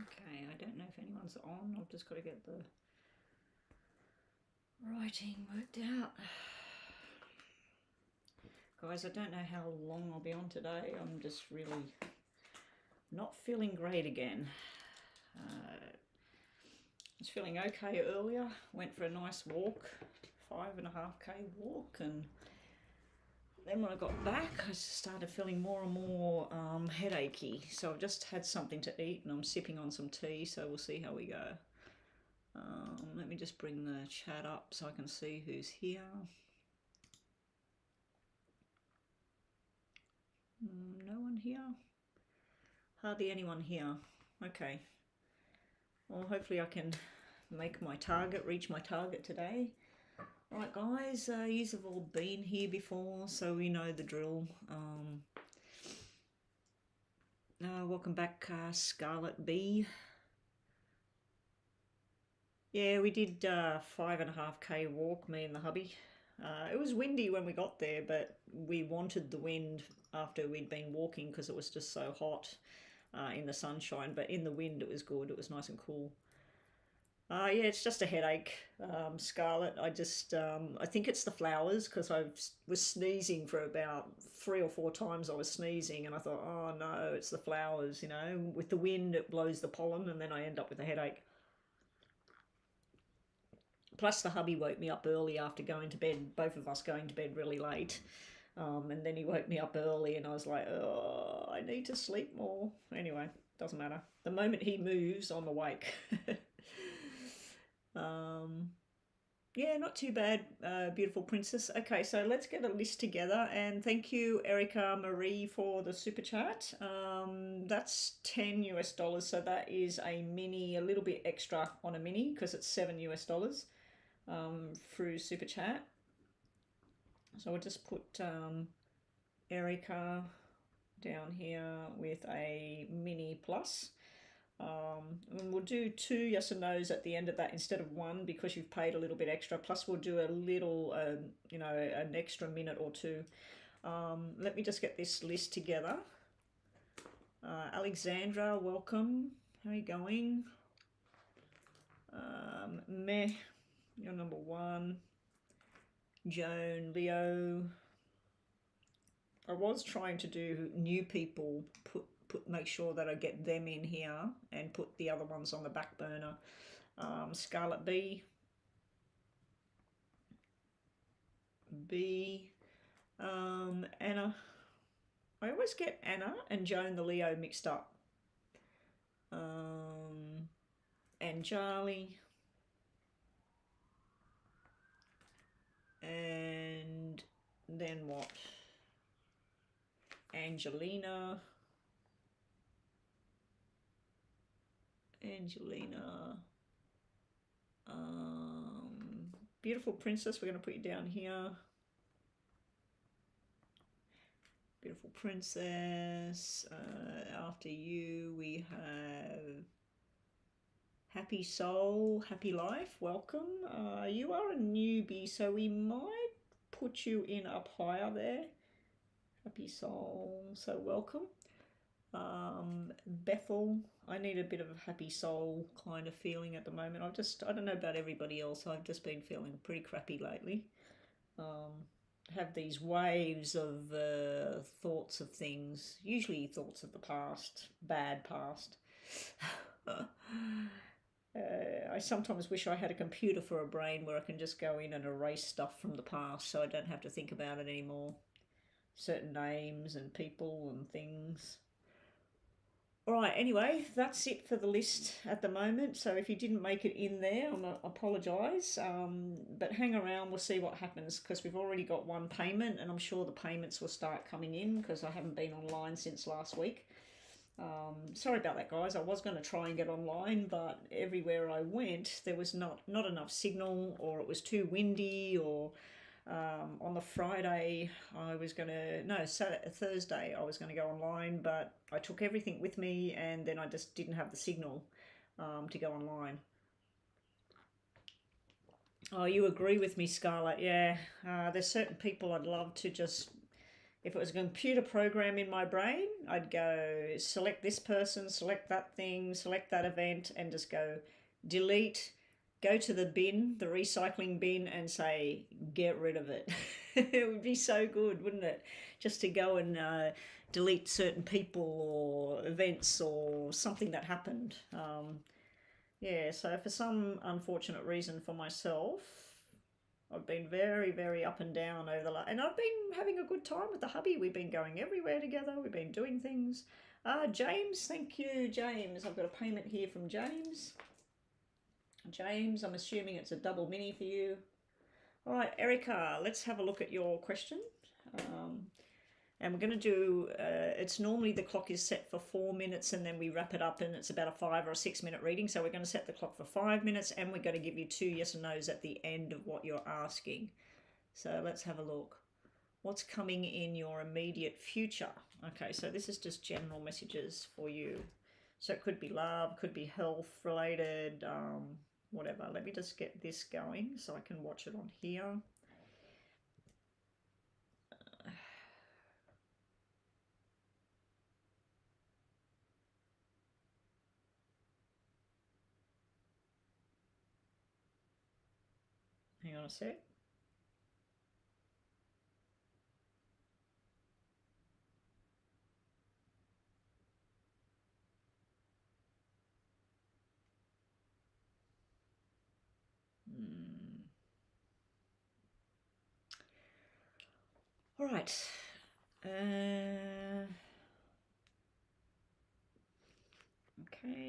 Okay, I don't know if anyone's on. I've just got to get the writing worked out. Guys, I don't know how long I'll be on today. I'm just really not feeling great again. I was feeling okay earlier. Went for a nice walk, 5.5K walk, and then when I got back, I started feeling more and more headachy. So I've just had something to eat and I'm sipping on some tea, so we'll see how we go. Let me just bring the chat up so I can see who's here. No one here? Hardly anyone here. Okay. Well, hopefully I can make my target, reach my target today. Alright guys, you have all been here before, so we know the drill. Welcome back, Scarlet B. Yeah, we did 5.5K walk, me and the hubby. It was windy when we got there, but we wanted the wind after we'd been walking because it was just so hot in the sunshine. But in the wind, it was good. It was nice and cool. Yeah, it's just a headache, Scarlet. I think it's the flowers because I was sneezing for about 3 or 4 times. I was sneezing and I thought, oh no, it's the flowers, you know. With the wind, it blows the pollen and then I end up with a headache. Plus the hubby woke me up early after going to bed, both of us going to bed really late. And then he woke me up early and I was like, oh, I need to sleep more. Anyway, doesn't matter. The moment he moves, I'm awake. Yeah, not too bad, beautiful princess. Okay, so let's get a list together. And thank you, Erica Marie, for the super chat. That's $10 US, so that is a mini, a little bit extra on a mini because it's $7 US through super chat. So we'll just put Erica down here with a mini plus. And we'll do 2 yes and no's at the end of that instead of 1 because you've paid a little bit extra. Plus we'll do a little, you know, an extra minute or 2. Let me just get this list together. Alexandra, welcome. How are you going? Meh, you're number 1. Joan, Leo. I was trying to do new people, make sure that I get them in here and put the other ones on the back burner. Scarlet B. Anna. I always get Anna and Joan the Leo mixed up. And Charlie. And then what? Angelina. Beautiful princess, we're going to put you down here. Beautiful princess. After you we have Happy Soul, Happy Life, welcome. You are a newbie, so we might put you in up higher there. Happy Soul, so welcome. Bethel, I need a bit of a happy soul kind of feeling at the moment. I don't know about everybody else, I've just been feeling pretty crappy lately. Have these waves of thoughts of things, usually thoughts of the past, bad past. I sometimes wish I had a computer for a brain where I can just go in and erase stuff from the past so I don't have to think about it anymore. Certain names and people and things. Alright, anyway, that's it for the list at the moment. So if you didn't make it in there, I apologise. But hang around, we'll see what happens because we've already got 1 payment and I'm sure the payments will start coming in because I haven't been online since last week. Sorry about that, guys. I was going to try and get online, but everywhere I went, there was not enough signal, or it was too windy, or on the Friday I was going to, no, Thursday I was going to go online, but I took everything with me and then I just didn't have the signal to go online. Oh, you agree with me, Scarlett? Yeah, there's certain people I'd love to just If it was a computer program in my brain, I'd go select this person, select that thing, select that event, and just go delete, go to the bin, the recycling bin, and say, get rid of it. It would be so good, wouldn't it? Just to go and delete certain people or events or something that happened. Yeah, so for some unfortunate reason for myself, I've been very, very up and down over the last, and I've been having a good time with the hubby. We've been going everywhere together. We've been doing things. James, thank you, James. I've got a payment here from James. James, I'm assuming it's a double mini for you. All right, Erica, let's have a look at your question. And we're going to do, it's normally the clock is set for 4 minutes and then we wrap it up and it's about a 5 or a 6 minute reading. So we're going to set the clock for 5 minutes and we're going to give you 2 yes and no's at the end of what you're asking. So let's have a look. What's coming in your immediate future? Okay, so this is just general messages for you. So it could be love, could be health related, whatever. Let me just get this going so I can watch it on here. Hang on a sec. All right. Okay,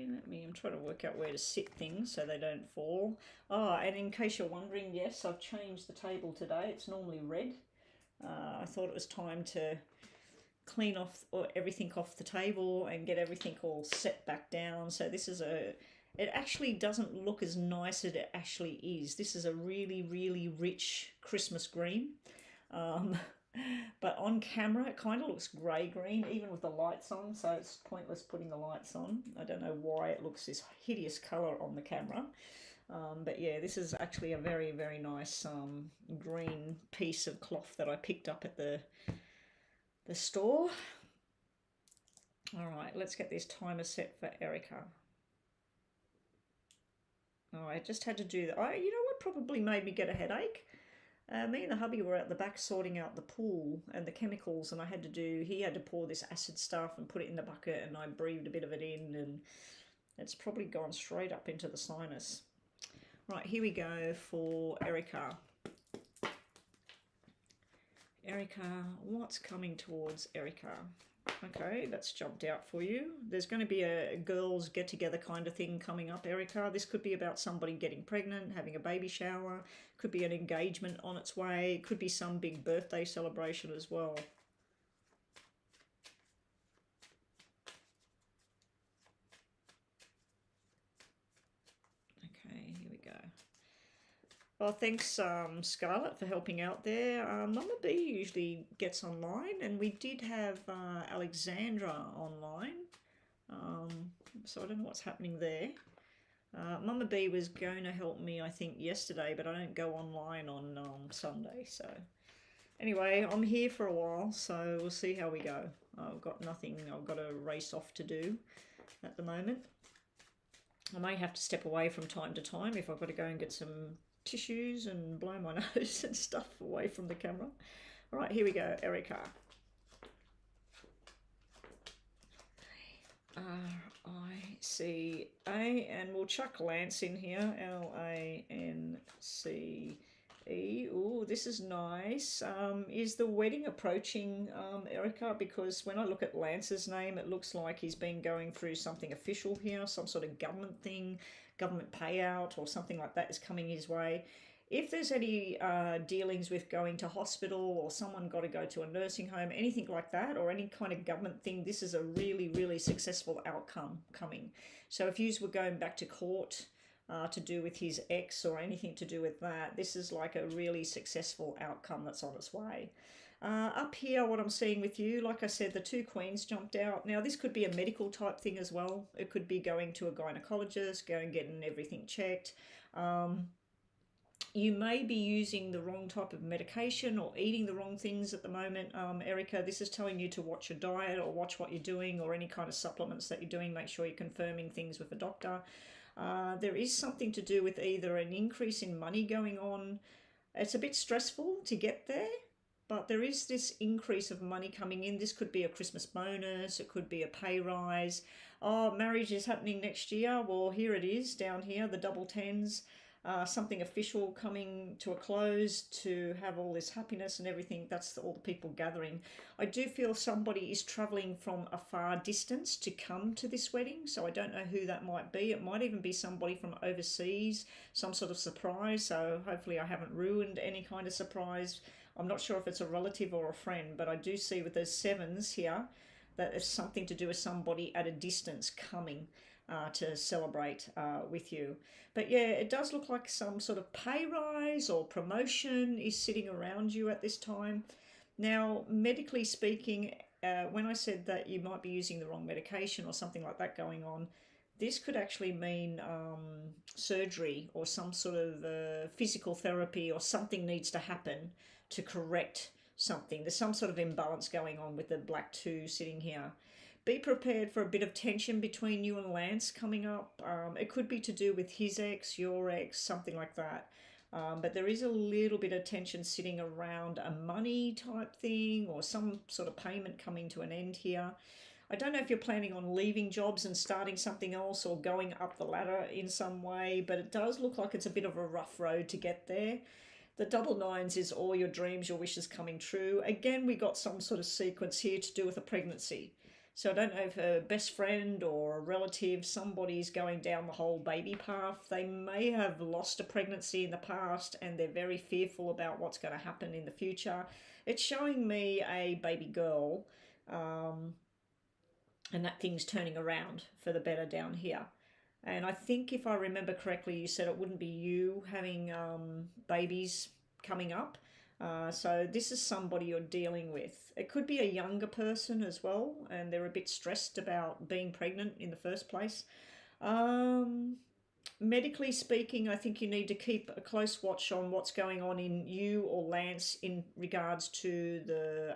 I'm trying to work out where to sit things so they don't fall. And in case you're wondering, yes, I've changed the table today. It's normally red. I thought it was time to clean off everything off the table and get everything all set back down. So this is it actually doesn't look as nice as it actually is. This is a really, really rich Christmas green. But on camera it kind of looks grey-green even with the lights on, so it's pointless putting the lights on. I don't know why it looks this hideous colour on the camera. But yeah, this is actually a very, very nice green piece of cloth that I picked up at the store. All right, let's get this timer set for Erica. Oh, I just had to do that. You know what probably made me get a headache? Me and the hubby were at the back sorting out the pool and the chemicals, and he had to pour this acid stuff and put it in the bucket, and I breathed a bit of it in, and it's probably gone straight up into the sinus. Right, here we go for Erica. Erica, what's coming towards Erica? Okay, that's jumped out for you. There's going to be a girls get-together kind of thing coming up, Erica. This could be about somebody getting pregnant, having a baby shower. Could be an engagement on its way. Could be some big birthday celebration as well. Okay, here we go. Well, thanks, Scarlett, for helping out there. Mama B usually gets online, and we did have Alexandra online. So I don't know what's happening there. Mama B was going to help me, I think, yesterday, but I don't go online on Sunday. So anyway, I'm here for a while, so we'll see how we go. I've got nothing. I've got a race off to do at the moment. I may have to step away from time to time if I've got to go and get some tissues and blow my nose and stuff away from the camera. All right, here we go, Erica. R-I-C-A, and we'll chuck Lance in here, L-A-N-C-E. Oh, this is nice. Is the wedding approaching, Erica? Because when I look at Lance's name, it looks like he's been going through something official here, some sort of government thing, government payout or something like that is coming his way. If there's any dealings with going to hospital or someone got to go to a nursing home, anything like that, or any kind of government thing, this is a really, really successful outcome coming. So if you were going back to court to do with his ex or anything to do with that, this is like a really successful outcome that's on its way. Up here, what I'm seeing with you, like I said, the two queens jumped out. Now, this could be a medical type thing as well. It could be going to a gynecologist, going getting everything checked. You may be using the wrong type of medication or eating the wrong things at the moment, Erica. This is telling you to watch your diet or watch what you're doing, or any kind of supplements that you're doing. Make sure you're confirming things with a doctor. There is something to do with either an increase in money going on. It's a bit stressful to get there, but there is this increase of money coming in. This could be a Christmas bonus, it could be a pay rise. Oh, marriage is happening next year. Well, here it is down here, the double tens. Something official coming to a close, to have all this happiness and everything. That's all the people gathering. I do feel somebody is traveling from a far distance to come to this wedding, so I don't know who that might be. It might even be somebody from overseas, some sort of surprise, so hopefully I haven't ruined any kind of surprise. I'm not sure if it's a relative or a friend, but I do see with those sevens here that there's something to do with somebody at a distance coming to celebrate with you. But yeah, it does look like some sort of pay rise or promotion is sitting around you at this time. Now, medically speaking, when I said that you might be using the wrong medication or something like that going on, this could actually mean surgery or some sort of physical therapy, or something needs to happen to correct something. There's some sort of imbalance going on with the black 2 sitting here. Be prepared for a bit of tension between you and Lance coming up. It could be to do with his ex, your ex, something like that. But there is a little bit of tension sitting around a money type thing, or some sort of payment coming to an end here. I don't know if you're planning on leaving jobs and starting something else, or going up the ladder in some way, but it does look like it's a bit of a rough road to get there. The double nines is all your dreams, your wishes coming true. Again, we got some sort of sequence here to do with a pregnancy. So I don't know if a best friend or a relative, somebody's going down the whole baby path. They may have lost a pregnancy in the past and they're very fearful about what's going to happen in the future. It's showing me a baby girl, and that thing's turning around for the better down here. And I think if I remember correctly, you said it wouldn't be you having babies coming up. So this is somebody you're dealing with. It could be a younger person as well, and they're a bit stressed about being pregnant in the first place. Medically speaking, I think you need to keep a close watch on what's going on in you or Lance in regards to the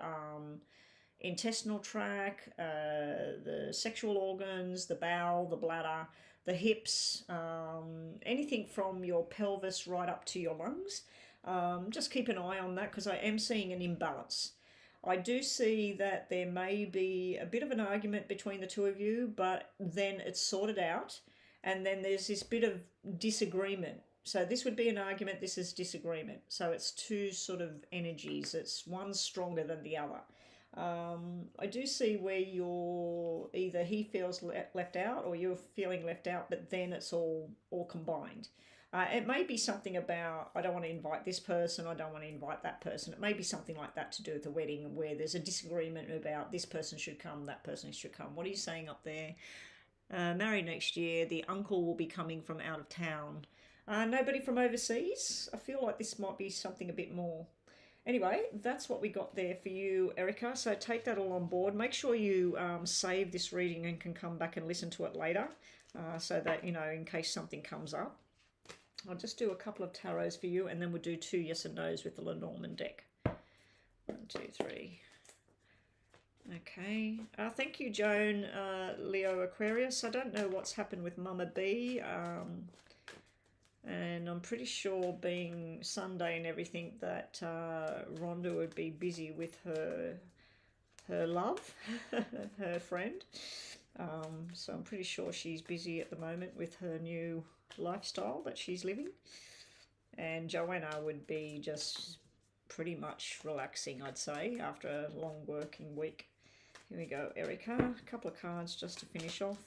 intestinal tract, the sexual organs, the bowel, the bladder, the hips, anything from your pelvis right up to your lungs. Just keep an eye on that, because I am seeing an imbalance. I do see that there may be a bit of an argument between the two of you, but then it's sorted out, and then there's this bit of disagreement. So this would be an argument, this is disagreement. So it's two sort of energies. It's one stronger than the other. I do see where you're either he feels left out or you're feeling left out, but then it's all combined. It may be something about, I don't want to invite this person, I don't want to invite that person. It may be something like that to do with the wedding, where there's a disagreement about this person should come, that person should come. What are you saying up there? Married next year, the uncle will be coming from out of town. Nobody from overseas? I feel like this might be something a bit more. Anyway, that's what we got there for you, Erica. So take that all on board. Make sure you save this reading and can come back and listen to it later, so that, you know, in case something comes up. I'll just do a couple of tarots for you, and then we'll do 2 yes and no's with the Lenormand deck. 1, 2, 3. Okay. Thank you, Joan, Leo Aquarius. I don't know what's happened with Mama B. And I'm pretty sure, being Sunday and everything, that Rhonda would be busy with her love, her friend. So I'm pretty sure she's busy at the moment with her new lifestyle that she's living. And Joanna would be just pretty much relaxing, I'd say, after a long working week. Here we go, Erica. A couple of cards just to finish off.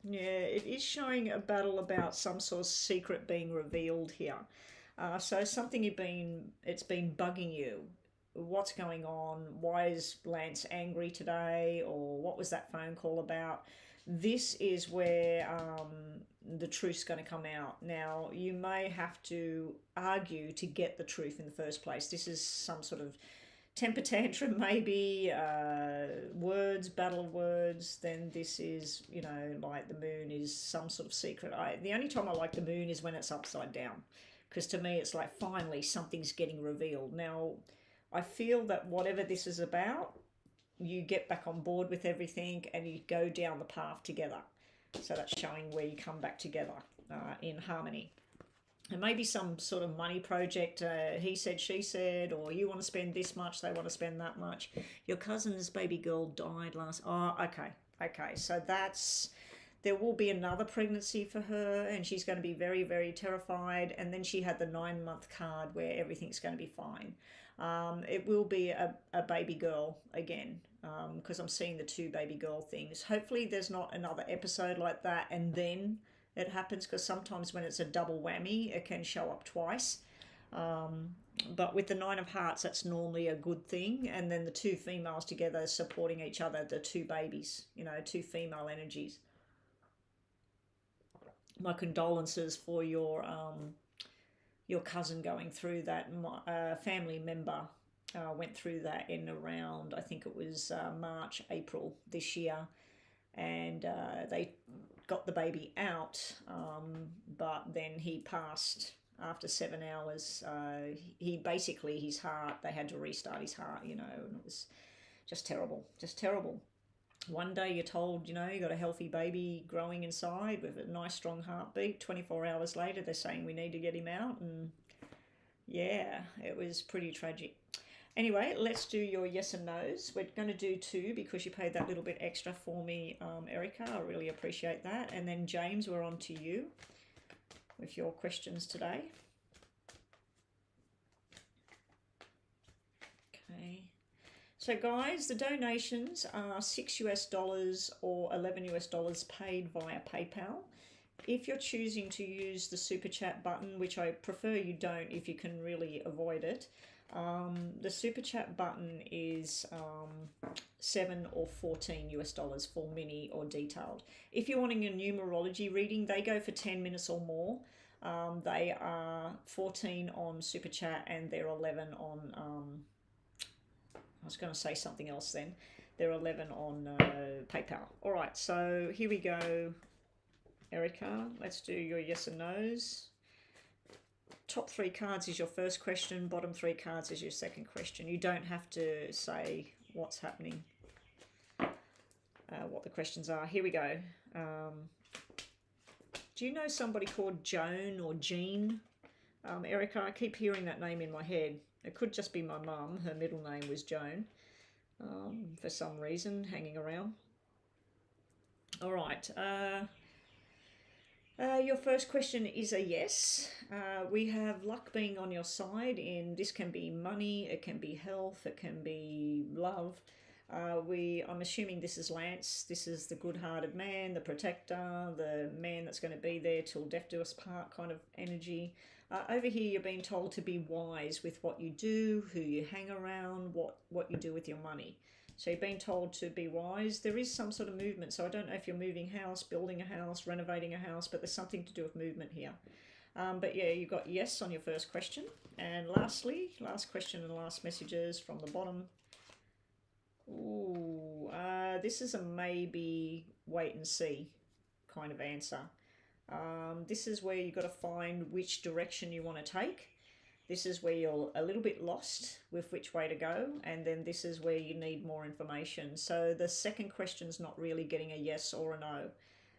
Yeah, it is showing a battle about some sort of secret being revealed here. So something it's been bugging you. What's going on? Why is Lance angry today? Or what was that phone call about? This is where the truth's going to come out. Now, you may have to argue to get the truth in the first place. This is some sort of temper tantrum, maybe, words, battle of words. Then this is, you know, like the moon is some sort of secret. The only time I like the moon is when it's upside down, because to me it's like finally something's getting revealed. Now, I feel that whatever this is about, you get back on board with everything and you go down the path together. So that's showing where you come back together in harmony. And maybe some sort of money project, he said, she said, or you want to spend this much, they want to spend that much. Your cousin's baby girl died last... Oh, okay. So that's... There will be another pregnancy for her and she's going to be very, very terrified. And then she had the 9-month card where everything's going to be fine. It will be a baby girl again, because I'm seeing the 2 baby girl things. Hopefully there's not another episode like that and then it happens, because sometimes when it's a double whammy, it can show up twice. But with the 9 of Hearts, that's normally a good thing. And then the 2 females together supporting each other, the 2 babies, 2 female energies. My condolences for your cousin going through that. My family member went through that in around, I think it was March, April this year. And they got the baby out, but then he passed after 7 hours. His heart, they had to restart his heart, and it was just terrible. One day you're told, you got a healthy baby growing inside with a nice strong heartbeat. 24 hours later, they're saying we need to get him out. And yeah, it was pretty tragic. Anyway, let's do your yes and no's. We're going to do 2 because you paid that little bit extra for me, Erica. I really appreciate that. And then James, we're on to you with your questions today. Okay. So guys, the donations are $6 US or $11 US paid via PayPal. If you're choosing to use the super chat button, which I prefer you don't if you can really avoid it, the super chat button is $7 or $14 US for mini or detailed. If you're wanting a numerology reading, they go for 10 minutes or more. They are 14 on super chat and they're 11 on I was going to say something else then. They're 11 on PayPal. All right, so here we go, Erica. Let's do your yes and no's. Top 3 cards is your first question. Bottom 3 cards is your second question. You don't have to say what's happening, what the questions are. Here we go. Do you know somebody called Joan or Jean? Erica, I keep hearing that name in my head. It could just be my mum. Her middle name was Joan, for some reason, hanging around. All right. Your first question is a yes. We have luck being on your side in this can be money, it can be health, it can be love. I'm assuming this is Lance. This is the good-hearted man, the protector, the man that's going to be there till death do us part kind of energy. Over here, you're being told to be wise with what you do, who you hang around, what you do with your money. So you're being told to be wise. There is some sort of movement. So I don't know if you're moving house, building a house, renovating a house, but there's something to do with movement here. But yeah, you got yes on your first question. And lastly, last question and last messages from the bottom. Ooh, this is a maybe wait and see kind of answer. This is where you've got to find which direction you want to take. This is where you're a little bit lost with which way to go, and then this is where you need more information. So the second question's not really getting a yes or a no.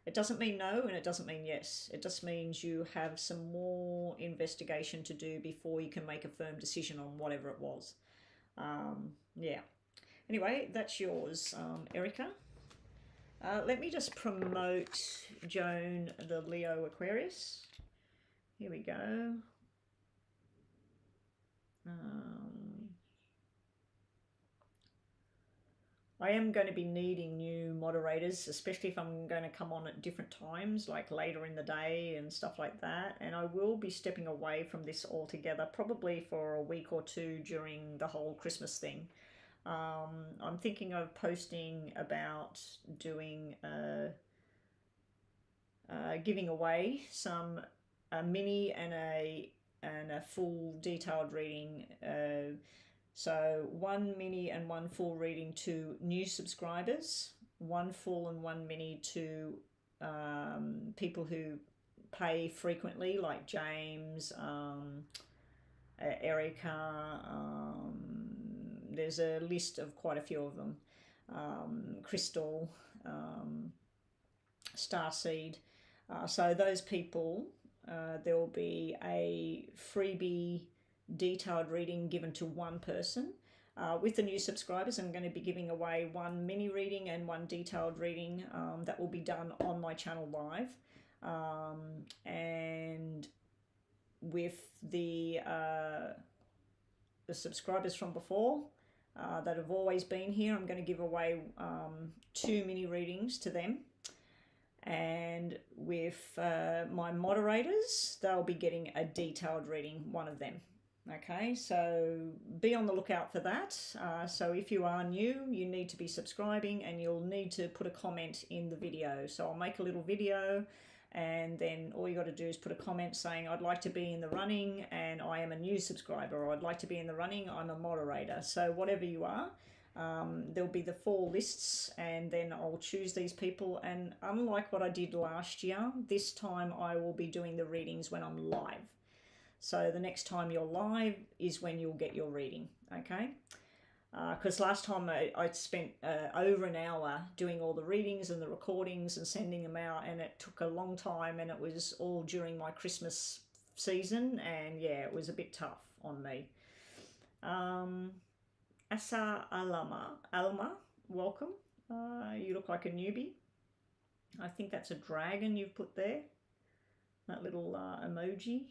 It doesn't mean no and it doesn't mean yes. It just means you have some more investigation to do before you can make a firm decision on whatever it was. Yeah. Anyway, that's yours, Erica. Let me just promote Joan, the Leo Aquarius. Here we go. I am going to be needing new moderators, especially if I'm going to come on at different times, like later in the day and stuff like that. And I will be stepping away from this altogether, probably for a week or 2 during the whole Christmas thing. I'm thinking of posting about doing giving away some mini and a full detailed reading. So 1 mini and 1 full reading to new subscribers, 1 full and 1 mini to people who pay frequently, like James, Erica. There's a list of quite a few of them. Crystal, Starseed. So those people, there will be a freebie detailed reading given to one person. With the new subscribers, I'm going to be giving away one mini reading and one detailed reading that will be done on my channel live. And with the subscribers from before that have always been here, I'm going to give away 2 mini readings to them. And with my moderators, they'll be getting a detailed reading, one of them. Okay, so be on the lookout for that. So if you are new, you need to be subscribing and you'll need to put a comment in the video. So I'll make a little video and then all you got to do is put a comment saying I'd like to be in the running and I am a new subscriber, or I'd like to be in the running, I'm a moderator. So whatever you are, there'll be the 4 lists and then I'll choose these people. And unlike what I did last year, this time I will be doing the readings when I'm live. So the next time you're live is when you'll get your reading, okay? Because last time I spent over an hour doing all the readings and the recordings and sending them out, and it took a long time, and it was all during my Christmas season, and yeah, it was a bit tough on me. Asa Alma, welcome. You look like a newbie. I think that's a dragon you've put there, that little emoji.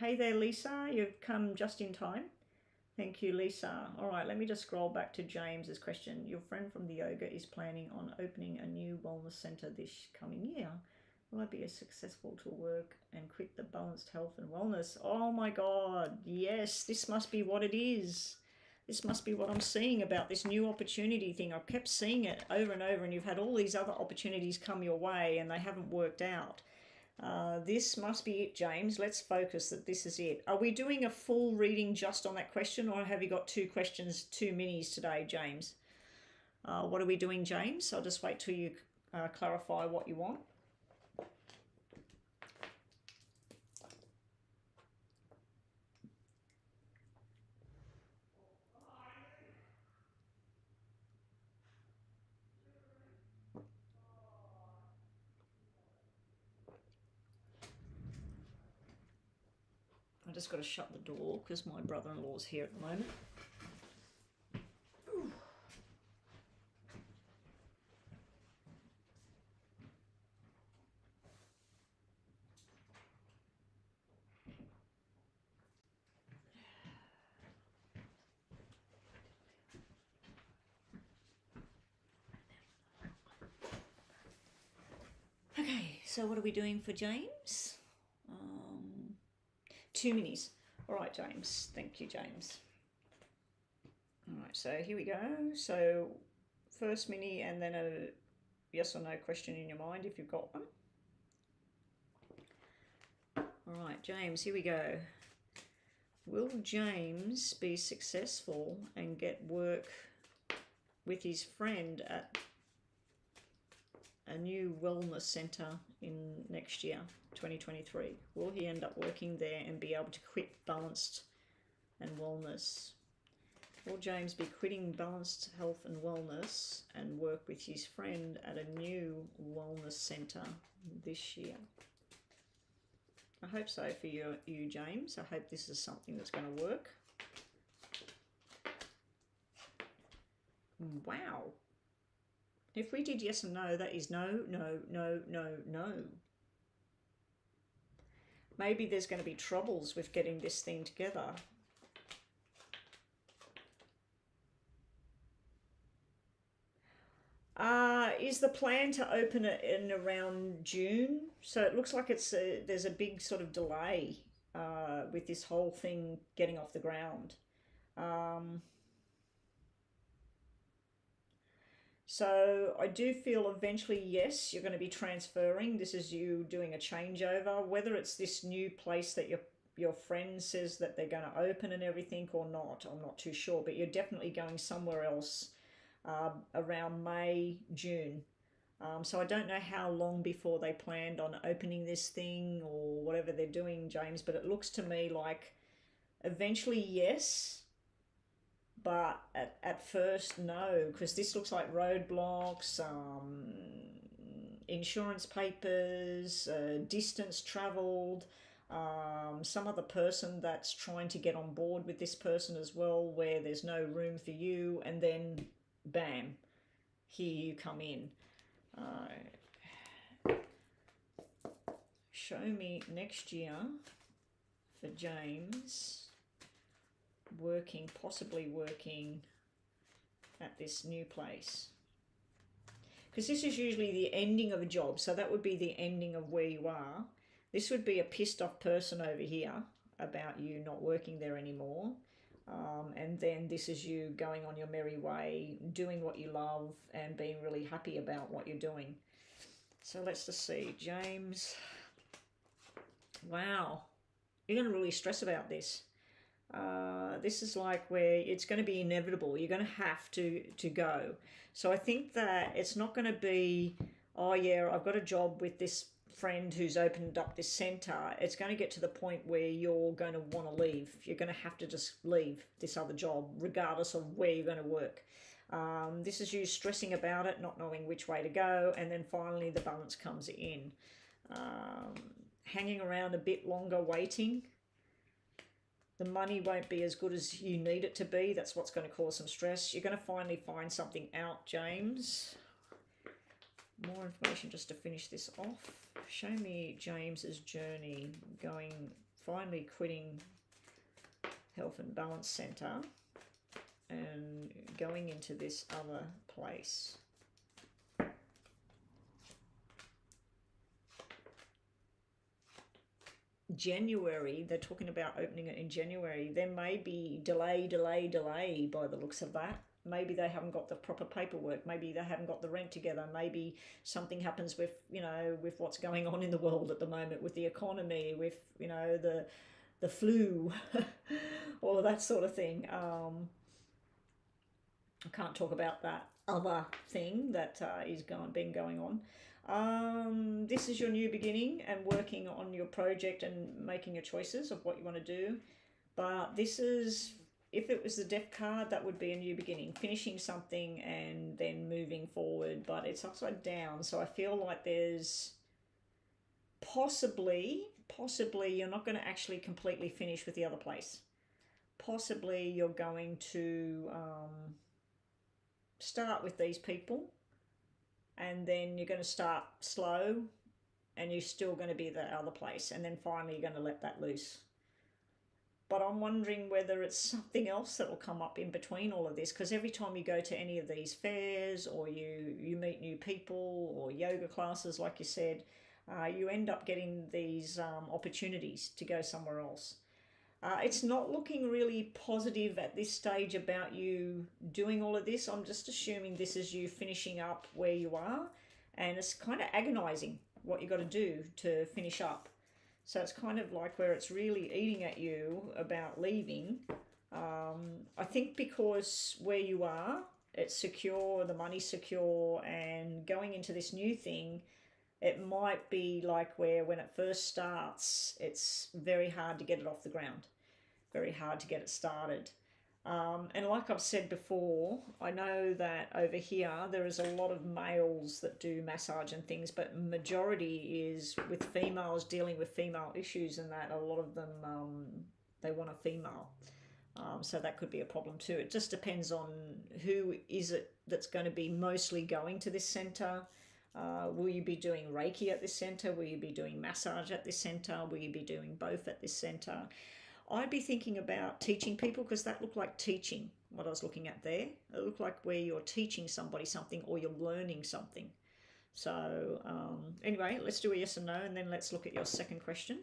Hey there, Lisa, you've come just in time. Thank you, Lisa. All right, let me just scroll back to James's question. Your friend from the yoga is planning on opening a new wellness center this coming year. Will I be as successful to work and quit the balanced health and wellness? Oh my God, yes, this must be what it is. This must be what I'm seeing about this new opportunity thing. I've kept seeing it over and over, and you've had all these other opportunities come your way and they haven't worked out. This must be it, James. Let's focus that this is it. Are we doing a full reading just on that question, or have you got 2 questions, 2 minis today, James? What are we doing, James? I'll just wait till you clarify what you want. I just got to shut the door because my brother-in-law's here at the moment. Okay, so what are we doing for James? 2 minis. All right, James. Thank you, James. All right, so here we go. So first mini and then a yes or no question in your mind if you've got one. All right, James, here we go. Will James be successful and get work with his friend at a new wellness center in next year, 2023? Will he end up working there and be able to quit balanced and wellness? Will James be quitting balanced health and wellness and work with his friend at a new wellness center this year? I hope so for you, James. I hope this is something that's going to work. Wow. If we did yes and no, that is no, no, no, no, no. Maybe there's going to be troubles with getting this thing together. Is the plan to open it in around June? So it looks like there's a big sort of delay with this whole thing getting off the ground. So I do feel eventually, yes, you're going to be transferring. This is you doing a changeover, whether it's this new place that your friend says that they're going to open and everything or not. I'm not too sure, but you're definitely going somewhere else around May, June. So I don't know how long before they planned on opening this thing or whatever they're doing, James, but it looks to me like eventually yes, but at first no, because this looks like roadblocks, insurance papers, distance traveled, some other person that's trying to get on board with this person as well, where there's no room for you, and then bam, here you come in. Show me next year for James possibly working at this new place. Because this is usually the ending of a job, so that would be the ending of where you are. This would be a pissed off person over here about you not working there anymore. And then this is you going on your merry way, doing what you love and being really happy about what you're doing. So let's just see, James. Wow, you're going to really stress about this. This is like where it's going to be inevitable. You're going to have to go. So I think that it's not going to be, oh yeah, I've got a job with this friend who's opened up this centre. It's going to get to the point where you're going to want to leave. You're going to have to just leave this other job regardless of where you're going to work. This is you stressing about it, not knowing which way to go, and then finally the balance comes in. Hanging around a bit longer waiting. The money won't be as good as you need it to be. That's what's going to cause some stress. You're going to finally find something out, James. More information just to finish this off. Show me James's journey finally quitting Health and Balance Centre and going into this other place. January, they're talking about opening it in January. There may be delay by the looks of that. Maybe they haven't got the proper paperwork. Maybe they haven't got the rent together. Maybe something happens with, with what's going on in the world at the moment, with the economy, with, the flu, all of that sort of thing. I can't talk about that other thing that is been going on. This is your new beginning and working on your project and making your choices of what you want to do. But this is, if it was the Death card, that would be a new beginning, finishing something and then moving forward. But it's upside down, so I feel like there's possibly you're not going to actually completely finish with the other place. Possibly you're going to start with these people, and then you're going to start slow, and you're still going to be the other place, and then finally you're going to let that loose. But I'm wondering whether it's something else that will come up in between all of this, because every time you go to any of these fairs or you meet new people or yoga classes, like you said, you end up getting these opportunities to go somewhere else. It's not looking really positive at this stage about you doing all of this. I'm just assuming this is you finishing up where you are, and it's kind of agonizing what you got to do to finish up. So it's kind of like where it's really eating at you about leaving. I think because where you are, it's secure, the money's secure, and going into this new thing, it might be like where when it first starts, it's very hard to get it off the ground, very hard to get it started. And like I've said before, I know that over here there is a lot of males that do massage and things, but majority is with females dealing with female issues, and that a lot of them, they want a female. So that could be a problem too. It just depends on who is it that's going to be mostly going to this centre. Will you be doing Reiki at this centre? Will you be doing massage at this centre? Will you be doing both at this centre? I'd be thinking about teaching people, because that looked like teaching, what I was looking at there. It looked like where you're teaching somebody something or you're learning something. So anyway, let's do a yes and no, and then let's look at your second question.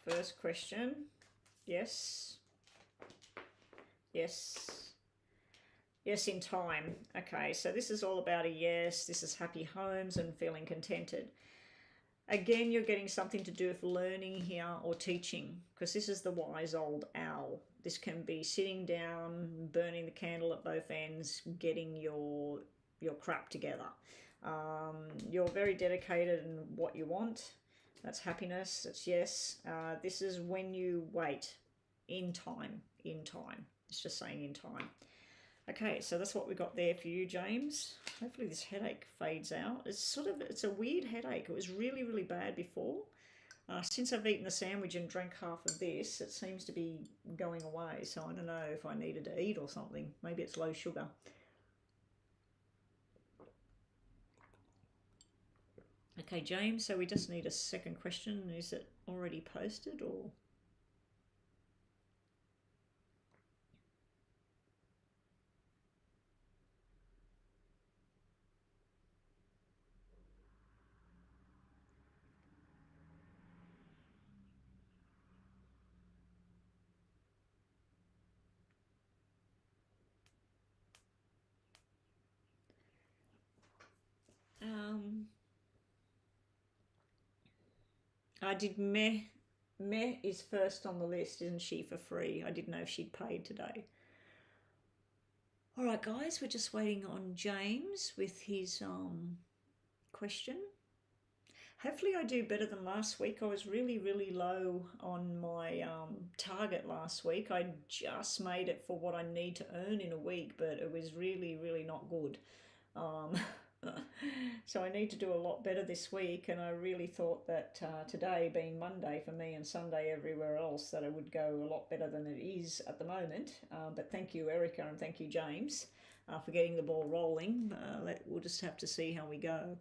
First question, yes, yes. Yes, in time. Okay, so this is all about a yes. This is happy homes and feeling contented. Again, you're getting something to do with learning here or teaching, because this is the wise old owl. This can be sitting down, burning the candle at both ends, getting your crap together. You're very dedicated in what you want. That's happiness. That's yes. This is when you wait in time. In time. It's just saying in time. Okay, so that's what we got there for you, James. Hopefully this headache fades out. It's a weird headache. It was really, really bad before. Since I've eaten the sandwich and drank half of this, it seems to be going away. So I don't know if I needed to eat or something. Maybe it's low sugar. Okay, James, so we just need a second question. Is it already posted or... I did Meh. Meh is first on the list, isn't she, for free? I didn't know if she'd paid today. All right, guys, we're just waiting on James with his question. Hopefully I do better than last week. I was really, really low on my target last week. I just made it for what I need to earn in a week, but it was really, really not good. So I need to do a lot better this week, and I really thought that today being Monday for me and Sunday everywhere else, that it would go a lot better than it is at the moment. But thank you, Erica, and thank you, James, for getting the ball rolling. We'll just have to see how we go.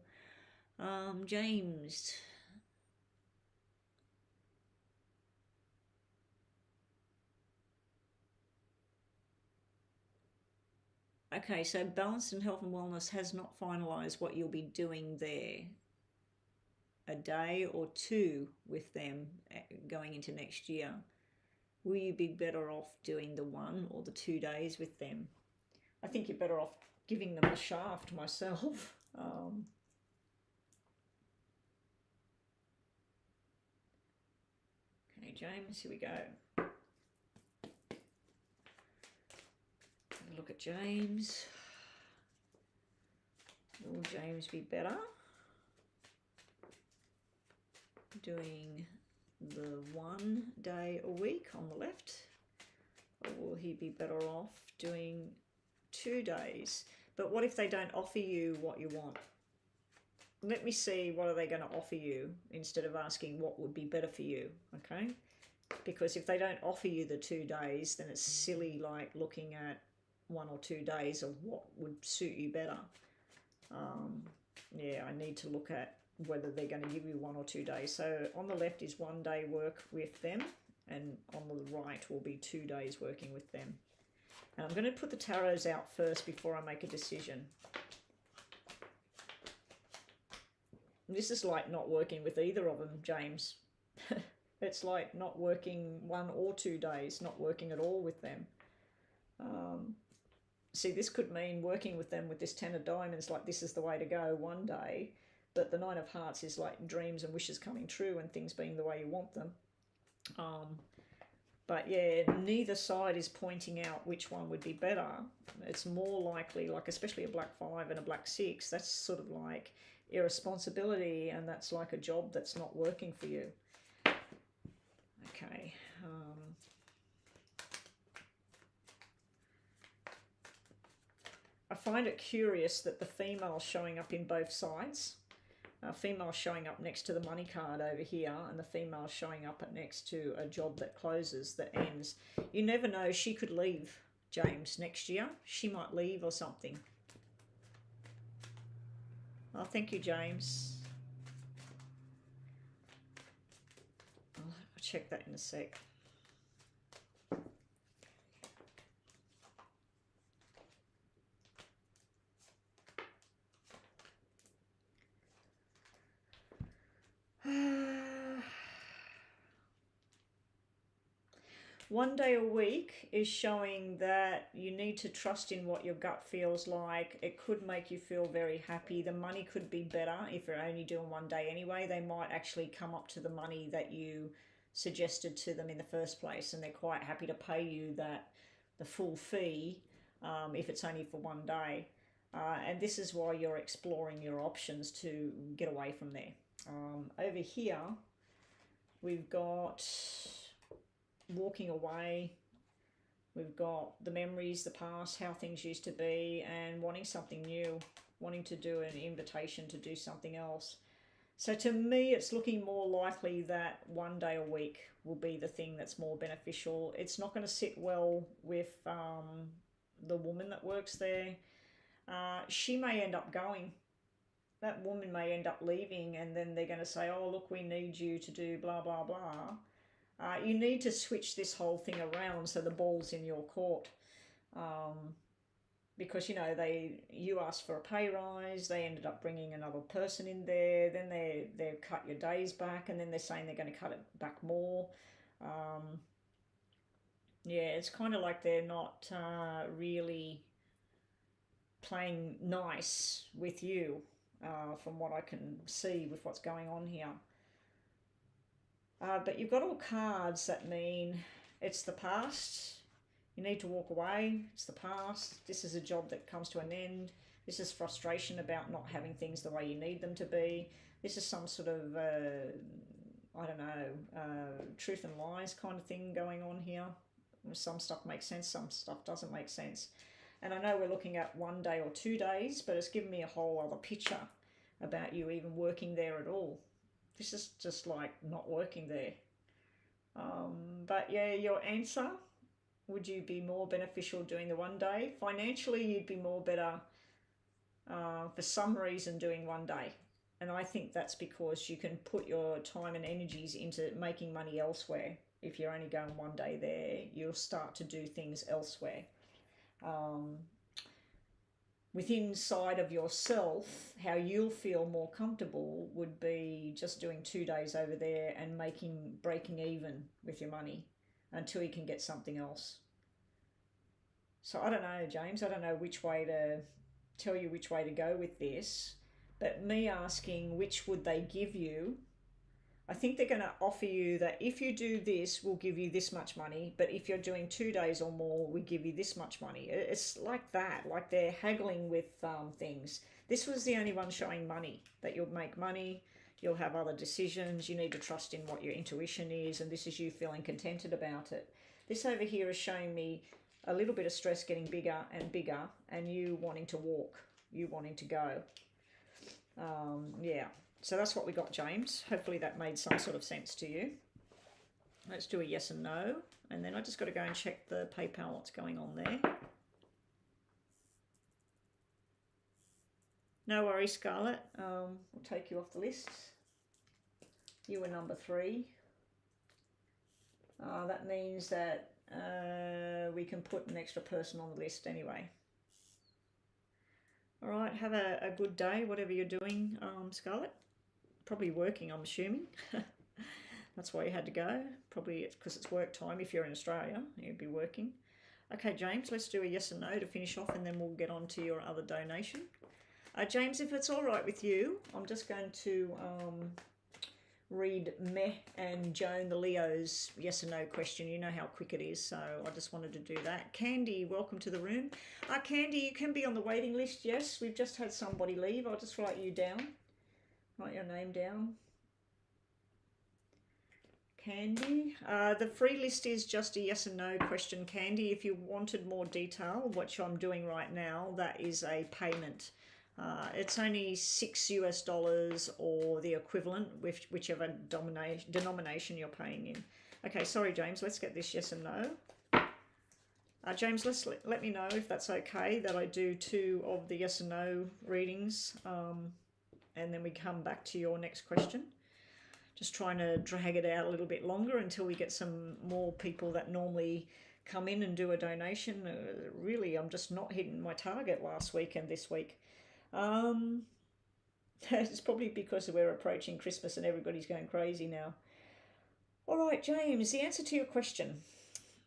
James. Okay, so Balanced and Health and Wellness has not finalised what you'll be doing there. A day or two with them going into next year. Will you be better off doing the 1 or the 2 days with them? I think you're better off giving them the shaft myself. Okay, James, here we go. Look at James. Will James be better doing the 1 day a week on the left, or will he be better off doing 2 days? But what if they don't offer you what you want? Let me see what are they going to offer you instead of asking what would be better for you, okay? Because if they don't offer you the 2 days, then it's silly like looking at 1 or 2 days of what would suit you better. Yeah, I need to look at whether they're going to give you 1 or 2 days. So on the left is 1 day work with them, and on the right will be 2 days working with them. And I'm going to put the tarots out first before I make a decision. This is like not working with either of them, James. It's like not working 1 or 2 days, not working at all with them. See, this could mean working with them with this 10 of diamonds, like this is the way to go 1 day, but the 9 of hearts is like dreams and wishes coming true and things being the way you want them. But yeah, neither side is pointing out which one would be better. It's more likely, like especially a black 5 and a black 6, that's sort of like irresponsibility, and that's like a job that's not working for you. Okay. I find it curious that the female's showing up in both sides. Female showing up next to the money card over here, and the female showing up next to a job that closes, that ends. You never know, she could leave, James, next year. She might leave or something. Oh, thank you, James. I'll check that in a sec. 1 day a week is showing that you need to trust in what your gut feels like. It could make you feel very happy. The money could be better if you're only doing 1 day anyway. They might actually come up to the money that you suggested to them in the first place, and they're quite happy to pay you the full fee if it's only for 1 day. And this is why you're exploring your options to get away from there. Over here, we've got walking away. We've got the memories, the past, how things used to be, and wanting something new, wanting to do an invitation to do something else. So to me, it's looking more likely that 1 day a week will be the thing that's more beneficial. It's not going to sit well with the woman that works there. She may end up going. That woman may end up leaving, and then they're going to say, oh, look, we need you to do blah, blah, blah. You need to switch this whole thing around so the ball's in your court. Because, you know, you asked for a pay rise, they ended up bringing another person in there, then they've cut your days back, and then they're saying they're going to cut it back more. Yeah, it's kind of like they're not really playing nice with you, from what I can see with what's going on here. But you've got all cards that mean it's the past. You need to walk away. It's the past. This is a job that comes to an end. This is frustration about not having things the way you need them to be. This is some sort of, I don't know, truth and lies kind of thing going on here. Some stuff makes sense, some stuff doesn't make sense. And I know we're looking at 1 day or 2 days, but it's given me a whole other picture about you even working there at all. This is just like not working there. But yeah, your answer, would you be more beneficial doing the 1 day? Financially, you'd be more better for some reason doing 1 day. And I think that's because you can put your time and energies into making money elsewhere. If you're only going 1 day there, you'll start to do things elsewhere. Within inside of yourself, how you'll feel more comfortable would be just doing 2 days over there and breaking even with your money until you can get something else. So I don't know, James, I don't know which way to tell you which way to go with this, but me asking which would they give you, I think they're going to offer you that if you do this, we'll give you this much money, but if you're doing 2 days or more, we give you this much money. It's like that, like they're haggling with things. This was the only one showing money, that you'll make money, you'll have other decisions, you need to trust in what your intuition is, and this is you feeling contented about it. This over here is showing me a little bit of stress getting bigger and bigger, and you wanting to walk, you wanting to go. Yeah. So that's what we got, James. Hopefully that made some sort of sense to you. Let's do a yes and no. And then I just got to go and check the PayPal, what's going on there. No worries, Scarlett. We'll take you off the list. You were number 3. That means that we can put an extra person on the list anyway. All right, have a good day, whatever you're doing, Scarlett. Probably working, I'm assuming. That's why you had to go. Probably it's because it's work time. If you're in Australia, you'd be working. Okay, James, let's do a yes and no to finish off, and then we'll get on to your other donation. James, if it's all right with you, I'm just going to read Meh and Joan the Leo's yes and no question. You know how quick it is, so I just wanted to do that. Candy, welcome to the room. Candy, you can be on the waiting list, yes. We've just had somebody leave. I'll just write you down. Write your name down. Candy. The free list is just a yes and no question, Candy. If you wanted more detail, which I'm doing right now, that is a payment. It's only $6 US or the equivalent, with whichever denomination you're paying in. Okay, sorry, James. Let's get this yes and no. James, let me know if that's okay that I do 2 of the yes and no readings, and then we come back to your next question. Just trying to drag it out a little bit longer until we get some more people that normally come in and do a donation. Really, I'm just not hitting my target last week and this week. It's probably because we're approaching Christmas and everybody's going crazy now. All right, James, the answer to your question.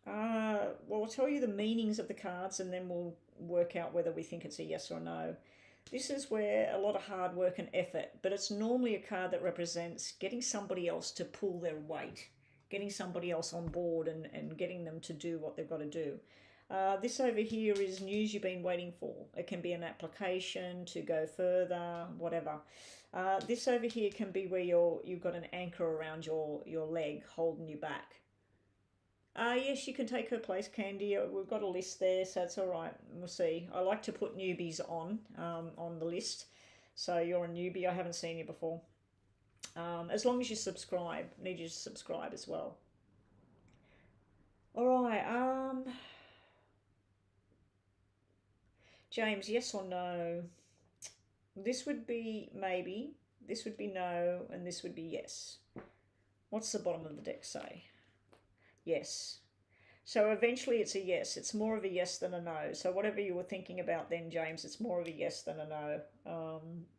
Well, I'll tell you the meanings of the cards and then we'll work out whether we think it's a yes or no. This is where a lot of hard work and effort, but it's normally a card that represents getting somebody else to pull their weight, getting somebody else on board and getting them to do what they've got to do. This over here is news you've been waiting for. It can be an application to go further, whatever. This over here can be where you've got an anchor around your leg holding you back. Yes, you can take her place, Candy. We've got a list there, so it's all right. We'll see. I like to put newbies on the list. So you're a newbie. I haven't seen you before. As long as you subscribe, need you to subscribe as well. All right. James, yes or no? This would be maybe. This would be no, and this would be yes. What's the bottom of the deck say? Yes. So eventually it's a yes. It's more of a yes than a no. So whatever you were thinking about then, James, it's more of a yes than a no.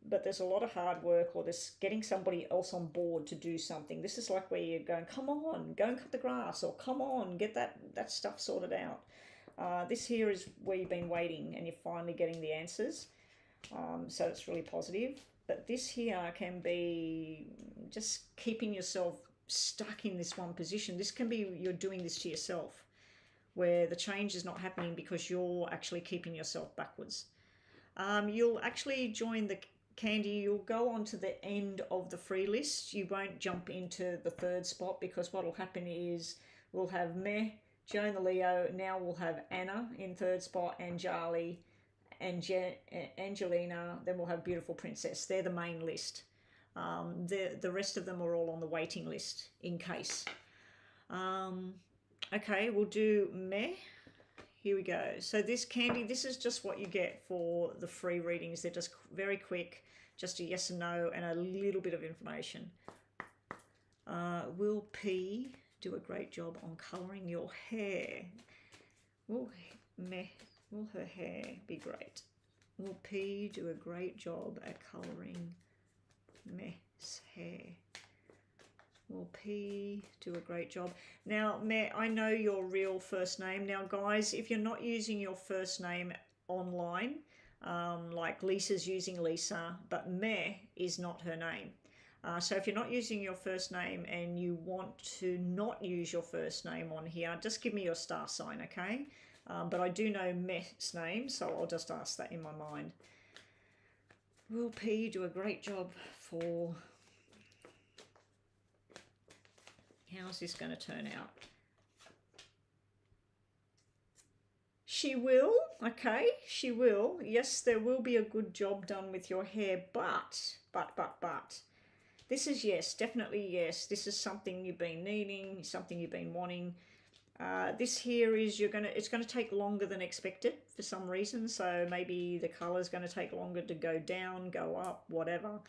But there's a lot of hard work or there's getting somebody else on board to do something. This is like where you're going, come on, go and cut the grass, or come on, get that stuff sorted out. This here is where you've been waiting and you're finally getting the answers. So it's really positive. But this here can be just keeping yourself stuck in this one position. This can be you're doing this to yourself, where the change is not happening because you're actually keeping yourself backwards. You'll actually join the Candy, you'll go on to the end of the free list. You won't jump into the third spot because what will happen is we'll have Meh, Joan the Leo, now we'll have Anna in third spot, Anjali, and Angelina, then we'll have Beautiful Princess. They're the main list. The rest of them are all on the waiting list in case. Okay, we'll do Meh. Here we go. So this Candy, this is just what you get for the free readings. They're just very quick, just a yes and no and a little bit of information. Will P do a great job on colouring your hair? Will her hair be great? Will P do a great job at colouring Meh's hair? Will P do a great job? Now, Meh, I know your real first name. Now, guys, if you're not using your first name online, like Lisa's using Lisa, but Meh is not her name. So if you're not using your first name and you want to not use your first name on here, just give me your star sign, okay? But I do know Meh's name, so I'll just ask that in my mind. Will P do a great job for... How's this going to turn out? She will, okay, she will. Yes, there will be a good job done with your hair, but. This is yes, definitely yes. This is something you've been needing, something you've been wanting. This here is it's going to take longer than expected for some reason. So maybe the color is going to take longer to go down, go up, whatever.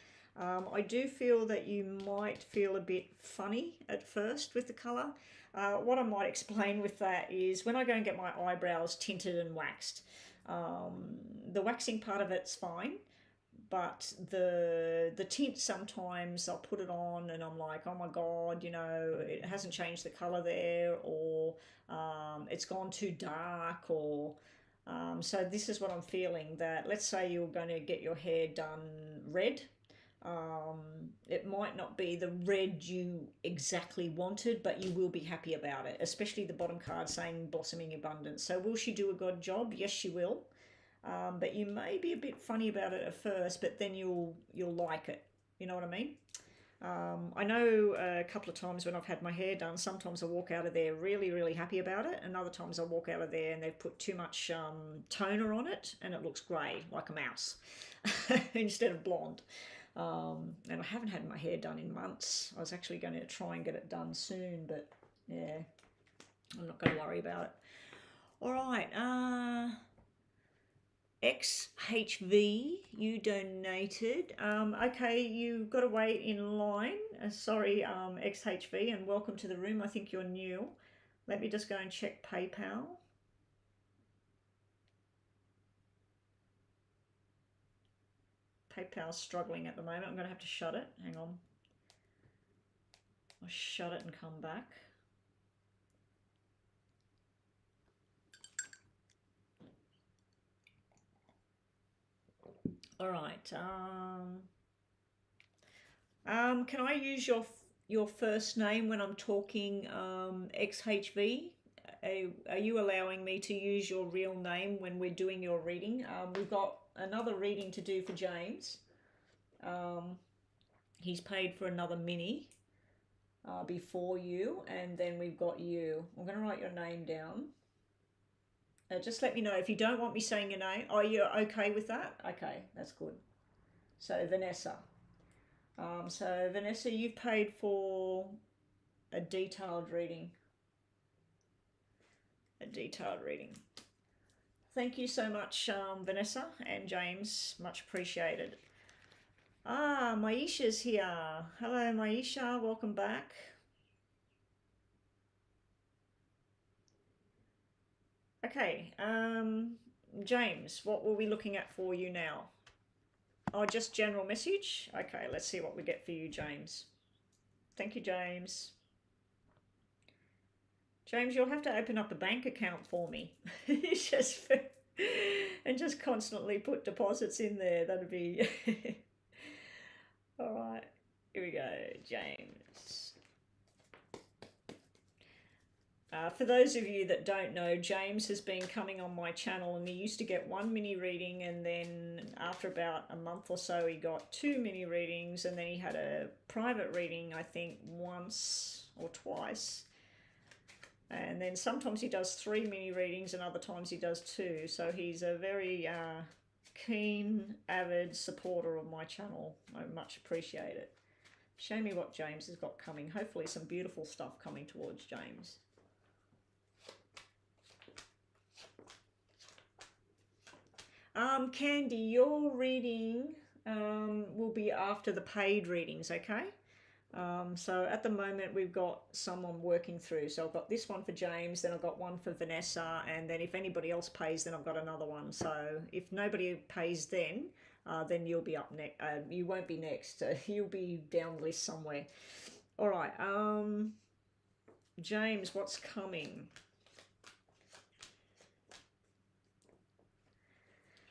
I do feel that you might feel a bit funny at first with the colour. What I might explain with that is when I go and get my eyebrows tinted and waxed, the waxing part of it's fine, but the tint sometimes I'll put it on and I'm like, oh my God, you know, it hasn't changed the colour there, or it's gone too dark, or so this is what I'm feeling, that let's say you're going to get your hair done red. It might not be the red you exactly wanted, but you will be happy about it, especially the bottom card saying blossoming abundance. So will she do a good job? Yes, she will. But you may be a bit funny about it at first, but then you'll like it. You know what I mean? I know a couple of times when I've had my hair done, sometimes I walk out of there really, really happy about it, and other times I walk out of there and they've put too much toner on it and it looks grey, like a mouse, instead of blonde. And I haven't had my hair done in months. I was actually going to try and get it done soon, but yeah, I'm not going to worry about it. All right, XHV, you donated. Okay, you've got to wait in line. Sorry, XHV, and welcome to the room. I think you're new. Let me just go and check PayPal. PayPal's struggling at the moment. I'm going to have to shut it. Hang on. I'll shut it and come back. All right. Can I use your first name when I'm talking XHV? Are you allowing me to use your real name when we're doing your reading? We've got another reading to do for James. He's paid for another mini before you, and then we've got you. I'm going to write your name down. Just let me know if you don't want me saying your name. Oh, you're okay with that? Okay, that's good. So Vanessa. So Vanessa, you've paid for a detailed reading. A detailed reading. Thank you so much, Vanessa and James. Much appreciated. Maisha's here. Hello, Maisha. Welcome back. Okay, James, what were we looking at for you now? Oh, just general message? Okay, let's see what we get for you, James. Thank you, James. James, you'll have to open up a bank account for me. And just constantly put deposits in there. That'd be... All right, here we go, James. For those of you that don't know, James has been coming on my channel, and he used to get one mini reading, and then after about a month or so he got 2 mini readings, and then he had a private reading, I think once or twice, and then sometimes he does 3 mini readings and other times he does 2. So he's a very keen, avid supporter of my channel. I much appreciate it. Show me what James has got coming. Hopefully some beautiful stuff coming towards James. Candy, your reading will be after the paid readings, okay? So at the moment we've got someone working through. So I've got this one for James, then I've got one for Vanessa, and then if anybody else pays, then I've got another one. So if nobody pays then you'll be up next. You won't be next. You'll be down the list somewhere. All right. James, what's coming?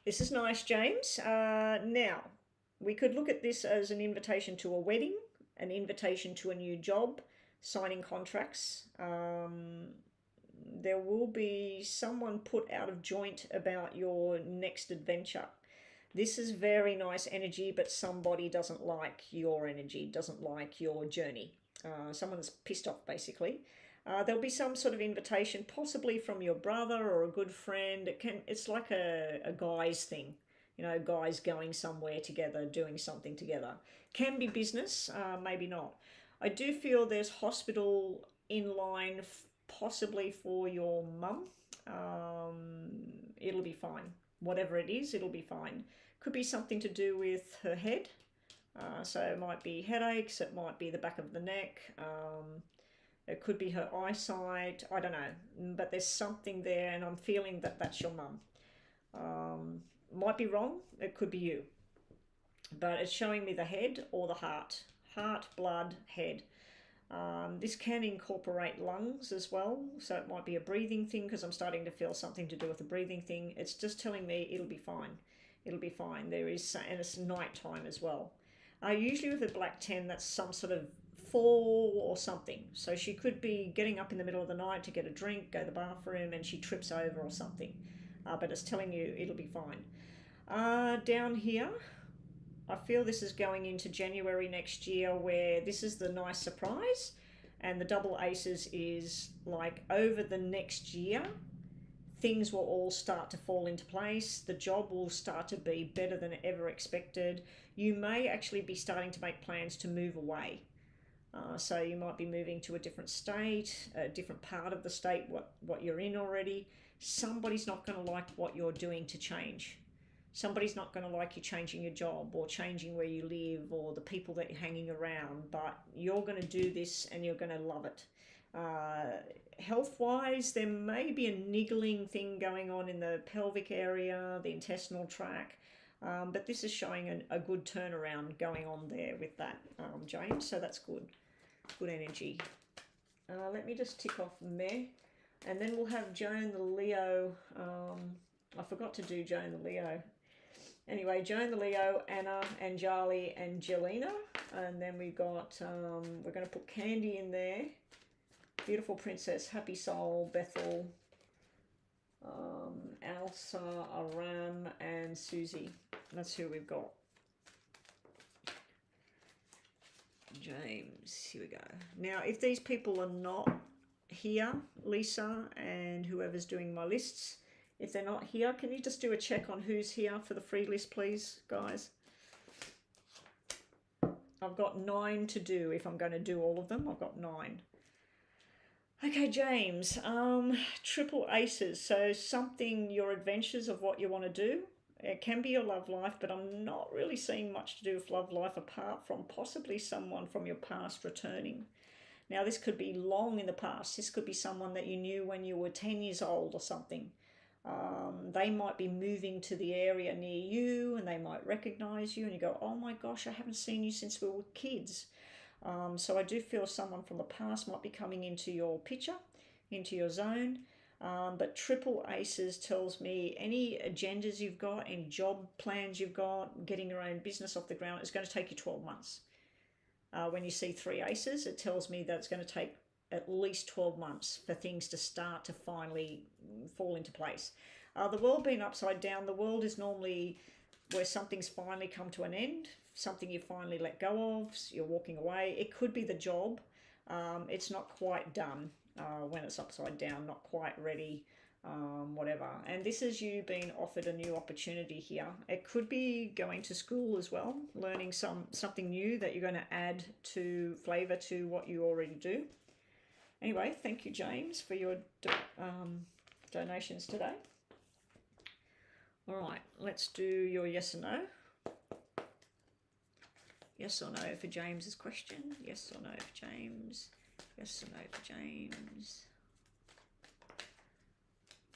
This is nice, James. Now, we could look at this as an invitation to a wedding, an invitation to a new job, signing contracts. There will be someone put out of joint about your next adventure. This is very nice energy, but somebody doesn't like your energy, doesn't like your journey. Someone's pissed off, basically. There'll be some sort of invitation, possibly from your brother or a good friend. It's like a guy's thing, you know, guys going somewhere together, doing something together. Can be business, maybe not. I do feel there's hospital in line, possibly for your mum. It'll be fine. Whatever it is, it'll be fine. Could be something to do with her head. So it might be headaches, it might be the back of the neck. It could be her eyesight, I don't know, but there's something there, and I'm feeling that that's your mum. Might be wrong, it could be you, but it's showing me the head or the heart. Heart, blood, head. This can incorporate lungs as well, so it might be a breathing thing, because I'm starting to feel something to do with the breathing thing. It's just telling me it'll be fine. It'll be fine. There is, and it's night time as well. Usually with a black 10, that's some sort of fall or something. So she could be getting up in the middle of the night to get a drink, go to the bathroom, and she trips over or something. But it's telling you it'll be fine. Down here, I feel this is going into January next year, where this is the nice surprise, and the double aces is like over the next year, things will all start to fall into place. The job will start to be better than ever expected. You may actually be starting to make plans to move away. So you might be moving to a different state, a different part of the state, what you're in already. Somebody's not going to like what you're doing to change. Somebody's not going to like you changing your job or changing where you live or the people that you're hanging around, but you're going to do this and you're going to love it. Health-wise, there may be a niggling thing going on in the pelvic area, the intestinal tract, but this is showing a good turnaround going on there with that, James, so that's good. Good energy. Let me just tick off Meh, and then we'll have Joan the Leo. I forgot to do Joan the Leo. Anyway, Joan the Leo, Anna, Anjali, and Jelena. And then we got, we're going to put Candy in there. Beautiful Princess, Happy Soul, Bethel, Elsa, Aram, and Susie. That's who we've got. James, here we go. Now, if these people are not here, Lisa and whoever's doing my lists, if they're not here, can you just do a check on who's here for the free list, please, guys? I've got 9 to do. If I'm going to do all of them, I've got 9. Okay, James, triple aces. So something, your adventures of what you want to do. It can be your love life, but I'm not really seeing much to do with love life apart from possibly someone from your past returning. Now, this could be long in the past. This could be someone that you knew when you were 10 years old or something. They might be moving to the area near you and they might recognize you and you go, oh my gosh, I haven't seen you since we were kids. So I do feel someone from the past might be coming into your picture, into your zone. But triple aces tells me any agendas you've got, any job plans you've got, getting your own business off the ground, it's going to take you 12 months. When you see 3 aces, it tells me that it's going to take at least 12 months for things to start to finally fall into place. The world being upside down, the world is normally where something's finally come to an end, something you finally let go of, you're walking away. It could be the job. It's not quite done when it's upside down, not quite ready, whatever. And this is you being offered a new opportunity here. It could be going to school as well, learning something new that you're going to add to flavor to what you already do. Anyway, thank you, James, for your donations today. All right, let's do your yes or no. Yes or no for James's question. Yes or no for James. Yes or no for James.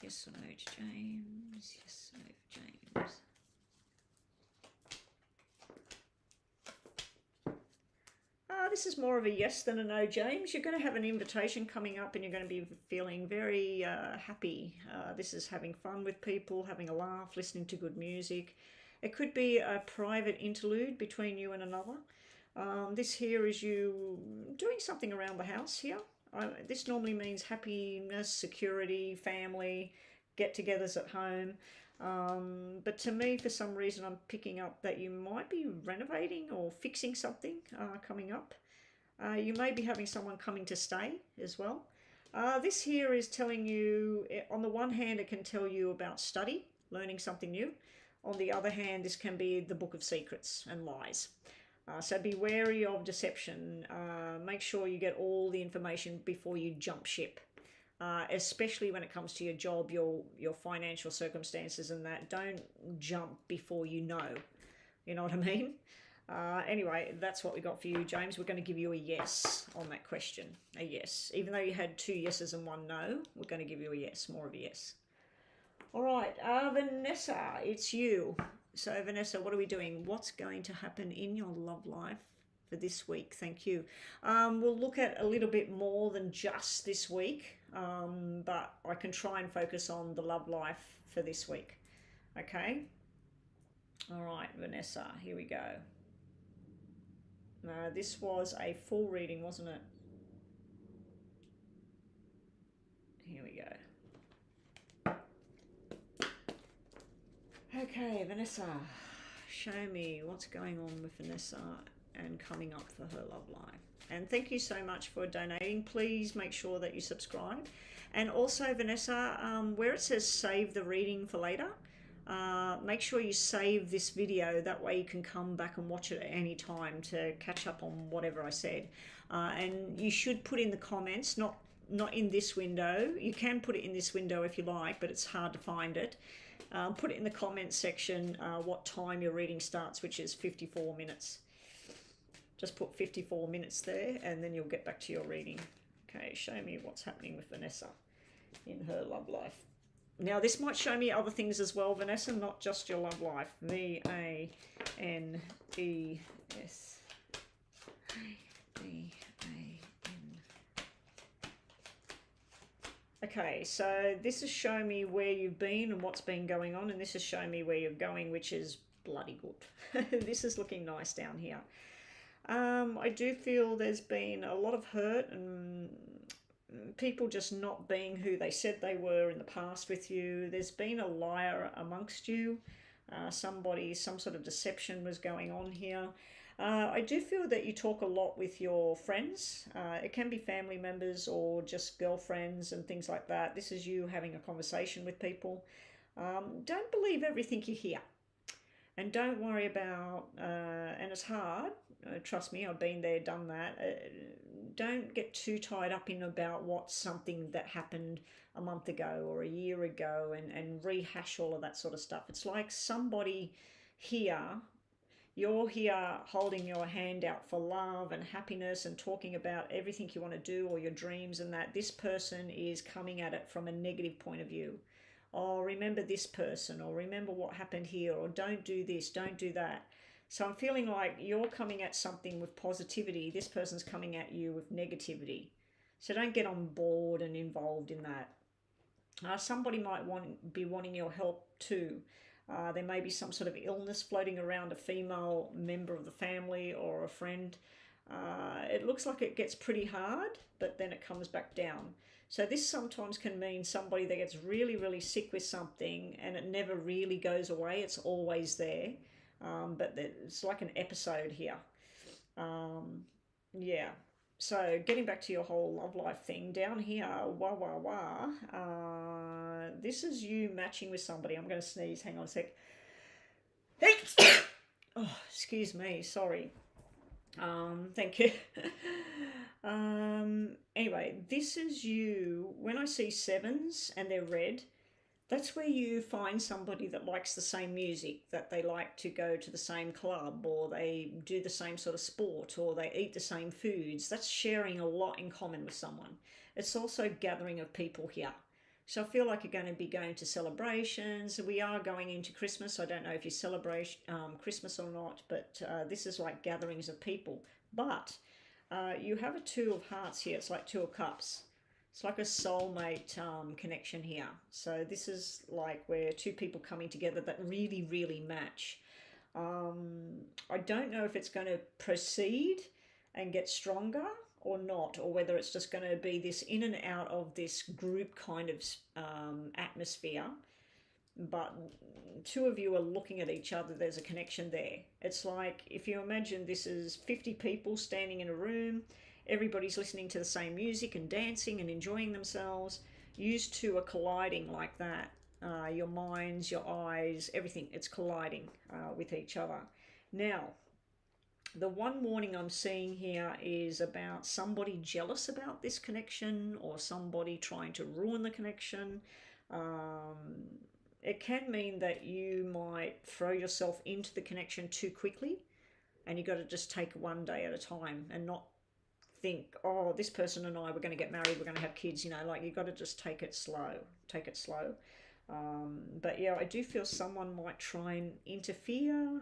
Yes or no to James. Yes or no for James. This is more of a yes than a no, James. You're going to have an invitation coming up and you're going to be feeling very happy. This is having fun with people, having a laugh, listening to good music. It could be a private interlude between you and another. This here is you doing something around the house here. This normally means happiness, security, family, get-togethers at home. But to me, for some reason, I'm picking up that you might be renovating or fixing something coming up. You may be having someone coming to stay as well. This here is telling you, on the one hand, it can tell you about study, learning something new. On the other hand, this can be the book of secrets and lies. So be wary of deception. Make sure you get all the information before you jump ship. Especially when it comes to your job, your financial circumstances and that. Don't jump before you know. You know what I mean? Anyway, that's what we got for you, James. We're going to give you a yes on that question. A yes. Even though you had 2 yeses and 1 no, we're going to give you a yes, more of a yes. All right, Vanessa, it's you. So, Vanessa, what are we doing? What's going to happen in your love life for this week? Thank you. We'll look at a little bit more than just this week, but I can try and focus on the love life for this week. Okay? All right, Vanessa, here we go. This was a full reading, wasn't it? Here we go. Okay, Vanessa, show me what's going on with Vanessa and coming up for her love life. And thank you so much for donating. Please make sure that you subscribe. And also, Vanessa, where it says save the reading for later, make sure you save this video. That way you can come back and watch it at any time to catch up on whatever I said. And you should put in the comments, not in this window. You can put it in this window if you like, but it's hard to find it. Put it in the comments section what time your reading starts, which is 54 minutes. Just put 54 minutes there and then you'll get back to your reading. Okay, show me what's happening with Vanessa in her love life. Now, this might show me other things as well, Vanessa, not just your love life. V-A-N-E-S. V-A-N. Okay, so this is showing me where you've been and what's been going on, and this is showing me where you're going, which is bloody good. This is looking nice down here. I do feel there's been a lot of hurt and people just not being who they said they were in the past with you. There's been a liar amongst you. Some sort of deception was going on here. I do feel that you talk a lot with your friends. It can be family members or just girlfriends and things like that. This is you having a conversation with people. Don't believe everything you hear. And don't worry about, and it's hard, trust me, I've been there, done that. Don't get too tied up in about what's something that happened a month ago or a year ago and rehash all of that sort of stuff. It's like somebody here, you're here holding your hand out for love and happiness and talking about everything you want to do or your dreams, and that this person is coming at it from a negative point of view. Oh, remember this person, or remember what happened here, or don't do this, don't do that. So I'm feeling like you're coming at something with positivity. This person's coming at you with negativity. So don't get on board and involved in that. Somebody might be wanting your help too. There may be some sort of illness floating around a female member of the family or a friend. It looks like it gets pretty hard, but then it comes back down. So this sometimes can mean somebody that gets really, really sick with something and it never really goes away. It's always there. But it's like an episode here. Yeah. So getting back to your whole love life thing, down here, this is you matching with somebody. I'm going to sneeze. Hang on a sec. Oh, excuse me. Sorry. Thank you. Anyway, this is you. When I see sevens and they're red, that's where you find somebody that likes the same music, that they like to go to the same club, or they do the same sort of sport, or they eat the same foods. That's sharing a lot in common with someone. It's also gathering of people here. So I feel like you're going to be going to celebrations. We are going into Christmas. I don't know if you celebrate Christmas or not, but this is like gatherings of people. But you have a Two of Hearts here. It's like Two of Cups. It's like a soulmate connection here. So this is like where two people coming together that really, really match. I don't know if it's going to proceed and get stronger or not, or whether it's just going to be this in and out of this group kind of atmosphere. But two of you are looking at each other. There's a connection there. It's like if you imagine this is 50 people standing in a room. Everybody's listening to the same music and dancing and enjoying themselves. You two are colliding like that. Your minds, your eyes, everything, it's colliding with each other. Now, the one warning I'm seeing here is about somebody jealous about this connection or somebody trying to ruin the connection. It can mean that you might throw yourself into the connection too quickly, and you've got to just take one day at a time and not think, oh, this person and I, we're going to get married, we're going to have kids, like you've got to just take it slow. But yeah, I do feel someone might try and interfere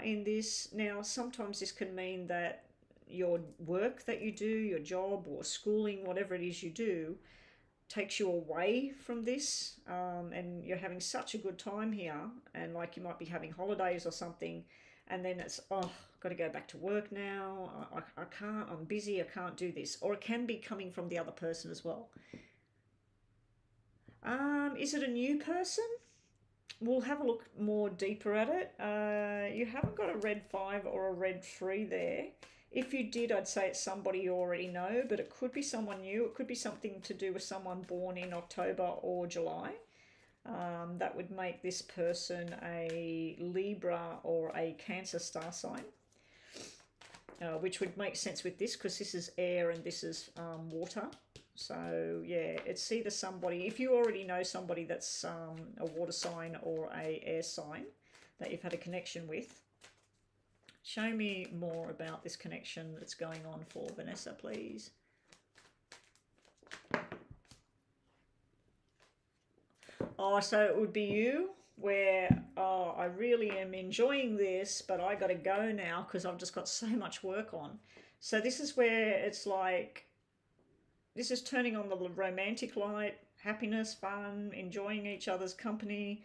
in this. Now, sometimes this can mean that your work that you do, your job or schooling, whatever it is you do, takes you away from this, and you're having such a good time here, and like you might be having holidays or something, and then it's, oh, got to go back to work now, I can't, I'm busy, I can't do this. Or it can be coming from the other person as well. Is it a new person? We'll have a look more deeper at it. You haven't got a red 5 or a red 3 there. If you did, I'd say it's somebody you already know, but it could be someone new. It could be something to do with someone born in October or July. That would make this person a Libra or a Cancer star sign, which would make sense with this because this is air and this is water. So yeah, it's either somebody, if you already know somebody that's a water sign or a air sign that you've had a connection with. Show me more about this connection that's going on for Vanessa, please. Oh, so it would be you where, oh, I really am enjoying this, but I got to go now because I've just got so much work on. So this is where it's like, this is turning on the romantic light, happiness, fun, enjoying each other's company,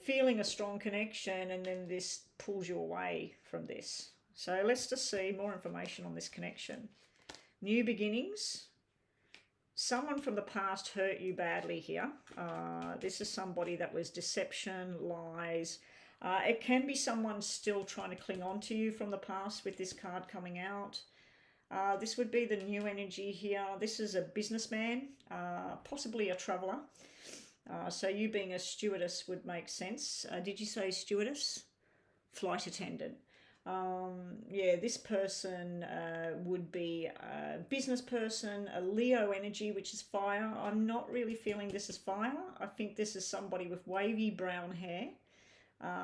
feeling a strong connection, and then this pulls you away from this. So let's just see more information on this connection. New beginnings. Someone from the past hurt you badly here. This is somebody that was deception, lies. It can be someone still trying to cling on to you from the past with this card coming out. This would be the new energy here. This is a businessman, possibly a traveller. So you being a stewardess would make sense. Did you say stewardess? Flight attendant. Yeah, this person would be a business person, a Leo energy, which is fire. I'm not really feeling this is fire. I think this is somebody with wavy brown hair,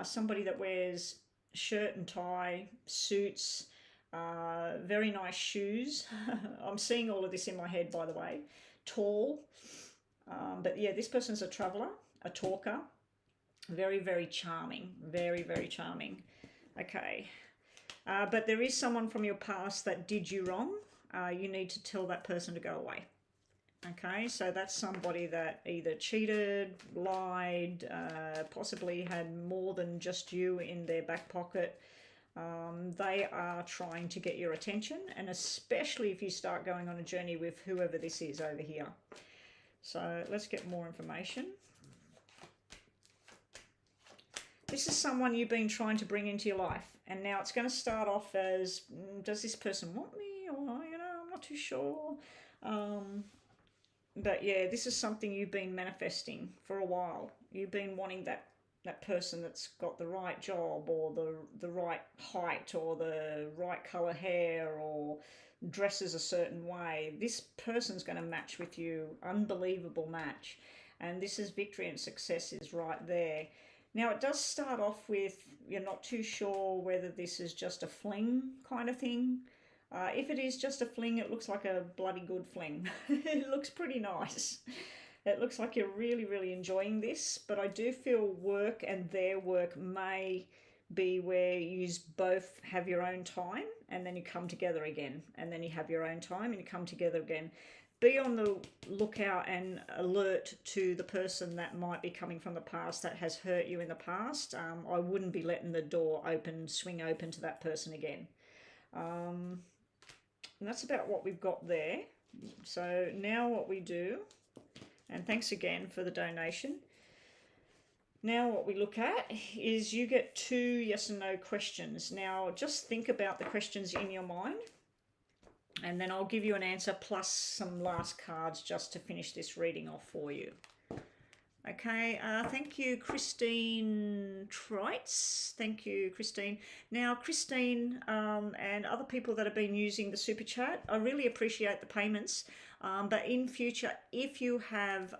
somebody that wears shirt and tie, suits, very nice shoes. I'm seeing all of this in my head, by the way. Tall. But yeah, this person's a traveller, a talker. Very, very charming. Very, very charming. Okay. But there is someone from your past that did you wrong. You need to tell that person to go away. Okay, so that's somebody that either cheated, lied, possibly had more than just you in their back pocket. They are trying to get your attention, and especially if you start going on a journey with whoever this is over here. So let's get more information. This is someone you've been trying to bring into your life, and now it's going to start off as, does this person want me? Or, you know, I'm not too sure. But yeah, this is something you've been manifesting for a while. You've been wanting that person that's got the right job, or the right height, or the right colour hair, or dresses a certain way. This person's going to match with you. Unbelievable match. And this is victory and success is right there. Now, it does start off with you're not too sure whether this is just a fling kind of thing. If it is just a fling, it looks like a bloody good fling. It looks pretty nice. It looks like you're really, really enjoying this. But I do feel work and their work may be where you both have your own time, and then you come together again. And then you have your own time and you come together again. Be on the lookout and alert to the person that might be coming from the past that has hurt you in the past. I wouldn't be letting the door swing open to that person again. And that's about what we've got there. So now what we do, and thanks again for the donation. Now what we look at is you get 2 yes and no questions. Now just think about the questions in your mind, and then I'll give you an answer plus some last cards just to finish this reading off for you. Okay, thank you, Christine Trites. Thank you, Christine. Now, Christine and other people that have been using the Super Chat, I really appreciate the payments. But in future, if you have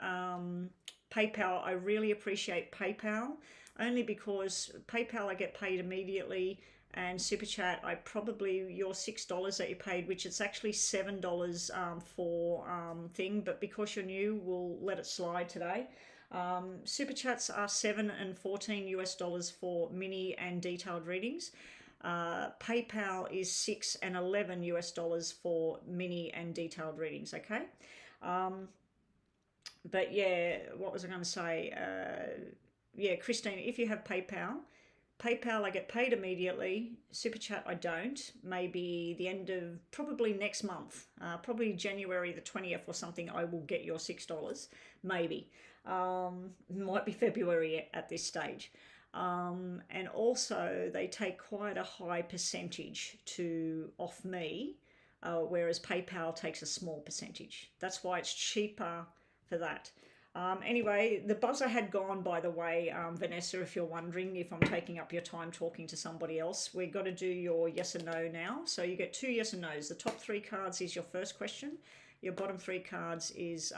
PayPal, I really appreciate PayPal, only because PayPal I get paid immediately, and Super Chat I probably, your $6 that you paid, which it's actually $7 for thing, but because you're new, we'll let it slide today. Super Chats are $7 and $14 US for mini and detailed readings. PayPal is $6 and $11 US for mini and detailed readings. Okay. But yeah, what was I going to say? Yeah, Christine, if you have PayPal I get paid immediately. Super Chat I don't. Maybe the end of probably next month, probably January the 20th or something, I will get your $6. Maybe. Might be February at this stage. And also they take quite a high percentage off me, whereas PayPal takes a small percentage. That's why it's cheaper for that. Anyway, the buzzer had gone, by the way, Vanessa, if you're wondering if I'm taking up your time talking to somebody else. We've got to do your yes and no now. So you get 2 yes and no's. The top 3 cards is your first question. Your bottom 3 cards is...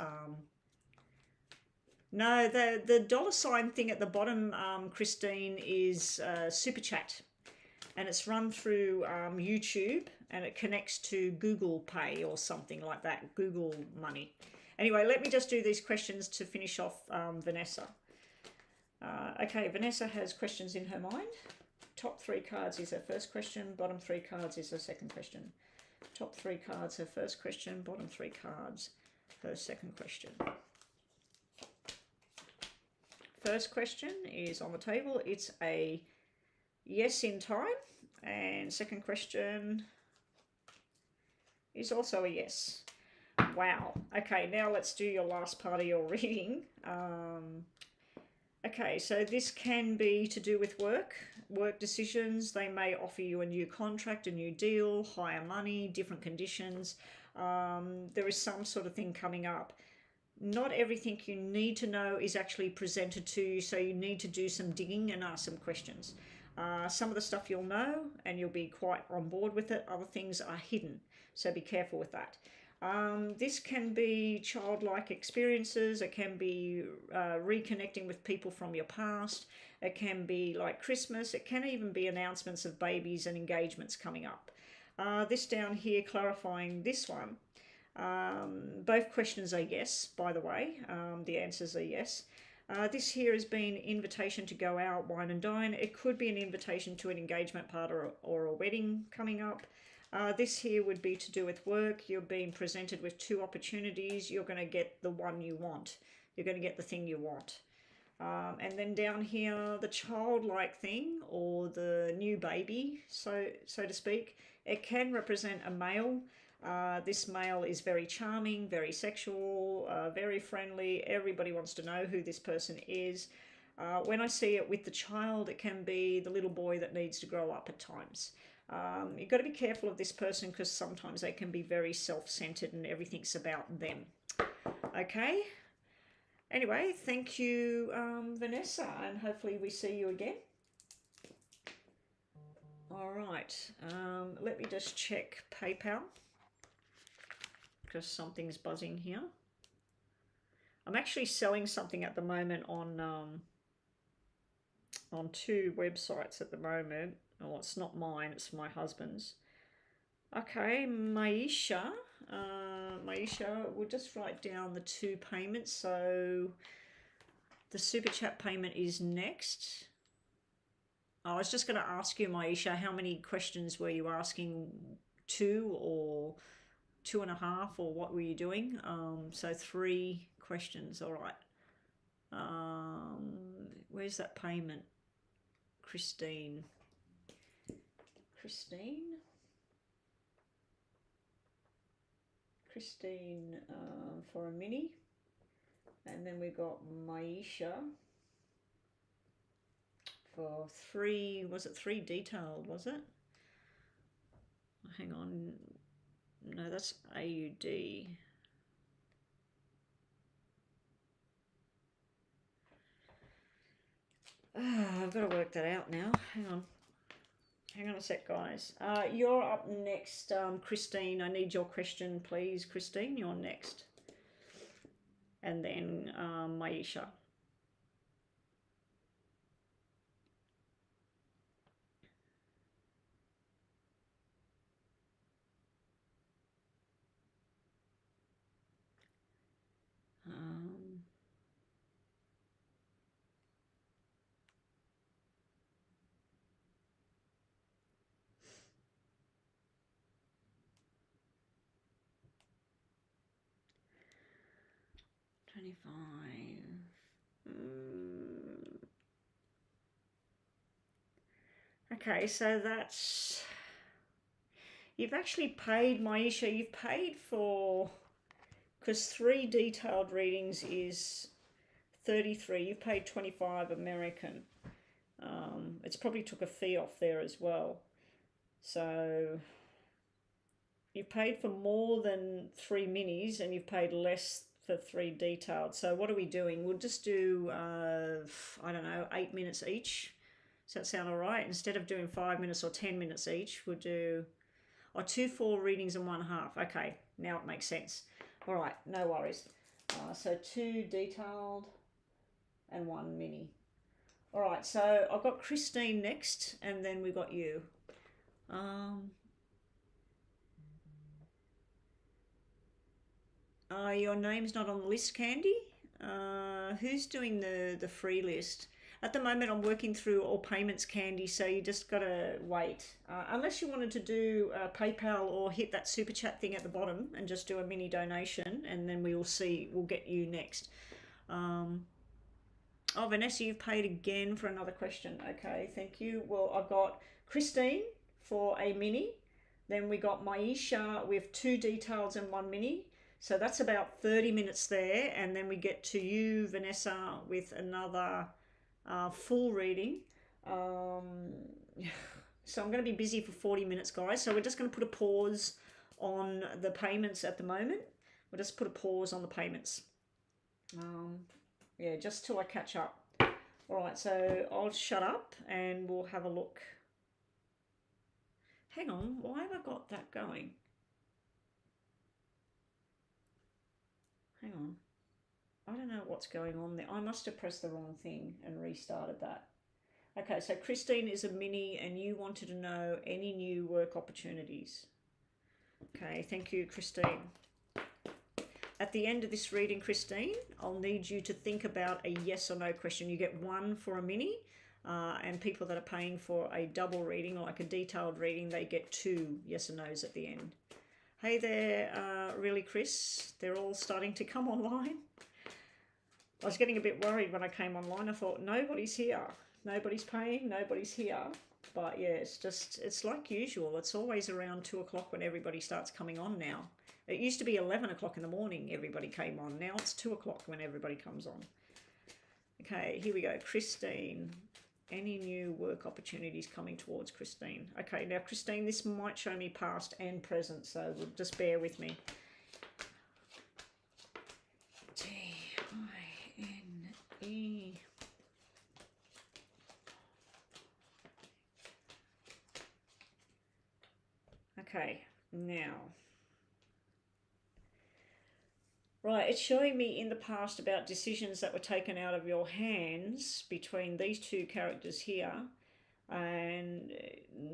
No, the $ thing at the bottom, Christine, is Super Chat. And it's run through YouTube, and it connects to Google Pay or something like that, Google Money. Anyway, let me just do these questions to finish off Vanessa. Okay, Vanessa has questions in her mind. Top 3 cards is her first question. Bottom 3 cards is her second question. Top 3 cards, her first question. Bottom 3 cards, her second question. First question is on the table. It's a yes in time. And second question is also a yes. Wow. Okay, now let's do your last part of your reading. Okay, so this can be to do with work decisions. They may offer you a new contract, a new deal, higher money, different conditions. There is some sort of thing coming up. Not everything you need to know is actually presented to you, so you need to do some digging and ask some questions. Some of the stuff you'll know and you'll be quite on board with it. Other things are hidden, so be careful with that. This can be childlike experiences. It can be reconnecting with people from your past. It can be like Christmas. It can even be announcements of babies and engagements coming up. This down here clarifying this one. Both questions are yes, by the way. The answers are yes. This here has been invitation to go out, wine and dine. It could be an invitation to an engagement party or a wedding coming up. This here would be to do with work. You're being presented with two opportunities. You're going to get the one you want. You're going to get the thing you want. And then down here, the childlike thing or the new baby, so to speak, it can represent a male. This male is very charming, very sexual, very friendly. Everybody wants to know who this person is. When I see it with the child, it can be the little boy that needs to grow up at times. You've got to be careful of this person because sometimes they can be very self-centered and everything's about them. Okay. Anyway, thank you, Vanessa, and hopefully we see you again. All right. Let me just check PayPal because something's buzzing here. I'm actually selling something at the moment on two websites at the moment. Oh, it's not mine, it's my husband's. Okay, Maisha. Maisha, we'll just write down the two payments. So the super chat payment is next. I was just going to ask you, Maisha, how many questions were you asking? 2 or 2.5, or what were you doing? So 3 questions, all right. Where's that payment? Christine, for a mini, and then we got Maisha for 3. Was it 3 detailed? Was it? Hang on. No, that's AUD. I've got to work that out now. Hang on a sec, guys. You're up next, Christine. I need your question, please, Christine. You're next. And then Maisha. Okay, so that's... You've actually paid, Maisha, you've paid for... Because 3 detailed readings is 33. You've paid 25 American. It's probably took a fee off there as well. So... You've paid for more than 3 minis and you've paid less for 3 detailed. So what are we doing? We'll just do, I don't know, 8 minutes each. Does that sound all right? Instead of doing 5 minutes or 10 minutes each, we'll do 2 full readings and 1/2. Okay, now it makes sense. All right, no worries. So 2 detailed and 1 mini. All right, so I've got Christine next, and then we've got you. Your name's not on the list, Candy. Who's doing the free list? At the moment, I'm working through all payments, Candy, so you just got to wait. Unless you wanted to do PayPal or hit that super chat thing at the bottom and just do a mini donation, and then we will see, we'll get you next. Oh, Vanessa, you've paid again for another question. Okay, thank you. Well, I've got Christine for a mini. Then we got Maisha with 2 details and 1 mini. So that's about 30 minutes there. And then we get to you, Vanessa, with another full reading. Um, so I'm going to be busy for 40 minutes, guys. So we're just going to put a pause on the payments at the moment. We'll just put a pause on the payments. Yeah, just till I catch up. All right, so I'll shut up and we'll have a look. Hang on, why have I got that going? Hang on. I don't know what's going on there. I must have pressed the wrong thing and restarted that. Okay, so Christine is a mini and you wanted to know any new work opportunities. Okay, thank you, Christine. At the end of this reading, Christine, I'll need you to think about a yes or no question. You get 1 for a mini, and people that are paying for a double reading, like a detailed reading, they get 2 yes or no's at the end. Hey there, really, Chris? They're all starting to come online. I was getting a bit worried when I came online. I thought, nobody's here. Nobody's paying, nobody's here. But yeah, it's like usual. It's always around 2 o'clock when everybody starts coming on now. It used to be 11 o'clock in the morning everybody came on. Now it's 2 o'clock when everybody comes on. Okay, here we go. Christine. Any new work opportunities coming towards Christine? Okay, now Christine, this might show me past and present, so just bear with me. T-I-N-E. Okay, now. Right, it's showing me in the past about decisions that were taken out of your hands between these 2 characters here and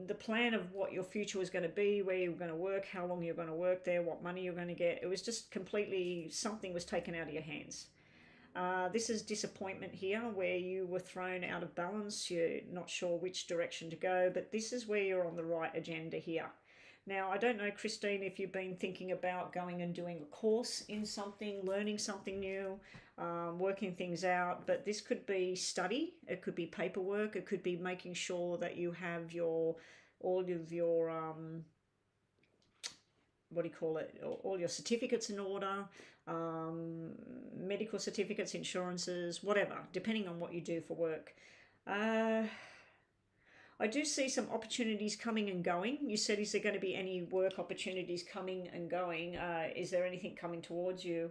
the plan of what your future was going to be, where you were going to work, how long you're going to work there, what money you're going to get. It was just completely, something was taken out of your hands. This is disappointment here, where you were thrown out of balance. You're not sure which direction to go, but this is where you're on the right agenda here. Now, I don't know, Christine, if you've been thinking about going and doing a course in something, learning something new, working things out, but this could be study, it could be paperwork, it could be making sure that you have all of your, what do you call it, all your certificates in order, medical certificates, insurances, whatever, depending on what you do for work. I do see some opportunities coming and going. You said, is there going to be any work opportunities coming and going? Is there anything coming towards you?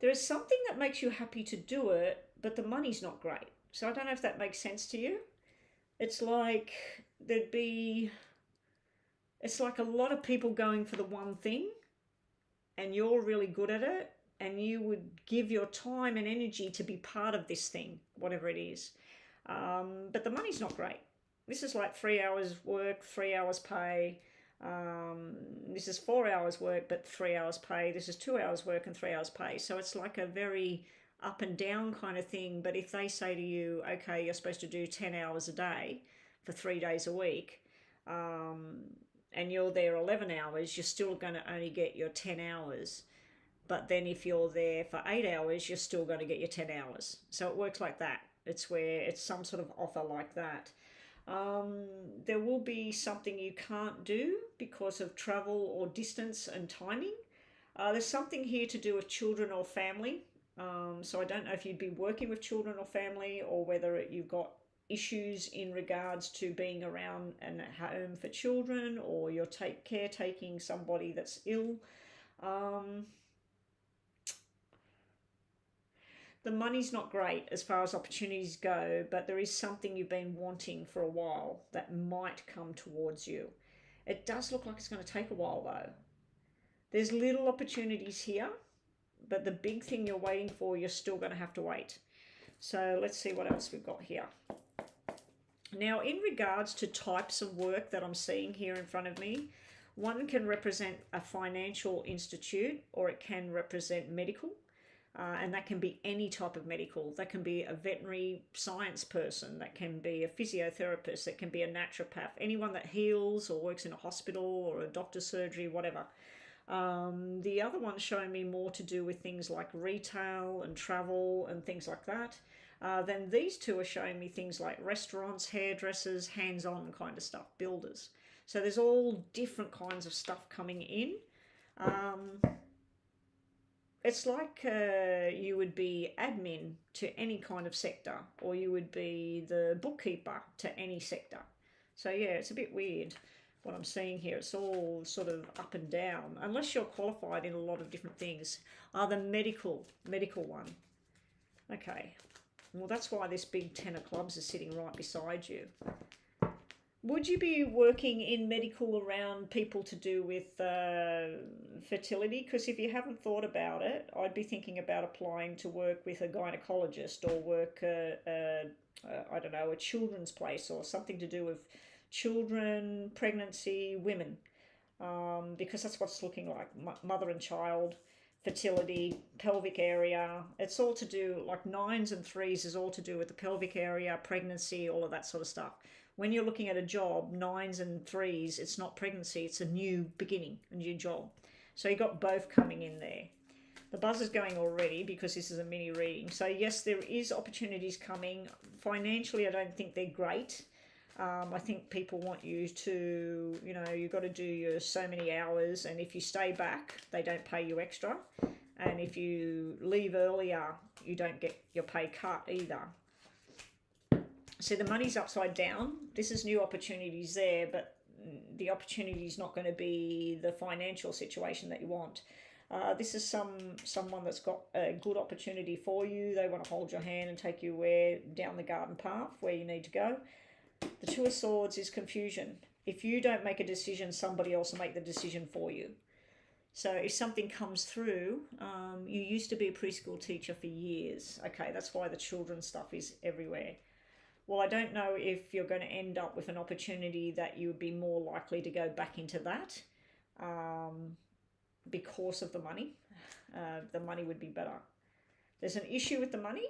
There is something that makes you happy to do it, but the money's not great. So I don't know if that makes sense to you. It's like it's like a lot of people going for the one thing and you're really good at it and you would give your time and energy to be part of this thing, whatever it is. But the money's not great. This is like 3 hours work, 3 hours pay. This is 4 hours work, but 3 hours pay. This is 2 hours work and 3 hours pay. So it's like a very up and down kind of thing. But if they say to you, okay, you're supposed to do 10 hours a day for 3 days a week, and you're there 11 hours, you're still going to only get your 10 hours. But then if you're there for 8 hours, you're still going to get your 10 hours. So it works like that. It's where it's some sort of offer like that. There will be something you can't do because of travel or distance and timing. There's something here to do with children or family. So I don't know if you'd be working with children or family, or whether you've got issues in regards to being around and at home for children, or you're caretaking somebody that's ill. The money's not great as far as opportunities go, but there is something you've been wanting for a while that might come towards you. It does look like it's going to take a while though. There's little opportunities here, but the big thing you're waiting for, you're still going to have to wait. So let's see what else we've got here. Now, in regards to types of work that I'm seeing here in front of me, one can represent a financial institute, or it can represent medical. And that can be any type of medical. That can be a veterinary science person, that can be a physiotherapist, that can be a naturopath, anyone that heals or works in a hospital or a doctor's surgery, whatever. The other one's showing me more to do with things like retail and travel and things like that. Then these two are showing me things like restaurants, hairdressers, hands-on kind of stuff, builders. So there's all different kinds of stuff coming in. It's like you would be admin to any kind of sector, or you would be the bookkeeper to any sector. So yeah, it's a bit weird what I'm seeing here. It's all sort of up and down, unless you're qualified in a lot of different things. The medical one. Okay, well that's why this big 10 of clubs is sitting right beside you. Would you be working in medical around people to do with fertility? Because if you haven't thought about it, I'd be thinking about applying to work with a gynecologist, or work, I don't know, a children's place, or something to do with children, pregnancy, women. Because that's what it's looking like, mother and child, fertility, pelvic area. It's all to do, like 9s and 3s is all to do with the pelvic area, pregnancy, all of that sort of stuff. When you're looking at a job, 9s and 3s, it's not pregnancy, it's a new beginning, a new job. So you've got both coming in there. The buzz is going already because this is a mini reading. So yes, there is opportunities coming. Financially, I don't think they're great. I think people want you to, you know, you've got to do your so many hours, and if you stay back, they don't pay you extra. And if you leave earlier, you don't get your pay cut either. So the money's upside down. This is new opportunities there, but the opportunity is not going to be the financial situation that you want. This is someone that's got a good opportunity for you. They want to hold your hand and take you down the garden path where you need to go. The Two of Swords is confusion. If you don't make a decision, somebody else will make the decision for you. So if something comes through, you used to be a preschool teacher for years. Okay, that's why the children's stuff is everywhere. Well, I don't know if you're going to end up with an opportunity that you would be more likely to go back into that because of the money. The money would be better. There's an issue with the money,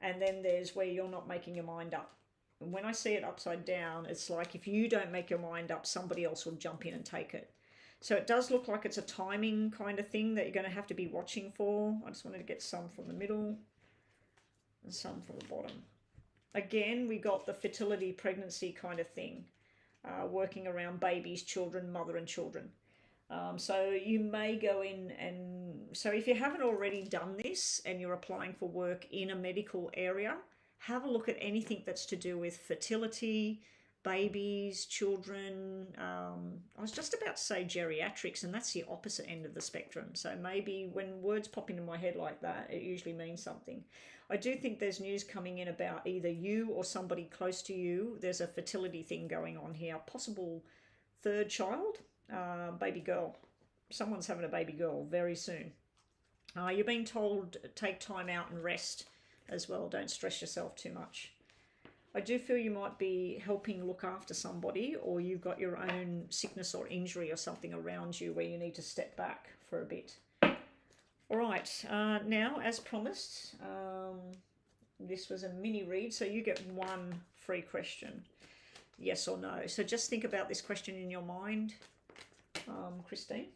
and then there's where you're not making your mind up. And when I see it upside down, it's like if you don't make your mind up, somebody else will jump in and take it. So it does look like it's a timing kind of thing that you're going to have to be watching for. I just wanted to get some from the middle and some from the bottom. Again, we got the fertility, pregnancy kind of thing, working around babies, children, mother and children. So you may go in and, so if you haven't already done this and you're applying for work in a medical area, have a look at anything that's to do with fertility, babies, children. I was just about to say geriatrics, and that's the opposite end of the spectrum. So maybe when words pop into my head like that, it usually means something. I do think there's news coming in about either you or somebody close to you. There's a fertility thing going on here. Possible third child, baby girl. Someone's having a baby girl very soon. You're being told take time out and rest as well. Don't stress yourself too much. I do feel you might be helping look after somebody, or you've got your own sickness or injury or something around you where you need to step back for a bit. All right, now as promised, this was a mini read, so you get one free question, yes or no. So just think about this question in your mind, Christine.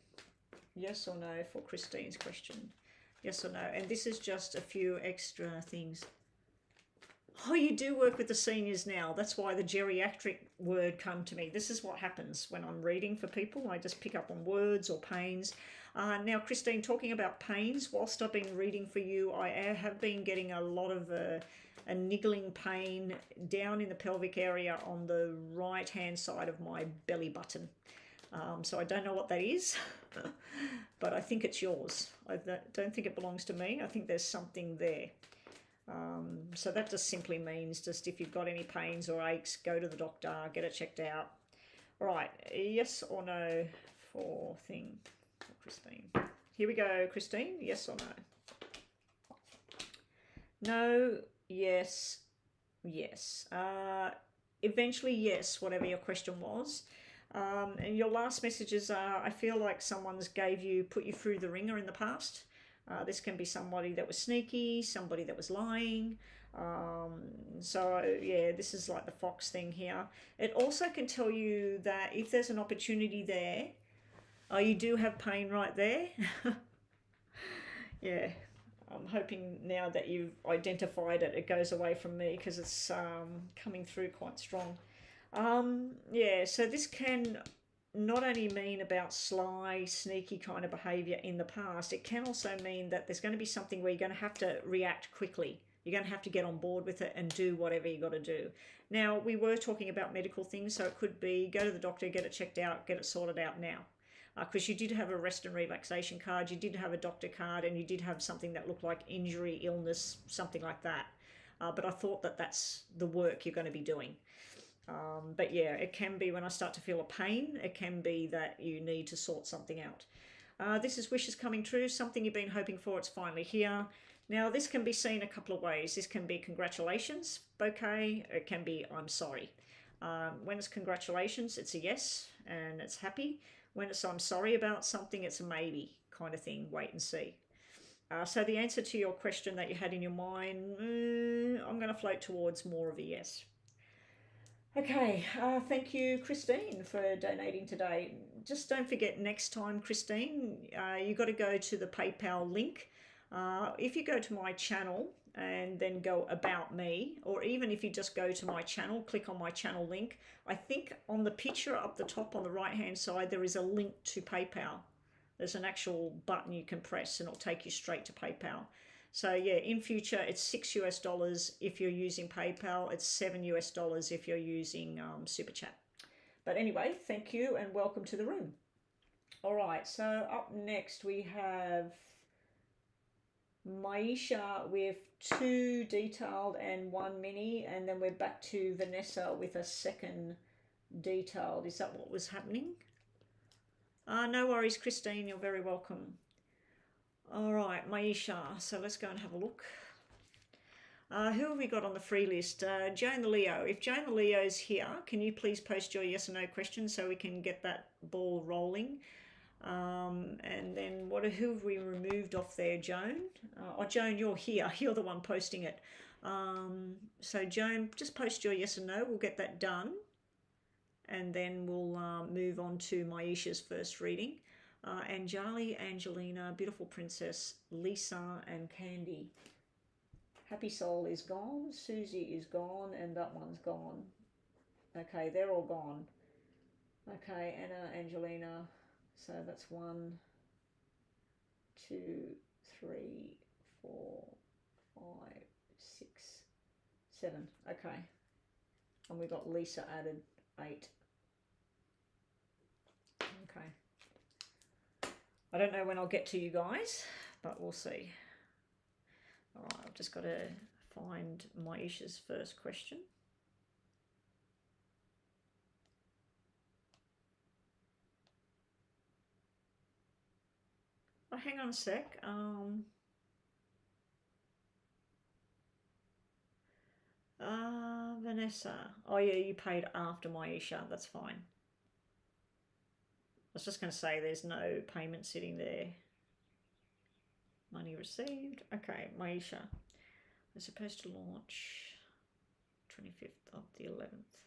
Yes or no for Christine's question. Yes or no. And this is just a few extra things. Oh, you do work with the seniors now. That's why the geriatric word come to me. This is what happens when I'm reading for people. I just pick up on words or pains. Now, Christine, talking about pains, whilst I've been reading for you, I have been getting a lot of a niggling pain down in the pelvic area on the right-hand side of my belly button. So I don't know what that is, but I think it's yours. I don't think it belongs to me. I think there's something there. So that just simply means just if you've got any pains or aches, go to the doctor, get it checked out. All right, yes or no for Christine. Here we go, Christine, yes or no? No, yes, yes. Eventually, yes, whatever your question was. And your last messages are, I feel like someone's put you through the ringer in the past. This can be somebody that was sneaky, somebody that was lying. So yeah, this is like the fox thing here. It also can tell you that if there's an opportunity there, you do have pain right there. Yeah, I'm hoping now that you've identified it, it goes away from me because it's coming through quite strong. Yeah, so this can not only mean about sly, sneaky kind of behavior in the past, it can also mean that there's going to be something where you're going to have to react quickly. You're going to have to get on board with it and do whatever you got to do. Now, we were talking about medical things, so it could be go to the doctor, get it checked out, get it sorted out now. Because you did have a rest and relaxation card, you did have a doctor card, and you did have something that looked like injury, illness, something like that. But I thought that that's the work you're going to be doing. But yeah, it can be when I start to feel a pain, it can be that you need to sort something out. This is wishes coming true, something you've been hoping for, it's finally here. Now, this can be seen a couple of ways. This can be congratulations, bouquet, it can be I'm sorry. When it's congratulations, it's a yes, and it's happy. When it's I'm sorry about something, it's a maybe kind of thing, wait and see. So the answer to your question that you had in your mind, I'm going to float towards more of a yes. Okay, thank you, Christine, for donating today. Just don't forget next time, Christine, you got to go to the PayPal link. If you go to my channel and then go about me, or even if you just go to my channel, click on my channel link, I think on the picture up the top on the right hand side, there is a link to PayPal. There's an actual button you can press and it'll take you straight to PayPal. So yeah, in future, it's $6 US if you're using PayPal. It's $7 US if you're using Super Chat. But anyway, thank you and welcome to the room. All right, so up next we have Maisha with 2 detailed and 1 mini, and then we're back to Vanessa with a second detailed. Is that what was happening? No worries, Christine, you're very welcome. All right, Maisha, so let's go and have a look. Who have we got on the free list? Joan the Leo. If Joan the Leo's here, can you please post your yes or no questions so we can get that ball rolling? And then who have we removed off there, Joan? Oh, Joan, you're here. You're the one posting it. So Joan, just post your yes or no. We'll get that done. And then we'll move on to Maisha's first reading. Anjali, Angelina, Beautiful Princess, Lisa, and Candy. Happy Soul is gone, Susie is gone, and that one's gone. Okay, they're all gone. Okay, Anna, Angelina, so that's 1, 2, 3, 4, 5, 6, 7. Okay, and we got Lisa added, 8. Okay. I don't know when I'll get to you guys, but we'll see. All right, I've just got to find Maisha's first question. Oh, hang on a sec. Vanessa. Oh yeah, you paid after Maisha. That's fine. I was just going to say there's no payment sitting there. Money received. Okay, Maisha. We're supposed to launch 25th of the 11th.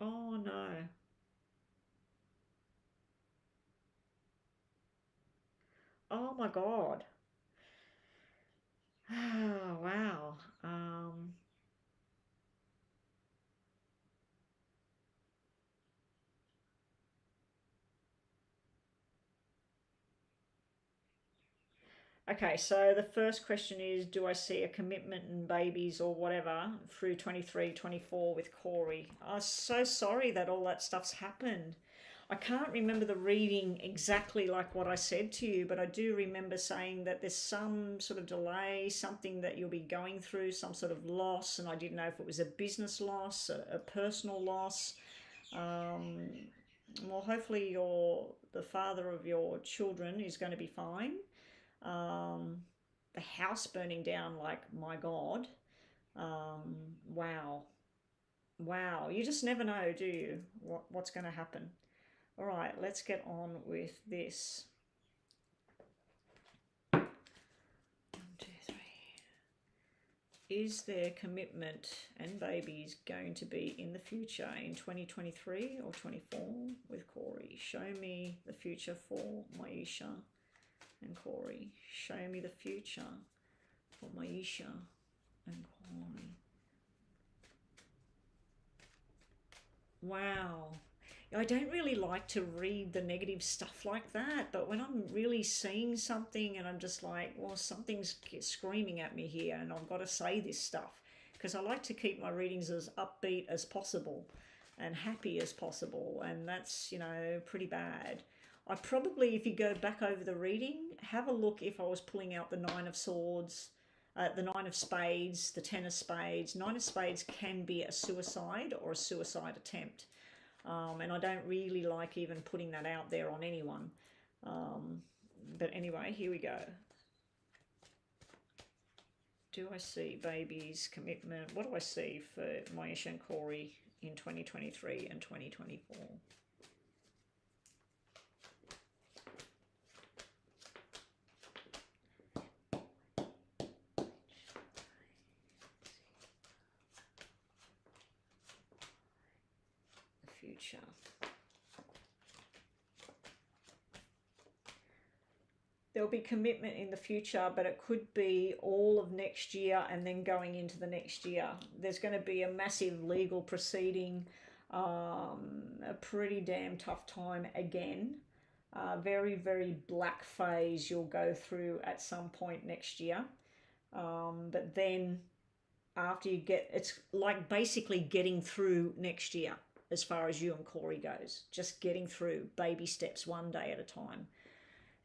Oh no. Oh my God. Oh, wow. Okay, so the first question is, do I see a commitment and babies or whatever through 23, 24 with Corey? I'm so sorry that all that stuff's happened. I can't remember the reading exactly like what I said to you, but I do remember saying that there's some sort of delay, something that you'll be going through, some sort of loss, and I didn't know if it was a business loss, a personal loss. Well, hopefully the father of your children is going to be fine. The house burning down, like, my God. Wow. You just never know, do you, what's going to happen. All right, let's get on with this. 1, 2, 3. is their commitment and babies going to be in the future in 2023 or 24 with Corey? Show me the future for Maisha and Corey. Show me the future for Maisha and Corey. Wow. I don't really like to read the negative stuff like that, but when I'm really seeing something and I'm just like, well, something's screaming at me here and I've got to say this stuff, because I like to keep my readings as upbeat as possible and happy as possible, and that's, you know, pretty bad. I probably, if you go back over the reading, have a look if I was pulling out the Nine of Swords, the Nine of Spades, the Ten of Spades. Nine of Spades can be a suicide or a suicide attempt. And I don't really like even putting that out there on anyone. But anyway, here we go. Do I see babies, commitment? What do I see for Maisha and Corey in 2023 and 2024? Future. There'll be commitment in the future, but it could be all of next year and then going into the next year. There's going to be a massive legal proceeding, a pretty damn tough time again. Very, very black phase you'll go through at some point next year. But then after you get, it's like basically getting through next year. As far as you and Corey goes, just getting through baby steps one day at a time.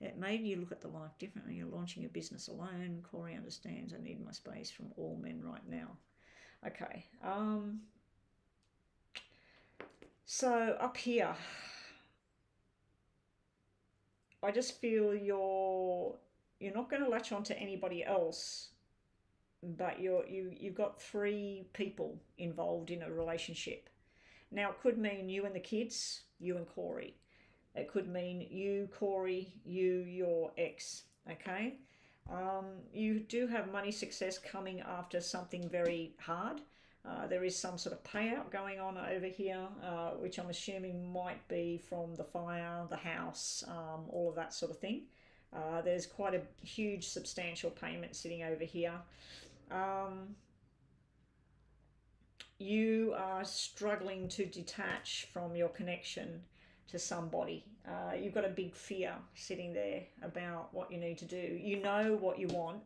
It made you look at the life differently. You're launching a business alone. Corey understands I need my space from all men right now. Okay. So up here, I just feel you're not going to latch on to anybody else, but you've got three people involved in a relationship. Now, it could mean you and the kids, you and Corey. It could mean you, Corey, you, your ex, okay? You do have money success coming after something very hard. There is some sort of payout going on over here, which I'm assuming might be from the fire, the house, all of that sort of thing. There's quite a huge, substantial payment sitting over here. You are struggling to detach from your connection to somebody. You've got a big fear sitting there about what you need to do. You know what you want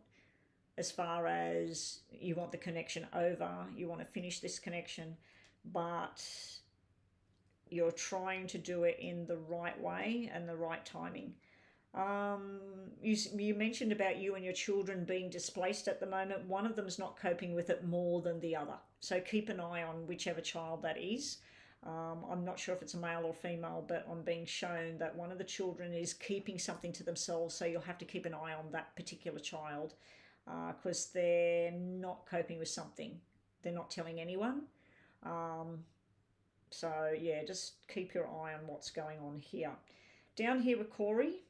as far as you want the connection over, you want to finish this connection, but you're trying to do it in the right way and the right timing. You mentioned about you and your children being displaced at the moment. One of them's not coping with it more than the other. So keep an eye on whichever child that is. I'm not sure if it's a male or female, but I'm being shown that one of the children is keeping something to themselves. So you'll have to keep an eye on that particular child because they're not coping with something. They're not telling anyone. So yeah, just keep your eye on what's going on here. Down here with Corey.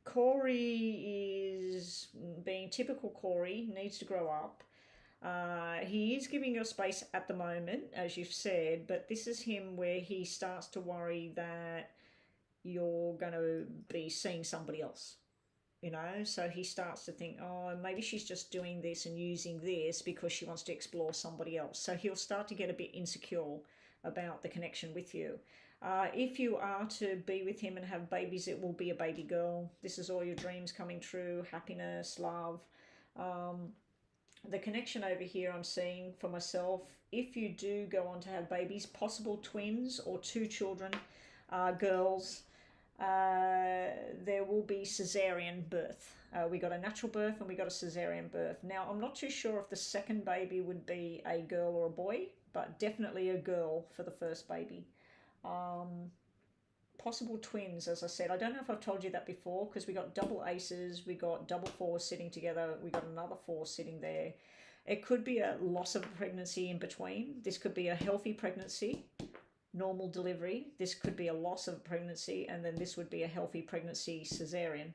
Corey is being typical Corey, needs to grow up. He is giving you space at the moment, as you've said, but this is him where he starts to worry that you're going to be seeing somebody else, you know? So he starts to think, oh, maybe she's just doing this and using this because she wants to explore somebody else. So he'll start to get a bit insecure about the connection with you. If you are to be with him and have babies, it will be a baby girl. This is all your dreams coming true, happiness, love. The connection over here I'm seeing for myself, if you do go on to have babies, possible twins or two children, girls, there will be cesarean birth. We got a natural birth and we got a cesarean birth. Now, I'm not too sure if the second baby would be a girl or a boy, but definitely a girl for the first baby. Possible twins, as I said. I don't know if I've told you that before because we got double aces, we got double fours sitting together, we got another four sitting there. It could be a loss of pregnancy in between. This could be a healthy pregnancy, normal delivery. This could be a loss of pregnancy, and then this would be a healthy pregnancy cesarean.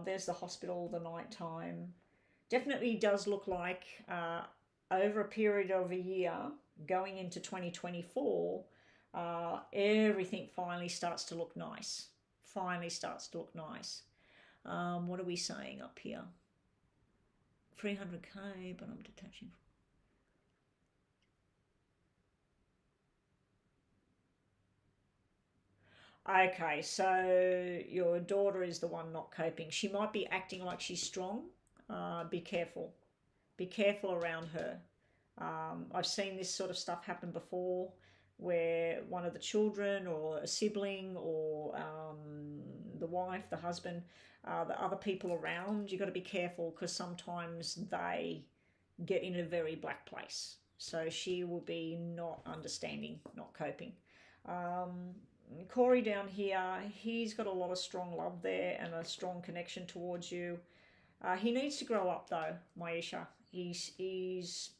There's the hospital, the night time. Definitely does look like over a period of a year going into 2024, everything finally starts to look nice. Finally starts to look nice. What are we saying up here? 300k, but I'm detaching. Okay, so your daughter is the one not coping. She might be acting like she's strong. Be careful. Be careful around her. I've seen this sort of stuff happen before where one of the children or a sibling or the wife, the husband, the other people around, you've got to be careful because sometimes they get in a very black place. So she will be not understanding, not coping. Um, Corey down here, he's got a lot of strong love there and a strong connection towards you. He needs to grow up though, Maisha. He's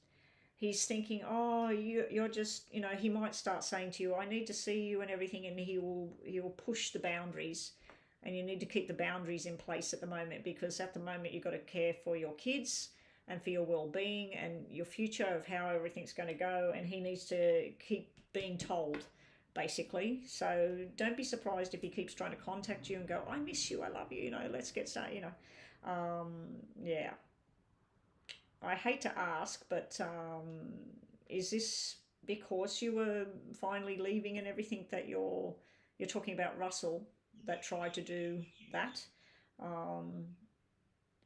thinking, oh, you're just, he might start saying to you, I need to see you and everything, and he will push the boundaries, and you need to keep the boundaries in place at the moment because at the moment you've got to care for your kids and for your well-being and your future of how everything's going to go, and he needs to keep being told basically. So don't be surprised if he keeps trying to contact you and go, I miss you, I love you, let's get started. Yeah, I hate to ask, but is this because you were finally leaving and everything that you're talking about Russell that tried to do that? Um,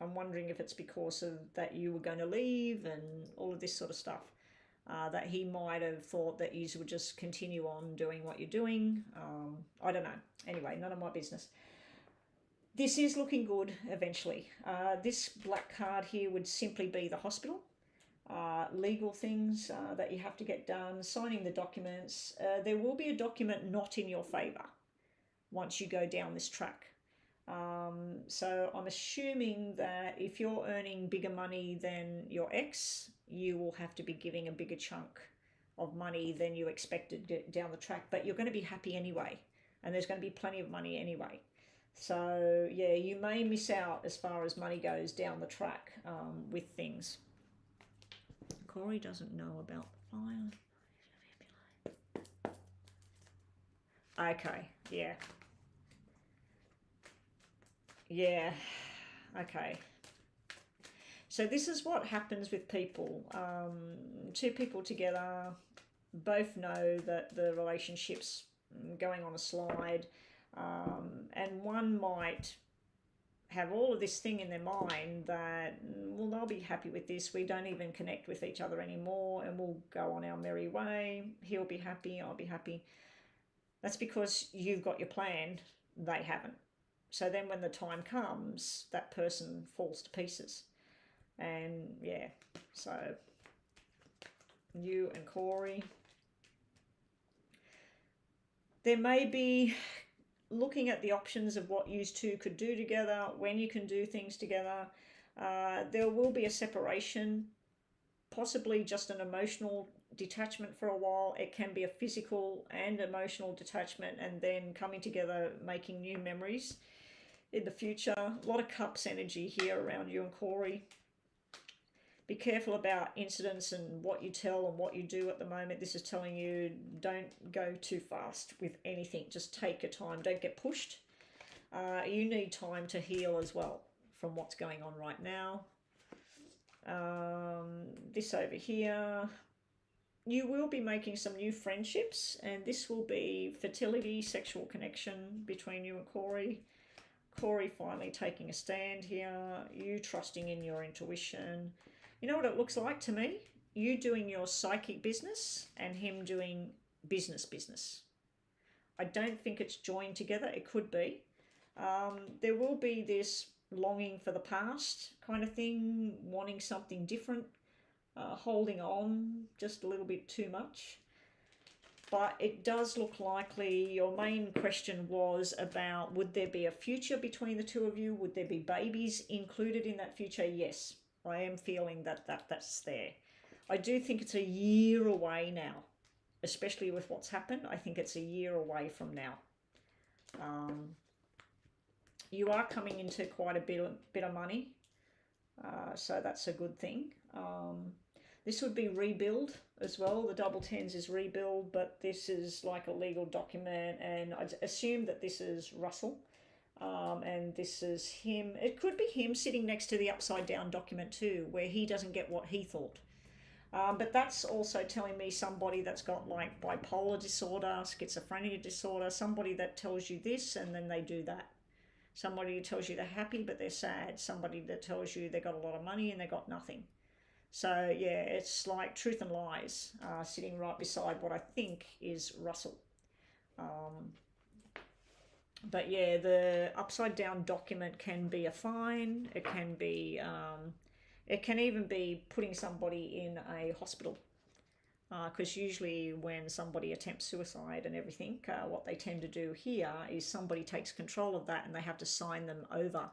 I'm wondering if it's because of that you were going to leave and all of this sort of stuff. That he might have thought that you would just continue on doing what you're doing. I don't know. Anyway, none of my business. This is looking good eventually. This black card here would simply be the hospital, legal things that you have to get done, signing the documents. There will be a document not in your favour once you go down this track. So I'm assuming that if you're earning bigger money than your ex, you will have to be giving a bigger chunk of money than you expected down the track, but you're going to be happy anyway, and there's going to be plenty of money anyway. So yeah, you may miss out as far as money goes down the track with things. Corey doesn't know about the fire. Okay, yeah. Yeah, okay. So this is what happens with people. Two people together both know that the relationship's going on a slide, and one might have all of this thing in their mind that, well, they'll be happy with this. We don't even connect with each other anymore and we'll go on our merry way. He'll be happy, I'll be happy. That's because you've got your plan, they haven't. So then when the time comes, that person falls to pieces. And yeah, so you and Corey, there may be looking at the options of what you two could do together, when you can do things together. There will be a separation, possibly just an emotional detachment for a while. It can be a physical and emotional detachment, and then coming together, making new memories in the future. A lot of cups energy here around you and Corey. Be careful about incidents and what you tell and what you do at the moment. This is telling you don't go too fast with anything. Just take your time. Don't get pushed. You need time to heal as well from what's going on right now. This over here. You will be making some new friendships, and this will be fertility, sexual connection between you and Corey. Corey finally taking a stand here. You trusting in your intuition. You know what it looks like to me? You doing your psychic business and him doing business. I don't think it's joined together. It could be. There will be this longing for the past kind of thing, wanting something different, holding on just a little bit too much. But it does look likely your main question was about, would there be a future between the two of you? Would there be babies included in that future? Yes, I am feeling that's there. I do think it's a year away now, especially with what's happened. I think it's a year away from now. You are coming into quite a bit of money. So that's a good thing. This would be rebuild as well. The double tens is rebuild, but this is like a legal document, and I'd assume that this is Russell. And this is him. It could be him sitting next to the upside down document too, where he doesn't get what he thought. But that's also telling me somebody that's got like bipolar disorder, schizophrenia disorder, somebody that tells you this and then they do that. Somebody who tells you they're happy but they're sad. Somebody that tells you they got a lot of money and they got nothing. So yeah, it's like truth and lies sitting right beside what I think is Russell. Um, but yeah, the upside down document can be a fine. It can even be putting somebody in a hospital. Because usually when somebody attempts suicide and everything, what they tend to do here is somebody takes control of that and they have to sign them over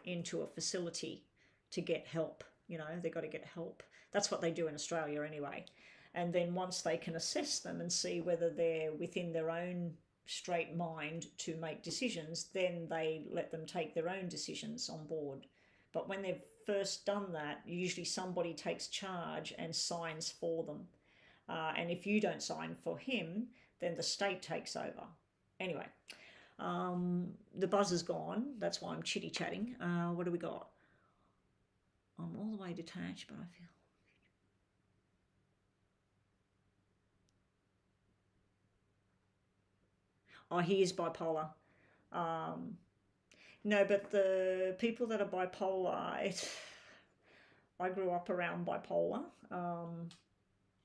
into a facility to get help. You know, they've got to get help. That's what they do in Australia anyway. And then once they can assess them and see whether they're within their own straight mind to make decisions, then they let them take their own decisions on board. But when they've first done that, usually somebody takes charge and signs for them. And if you don't sign for him, then the state takes over. Anyway, the buzz is gone. That's why I'm chitty chatting. What do we got? I'm all the way detached, but I feel. Oh, he is bipolar. No, but the people that are bipolar, I grew up around bipolar.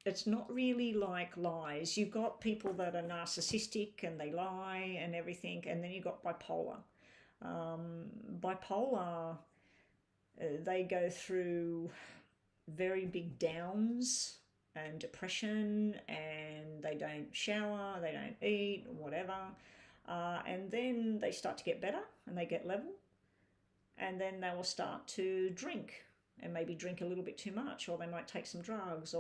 It's not really like lies. You've got people that are narcissistic and they lie and everything, and then you've got bipolar. Bipolar, they go through very big downs and depression, and they don't shower, they don't eat, whatever. And then they start to get better and they get level, and then they will start to drink and maybe drink a little bit too much, or they might take some drugs,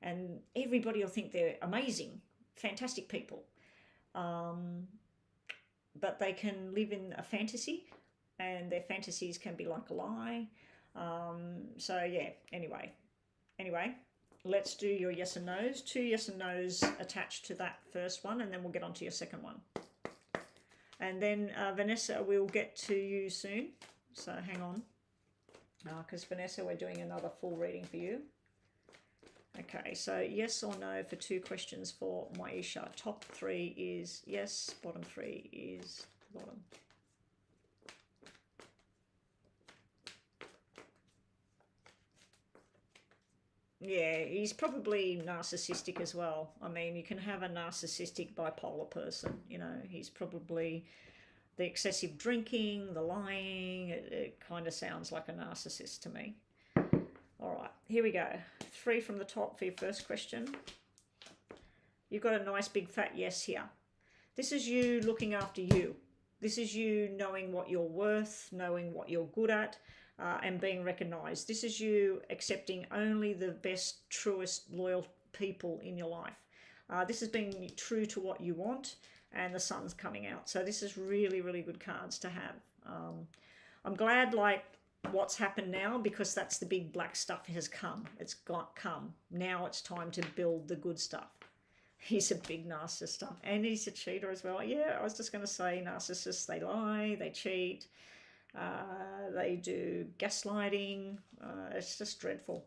and everybody will think they're amazing, fantastic people. Um, but they can live in a fantasy, and their fantasies can be like a lie. So yeah, anyway, let's do your yes and no's. 2 yes and no's attached to that first one, and then we'll get on to your second one. And then Vanessa, we'll get to you soon, so hang on, because Vanessa, we're doing another full reading for you. Okay, so yes or no for 2 questions for Maisha. Top 3 is yes, bottom 3 is bottom. Yeah, he's probably narcissistic as well. I mean, you can have a narcissistic bipolar person, you know, he's probably the excessive drinking, the lying, it kind of sounds like a narcissist to me. All right, here we go. 3 from the top for your first question. You've got a nice big fat yes here. This is you looking after you. This is you knowing what you're worth, knowing what you're good at, and being recognised. This is you accepting only the best, truest, loyal people in your life. This is being true to what you want, and the sun's coming out. So this is really, really good cards to have. I'm glad, like, what's happened now, because that's the big black stuff has come. It's got come. Now it's time to build the good stuff. He's a big narcissist, and he's a cheater as well. Yeah, I was just going to say narcissists, they lie, they cheat, they do gaslighting. It's just dreadful.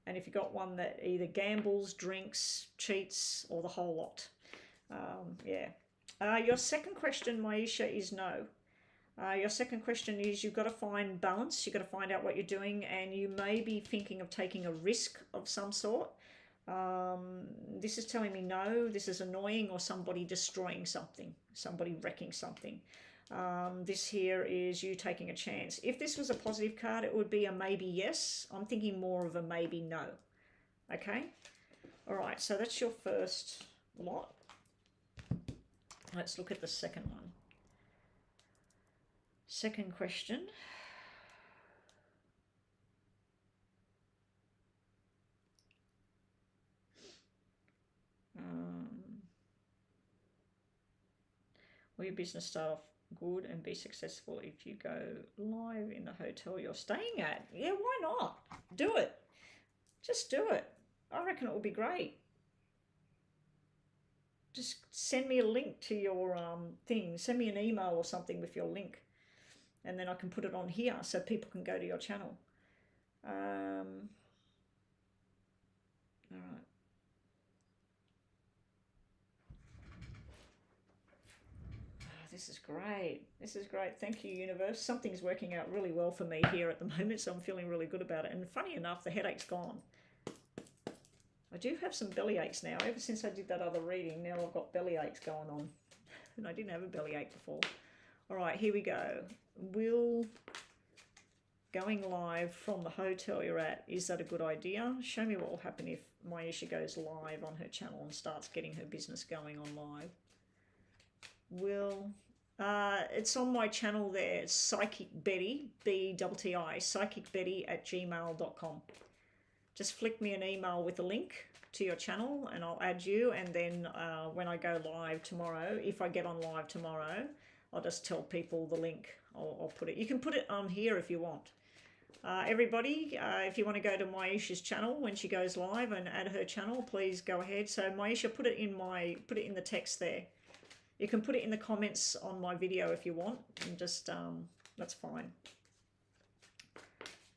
And if you've got one that either gambles, drinks, cheats, or the whole lot. Yeah. Your second question, Maisha, is no. Your second question is you've got to find balance. You've got to find out what you're doing, and you may be thinking of taking a risk of some sort. This is telling me no, this is annoying, or somebody destroying something, somebody wrecking something. This here is you taking a chance. If this was a positive card, it would be a maybe yes. I'm thinking more of a maybe no. Okay? All right, so that's your first lot. Let's look at the second one. Second question. Will your business start off good and be successful if you go live in the hotel you're staying at. Yeah, why not? Do it. Just do it. I reckon it will be great. Just send me a link to your thing. Send me an email or something with your link, and then I can put it on here so people can go to your channel. All right. This is great. This is great. Thank you, universe. Something's working out really well for me here at the moment, so I'm feeling really good about it. And funny enough, the headache's gone. I do have some belly aches now. Ever since I did that other reading, now I've got belly aches going on. And I didn't have a belly ache before. All right, here we go. Will going live from the hotel you're at, is that a good idea? Show me what will happen if Maisha goes live on her channel and starts getting her business going on live. Will... it's on my channel there. It's Psychic Betty, B-T-T-I, psychicbetty@gmail.com. Just flick me an email with a link to your channel and I'll add you. And then when I go live tomorrow, if I get on live tomorrow, I'll just tell people the link. I'll put it. You can put it on here if you want. Everybody, if you want to go to Maisha's channel when she goes live and add her channel, please go ahead. So Maisha, put it in the text there. You can put it in the comments on my video if you want, and just that's fine.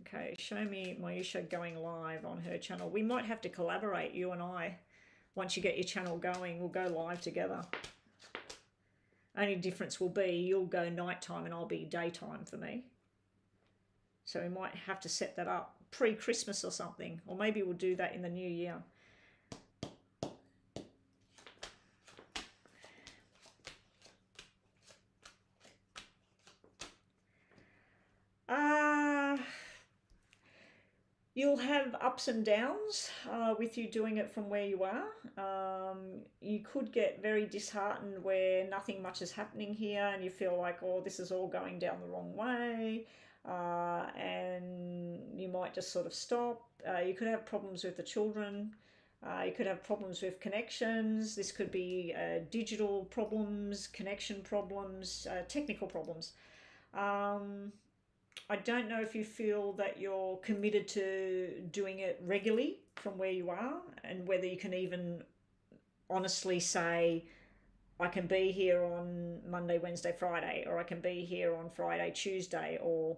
Okay, show me Maisha going live on her channel. We might have to collaborate, you and I. Once you get your channel going, we'll go live together. Only difference will be you'll go nighttime and I'll be daytime for me. So we might have to set that up pre-Christmas or something, or maybe we'll do that in the new year. You'll have ups and downs with you doing it from where you are. You could get very disheartened where nothing much is happening here and you feel like, oh, this is all going down the wrong way. And you might just sort of stop. You could have problems with the children. You could have problems with connections. This could be digital problems, connection problems, technical problems. I don't know if you feel that you're committed to doing it regularly from where you are, and whether you can even honestly say, I can be here on Monday, Wednesday, Friday, or I can be here on Friday, Tuesday, or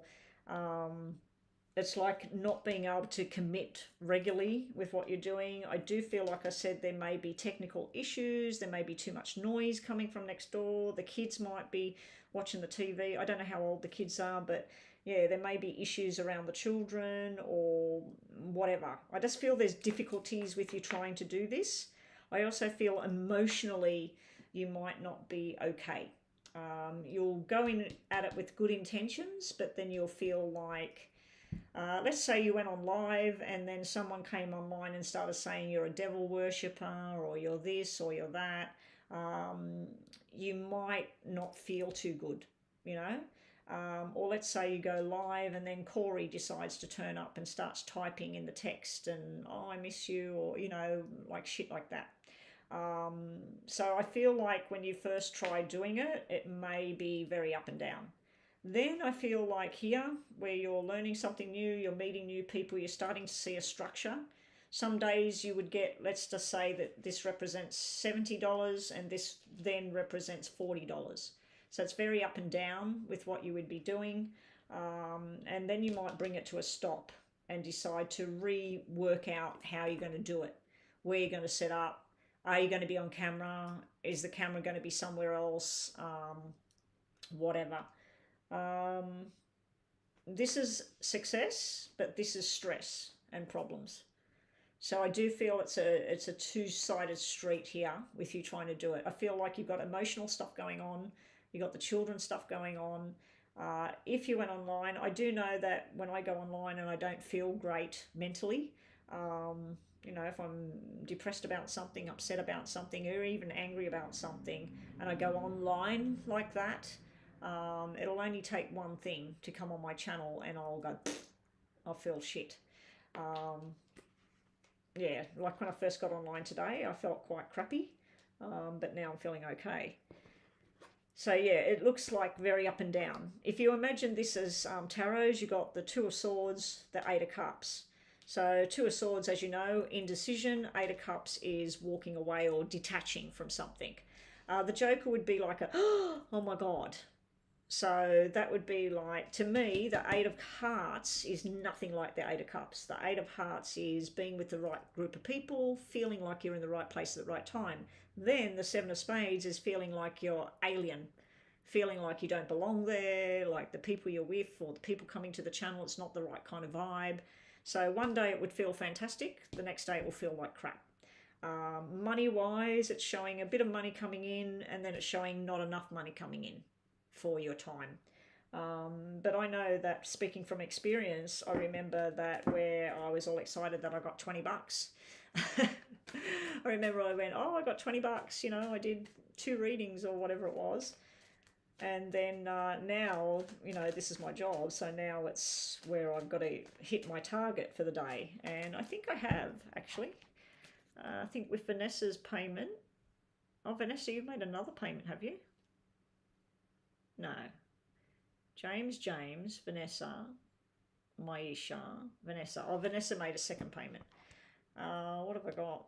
it's like not being able to commit regularly with what you're doing. I do feel, like I said, there may be technical issues. There may be too much noise coming from next door. The kids might be watching the TV. I don't know how old the kids are, but yeah, there may be issues around the children or whatever. I just feel there's difficulties with you trying to do this. I also feel emotionally you might not be okay. You'll go in at it with good intentions, but then you'll feel like, let's say you went on live and then someone came online and started saying you're a devil worshipper or you're this or you're that. You might not feel too good, you know. Or let's say you go live and then Corey decides to turn up and starts typing in the text and, oh, I miss you, or, you know, like shit like that. So I feel like when you first try doing it, it may be very up and down. Then I feel like here, where you're learning something new, you're meeting new people, you're starting to see a structure. Some days you would get, let's just say that this represents $70 and this then represents $40. So it's very up and down with what you would be doing. And then you might bring it to a stop and decide to rework out how you're going to do it, where you're going to set up. Are you going to be on camera? Is the camera going to be somewhere else? Whatever. This is success, but this is stress and problems. So I do feel it's a two-sided street here with you trying to do it. I feel like you've got emotional stuff going on. You've got the children stuff going on. If you went online, I do know that when I go online and I don't feel great mentally, you know, if I'm depressed about something, upset about something, or even angry about something, and I go online like that, it'll only take one thing to come on my channel and I'll go, I'll feel shit. Yeah, like when I first got online today, I felt quite crappy, but now I'm feeling okay. So yeah, it looks like very up and down. If you imagine this as tarots, you got the Two of Swords, the Eight of Cups. So Two of Swords, as you know, indecision. Eight of Cups is walking away or detaching from something. The Joker would be like a, oh my God. So that would be like, to me, the Eight of Hearts is nothing like the Eight of Cups. The Eight of Hearts is being with the right group of people, feeling like you're in the right place at the right time. Then the Seven of Spades is feeling like you're alien, feeling like you don't belong there, like the people you're with or the people coming to the channel, it's not the right kind of vibe. So one day it would feel fantastic, the next day it will feel like crap. Money wise, it's showing a bit of money coming in, and then it's showing not enough money coming in for your time. But I know that, speaking from experience, I remember that where I was all excited that I got 20 bucks. I remember I went, oh, I got 20 bucks, you know, I did 2 readings or whatever it was. And then now, you know, this is my job, so now it's where I've got to hit my target for the day. And I think I have, actually. I think with Vanessa's payment. Oh, Vanessa, you've made another payment, have you? No. James, Vanessa, Maisha, Vanessa. Oh, Vanessa made a second payment. What have I got?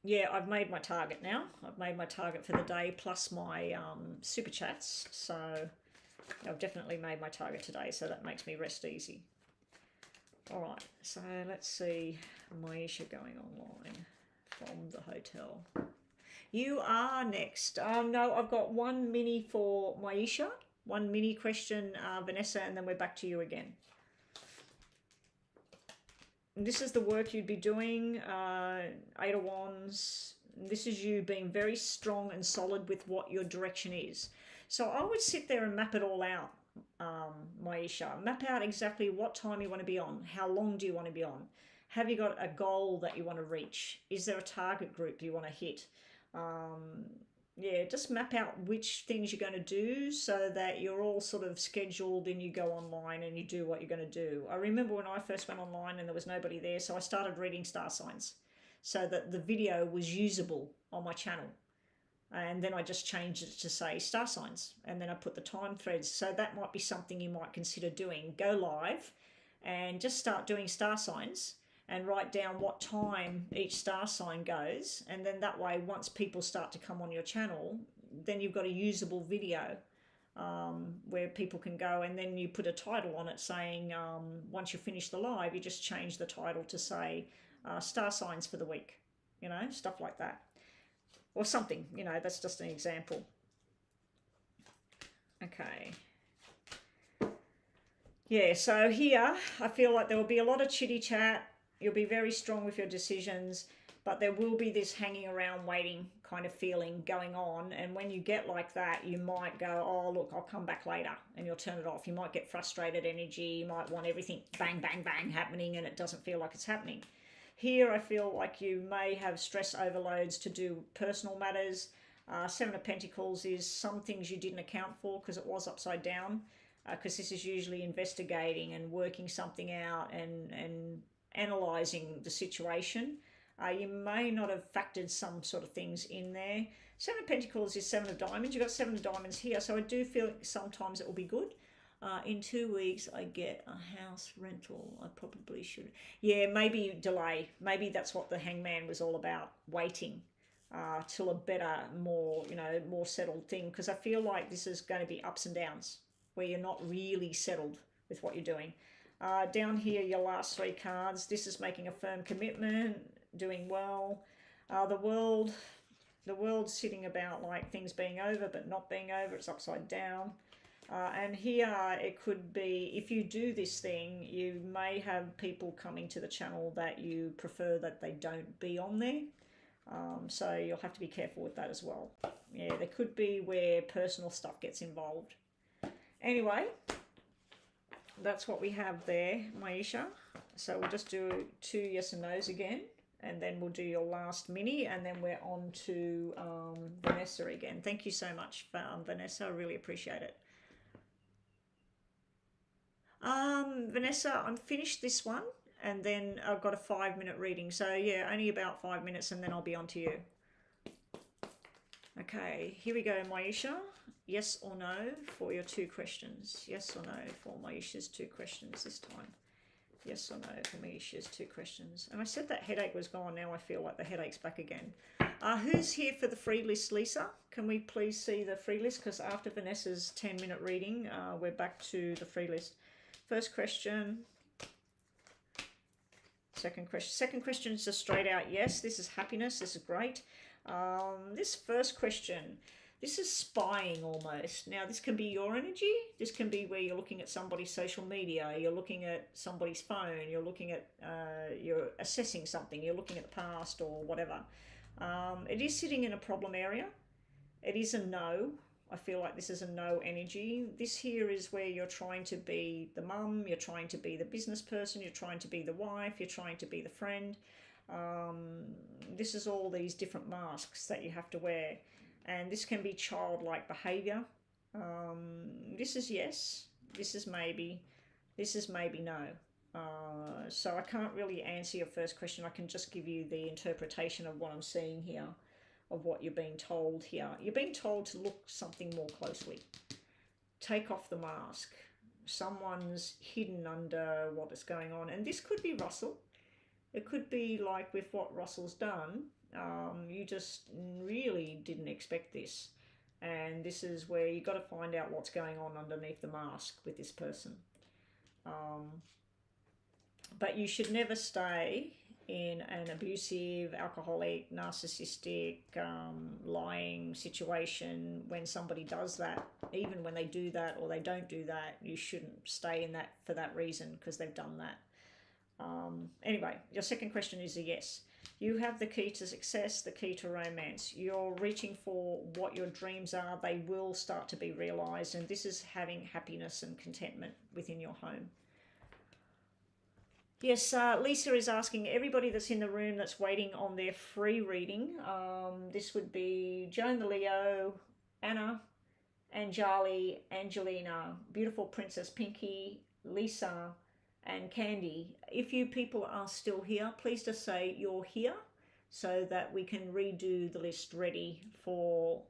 Yeah, I've made my target now. I've made my target for the day plus my super chats. So I've definitely made my target today, so that makes me rest easy. All right, so let's see Maisha going online from the hotel. You are next. No, I've got one mini for Maisha, one mini question, Vanessa, and then we're back to you again. This is the work you'd be doing, Eight of Wands. This is you being very strong and solid with what your direction is. So I would sit there and map it all out, Maisha. Map out exactly what time you want to be on. How long do you want to be on? Have you got a goal that you want to reach? Is there a target group you want to hit? Yeah, just map out which things you're going to do so that you're all sort of scheduled and you go online and you do what you're going to do. I remember when I first went online and there was nobody there, so I started reading star signs so that the video was usable on my channel. And then I just changed it to say star signs, and then I put the time threads. So that might be something you might consider doing. Go live and just start doing star signs and write down what time each star sign goes, and then that way once people start to come on your channel, then you've got a usable video where people can go, and then you put a title on it saying once you finish the live, you just change the title to say star signs for the week, you know, stuff like that, or something, you know, that's just an example. Okay. Yeah, so here I feel like there will be a lot of chitty chat. You'll be very strong with your decisions, but there will be this hanging around waiting kind of feeling going on. And when you get like that, you might go, oh, look, I'll come back later, and you'll turn it off. You might get frustrated energy. You might want everything bang, bang, bang happening, and it doesn't feel like it's happening. Here, I feel like you may have stress overloads to do personal matters. Seven of Pentacles is some things you didn't account for because it was upside down, because this is usually investigating and working something out and analysing the situation. You may not have factored some sort of things in there. Seven of Pentacles is Seven of Diamonds. You've got Seven of Diamonds here, so I do feel sometimes it will be good. In 2 weeks, I get a house rental. I probably should. Yeah, maybe delay. Maybe that's what the Hangman was all about, waiting till a better, more, you know, more settled thing. Because I feel like this is going to be ups and downs where you're not really settled with what you're doing. Down here, your last 3 cards. This is making a firm commitment, doing well. The world's sitting about like things being over but not being over. It's upside down. And here it could be, if you do this thing, you may have people coming to the channel that you prefer that they don't be on there. So you'll have to be careful with that as well. Yeah, there could be where personal stuff gets involved. Anyway, that's what we have there, Maisha. So we'll just do 2 yes and no's again, and then we'll do your last mini, and then we're on to Vanessa again. Thank you so much, Vanessa. I really appreciate it. Vanessa, I'm finished this one, and then I've got a 5-minute reading. So yeah, only about 5 minutes, and then I'll be on to you. Okay, here we go, Maisha. Yes or no for your 2 questions. Yes or no for Maisha's 2 questions this time. Yes or no for Maisha's 2 questions. And I said that headache was gone. Now I feel like the headache's back again. Who's here for the free list, Lisa? Can we please see the free list? Because after Vanessa's 10-minute reading, we're back to the free list. First question. Second question. Second question is a straight out yes. This is happiness. This is great. This first question, this is spying almost. Now, this can be your energy. This can be where you're looking at somebody's social media. You're looking at somebody's phone. You're looking at, you're assessing something. You're looking at the past or whatever. It is sitting in a problem area. It is a no. I feel like this is a no energy. This here is where you're trying to be the mum, you're trying to be the business person, you're trying to be the wife, you're trying to be the friend. This is all these different masks that you have to wear. And this can be childlike behavior. This is yes, this is maybe no. So I can't really answer your first question. I can just give you the interpretation of what I'm seeing here, of what you're being told here. You're being told to look something more closely. Take off the mask. Someone's hidden under what is going on. And this could be Russell. It could be like with what Russell's done. You just really didn't expect this. And this is where you've got to find out what's going on underneath the mask with this person. But you should never stay in an abusive, alcoholic, narcissistic, lying situation when somebody does that. Even when they do that or they don't do that, you shouldn't stay in that for that reason because they've done that. Anyway, your second question is a yes. You have the key to success, the key to romance. You're reaching for what your dreams are. They will start to be realized, and this is having happiness and contentment within your home. Yes, Lisa is asking everybody that's in the room that's waiting on their free reading. This would be Joan the Leo, Anna, Anjali, Angelina, Beautiful Princess Pinky, Lisa, and Candy. If you people are still here, please just say you're here so that we can redo the list ready for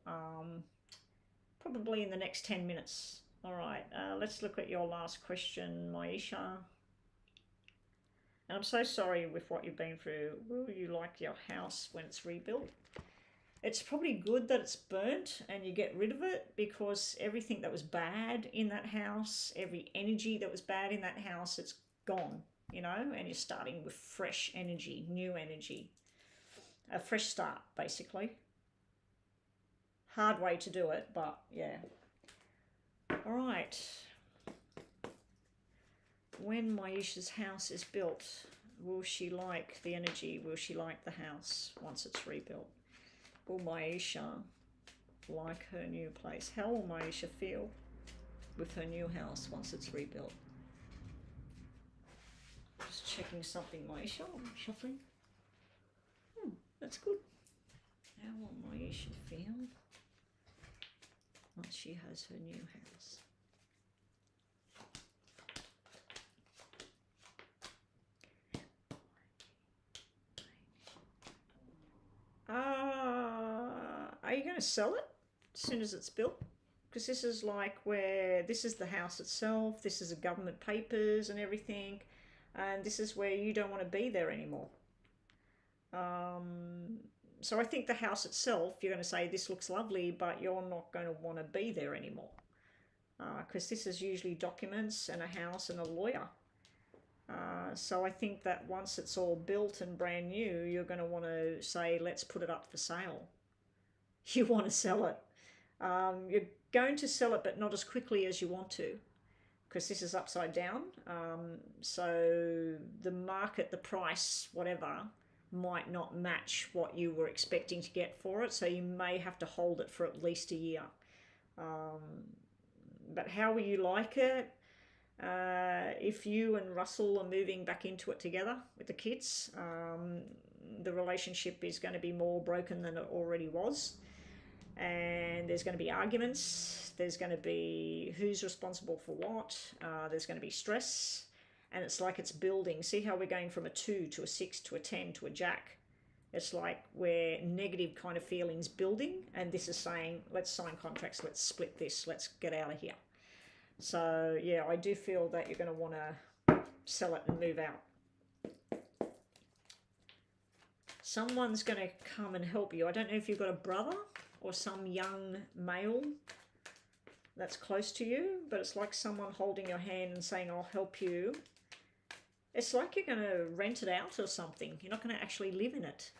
probably in the next 10 minutes. All right, let's look at your last question, Maisha. And I'm so sorry with what you've been through. Will you like your house when it's rebuilt? It's probably good that it's burnt and you get rid of it, because everything that was bad in that house, every energy that was bad in that house, it's gone, you know, and you're starting with fresh energy, new energy. A fresh start, basically. Hard way to do it, but yeah. All right. When Maisha's house is built, will she like the energy? Will she like the house once it's rebuilt? Will Maisha like her new place? How will Maisha feel with her new house once it's rebuilt? Just checking something, Maisha. I'm shuffling. That's good. How will Maisha feel once she has her new house? Are you going to sell it as soon as it's built? Because this is like where, this is the house itself, this is the government papers and everything, and this is where you don't want to be there anymore. So I think the house itself, you're going to say this looks lovely, but you're not going to want to be there anymore. Because this is usually documents and a house and a lawyer. So I think that once it's all built and brand new, you're going to want to say, let's put it up for sale. You want to sell it. You're going to sell it, but not as quickly as you want to, because this is upside down. So the market, the price, whatever, might not match what you were expecting to get for it. So you may have to hold it for at least a year. But how will you like it? If you and Russell are moving back into it together with the kids, the relationship is going to be more broken than it already was. And there's going to be arguments. There's going to be who's responsible for what. There's going to be stress. And it's like it's building. See how we're going from a 2 to a 6 to a 10 to a jack. It's like where negative kind of feelings building, and this is saying, let's sign contracts, let's split this, let's get out of here. So yeah, I do feel that you're going to want to sell it and move out. Someone's going to come and help you. I don't know if you've got a brother or some young male that's close to you, but it's like someone holding your hand and saying, I'll help you. It's like you're going to rent it out or something. You're not going to actually live in it.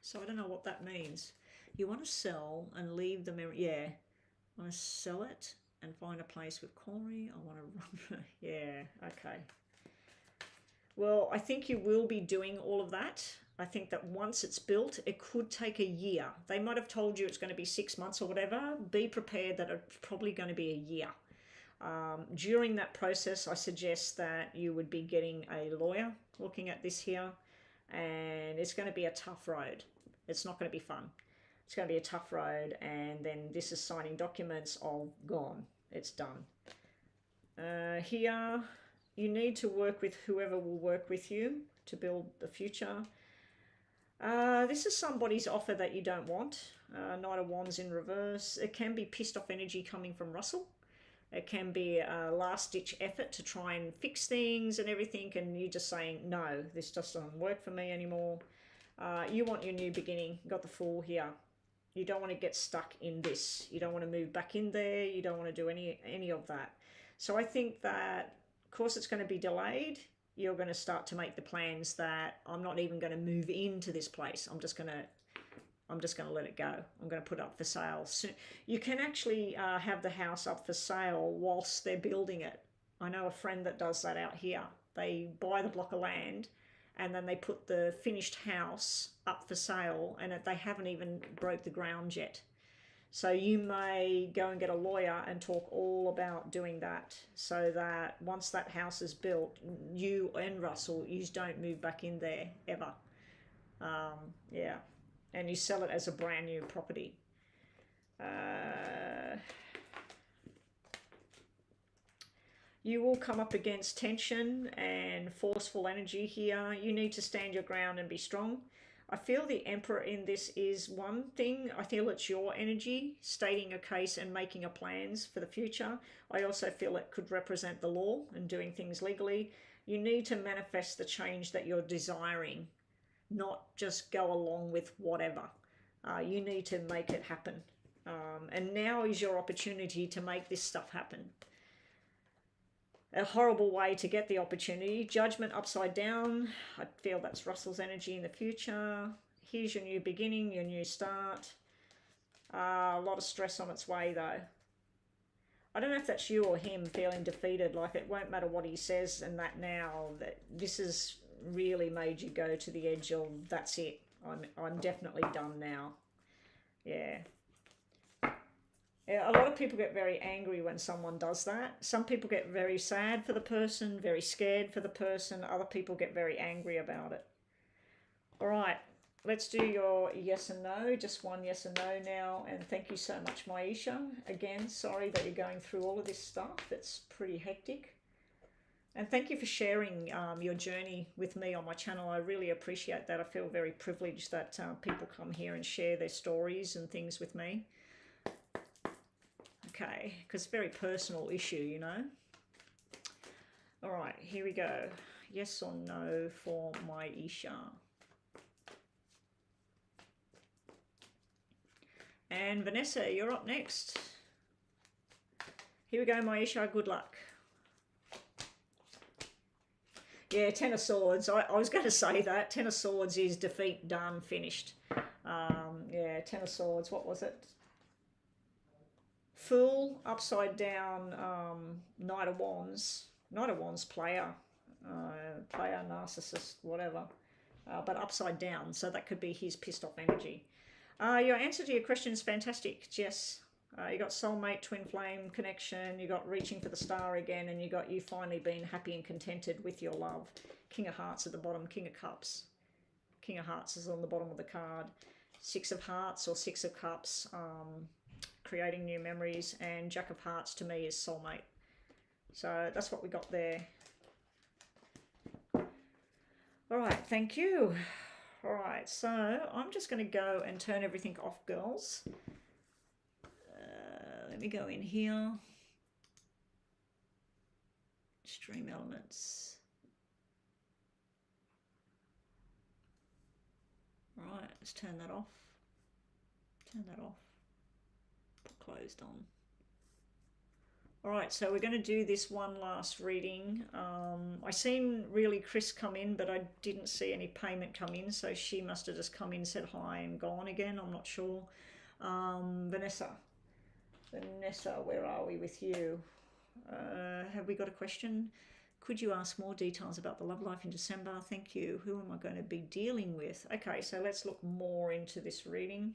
So I don't know what that means. You want to sell and leave the memory. Yeah. I want to sell it and find a place with Corey. I want to run. Yeah. Okay. Well, I think you will be doing all of that. I think that once it's built, it could take a year. They might have told you it's going to be 6 months or whatever. Be prepared that it's probably going to be a year. During that process, I suggest that you would be getting a lawyer looking at this here, and it's going to be a tough road. It's not going to be fun. It's going to be a tough road, and then this is signing documents. Oh, gone. It's done. Here, you need to work with whoever will work with you to build the future. This is somebody's offer that you don't want. Knight of Wands in reverse. It can be pissed off energy coming from Russell. It can be a last-ditch effort to try and fix things and everything, and you're just saying, no, this just doesn't work for me anymore. You want your new beginning. You've got the Fool here. You don't want to get stuck in this. You don't want to move back in there. You don't want to do any of that. So I think that, of course, it's going to be delayed. You're going to start to make the plans that I'm not even going to move into this place. I'm just going to let it go. I'm going to put it up for sale soon. You can actually have the house up for sale whilst they're building it. I know a friend that does that out here. They buy the block of land and then they put the finished house up for sale, and they haven't even broke the ground yet. So you may go and get a lawyer and talk all about doing that, so that once that house is built, you and Russell, you don't move back in there ever. Yeah. And you sell it as a brand new property. You will come up against tension and forceful energy here. You need to stand your ground and be strong. I feel the Emperor in this is one thing. I feel it's your energy, stating a case and making a plans for the future. I also feel it could represent the law and doing things legally. You need to manifest the change that you're desiring, not just go along with whatever. You need to make it happen. And now is your opportunity to make this stuff happen. A horrible way to get the opportunity. Judgment upside down. I feel that's Russell's energy in the future. Here's your new beginning, your new start. A lot of stress on its way though. I don't know if that's you or him feeling defeated, like it won't matter what he says and that now, that this has really made you go to the edge of, that's it. I'm definitely done now. Yeah. Yeah, a lot of people get very angry when someone does that. Some people get very sad for the person, very scared for the person. Other people get very angry about it. All right, let's do your yes and no. Just one yes and no now. And thank you so much, Maisha. Again, sorry that you're going through all of this stuff. It's pretty hectic. And thank you for sharing your journey with me on my channel. I really appreciate that. I feel very privileged that people come here and share their stories and things with me. Okay, because it's a very personal issue, you know. All right, here we go. Yes or no for Maisha. And Vanessa, you're up next. Here we go, Maisha. Good luck. Yeah, Ten of Swords. I was going to say that. Ten of Swords is defeat, done, finished. Yeah, Ten of Swords. What was it? Fool, upside down, Knight of Wands. Knight of Wands player. Player, narcissist, whatever. But upside down, so that could be his pissed off energy. Your answer to your question is fantastic, Jess. You got soulmate, twin flame connection, you got reaching for the star again, and you got you finally being happy and contented with your love. King of Hearts at the bottom, King of Cups. King of Hearts is on the bottom of the card. Six of Hearts or Six of Cups, creating new memories, and Jack of Hearts to me is soulmate. So that's what we got there. All right, thank you. All right, so I'm just going to go and turn everything off, girls. Let me go in here. Stream elements. Right, let's turn that off. Turn that off. Put closed on. All right, so we're going to do this one last reading. I seen really Chris come in, but I didn't see any payment come in, so she must have just come in, said hi, and gone again. I'm not sure. Vanessa, where are we with you? Have we got a question? Could you ask more details about the love life in December? Thank you. Who am I going to be dealing with? Okay, so let's look more into this reading.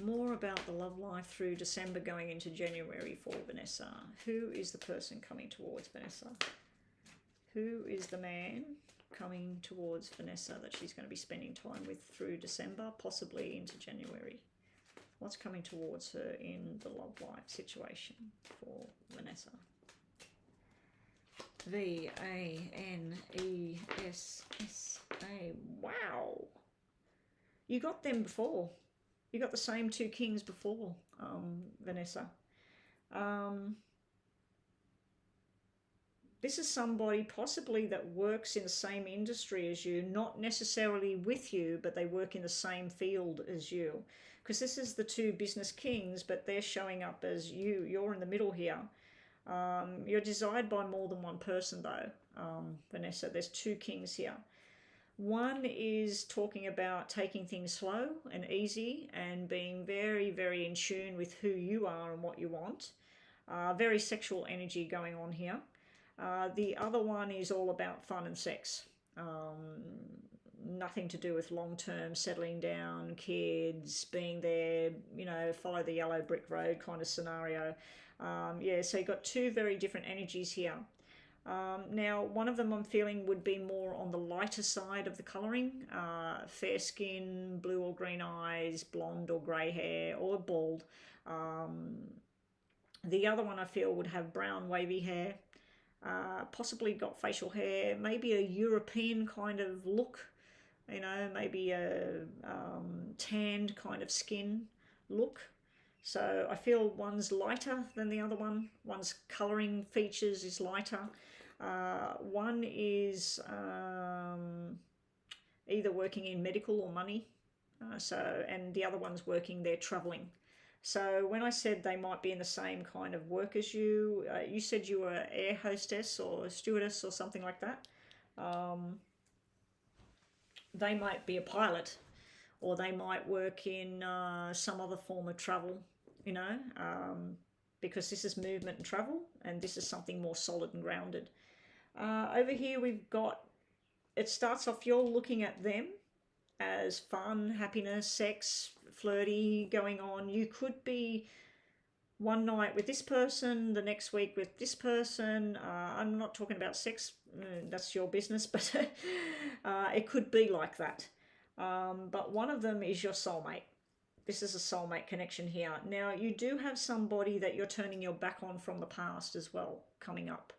More about the love life through December going into January for Vanessa. Who is the person coming towards Vanessa? Who is the man coming towards Vanessa that she's going to be spending time with through December, possibly into January? What's coming towards her in the love life situation for Vanessa? V-A-N-E-S-S-A. Wow. You got them before. You got the same two kings before, Vanessa. This is somebody possibly that works in the same industry as you, not necessarily with you, but they work in the same field as you. Because this is the two business kings, but they're showing up as you. You're in the middle here. You're desired by more than one person though, Vanessa. There's two kings here. One is talking about taking things slow and easy and being very, very in tune with who you are and what you want. Very sexual energy going on here. The other one is all about fun and sex. Nothing to do with long-term settling down, kids, being there, you know, follow the yellow brick road kind of scenario. Yeah, so you've got two very different energies here. Now, one of them I'm feeling would be more on the lighter side of the colouring. Fair skin, blue or green eyes, blonde or grey hair, or bald. The other one I feel would have brown wavy hair. Possibly got facial hair, maybe a European kind of look, you know, maybe a tanned kind of skin look. So I feel one's lighter than the other one. One's colouring features is lighter. One is either working in medical or money. And the other one's working there travelling. So when I said they might be in the same kind of work as you, you said you were an air hostess or a stewardess or something like that. They might be a pilot, or they might work in some other form of travel, you know, because this is movement and travel, and this is something more solid and grounded. Over here we've got, it starts off, you're looking at them as fun, happiness, sex, flirty going on. You could be one night with this person, the next week with this person. I'm not talking about sex, that's your business, but it could be like that. But one of them is your soulmate. This is a soulmate connection here. Now, you do have somebody that you're turning your back on from the past as well coming up.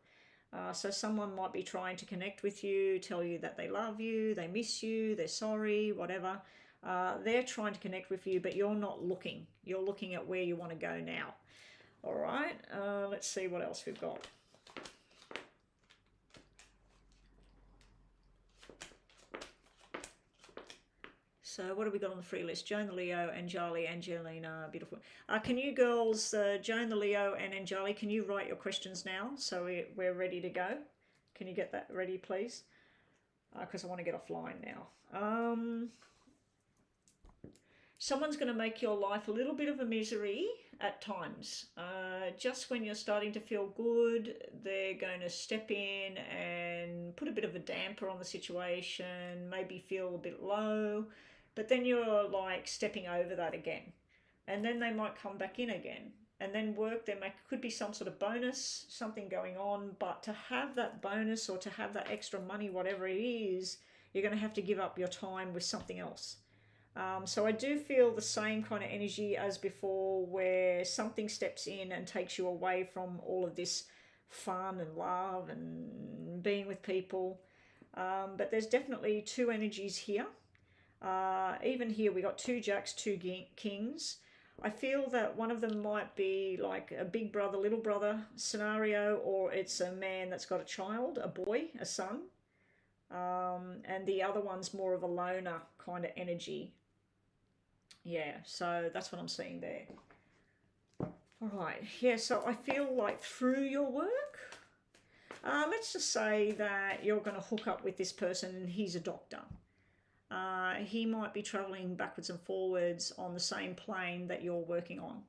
So someone might be trying to connect with you, tell you that they love you, they miss you, they're sorry, whatever. They're trying to connect with you, but you're not looking. You're looking at where you want to go now. All right, let's see what else we've got. So what have we got on the free list? Joan the Leo, Anjali, Angelina, beautiful. Can you girls, Joan the Leo and Anjali, can you write your questions now so we're ready to go? Can you get that ready, please? Because I want to get offline now. Someone's going to make your life a little bit of a misery at times. Just when you're starting to feel good, they're going to step in and put a bit of a damper on the situation, maybe feel a bit low. But then you're like stepping over that again. And then they might come back in again. And then work, there could be some sort of bonus, something going on. But to have that bonus or to have that extra money, whatever it is, you're going to have to give up your time with something else. So I do feel the same kind of energy as before, where something steps in and takes you away from all of this fun and love and being with people. But there's definitely two energies here. Even here, we got two jacks, two kings. I feel that one of them might be like a big brother, little brother scenario, or it's a man that's got a child, a boy, a son. And the other one's more of a loner kind of energy. Yeah, so that's what I'm seeing there. All right, yeah, so I feel like through your work, let's just say that you're going to hook up with this person and he's a doctor. He might be traveling backwards and forwards on the same plane that you're working on.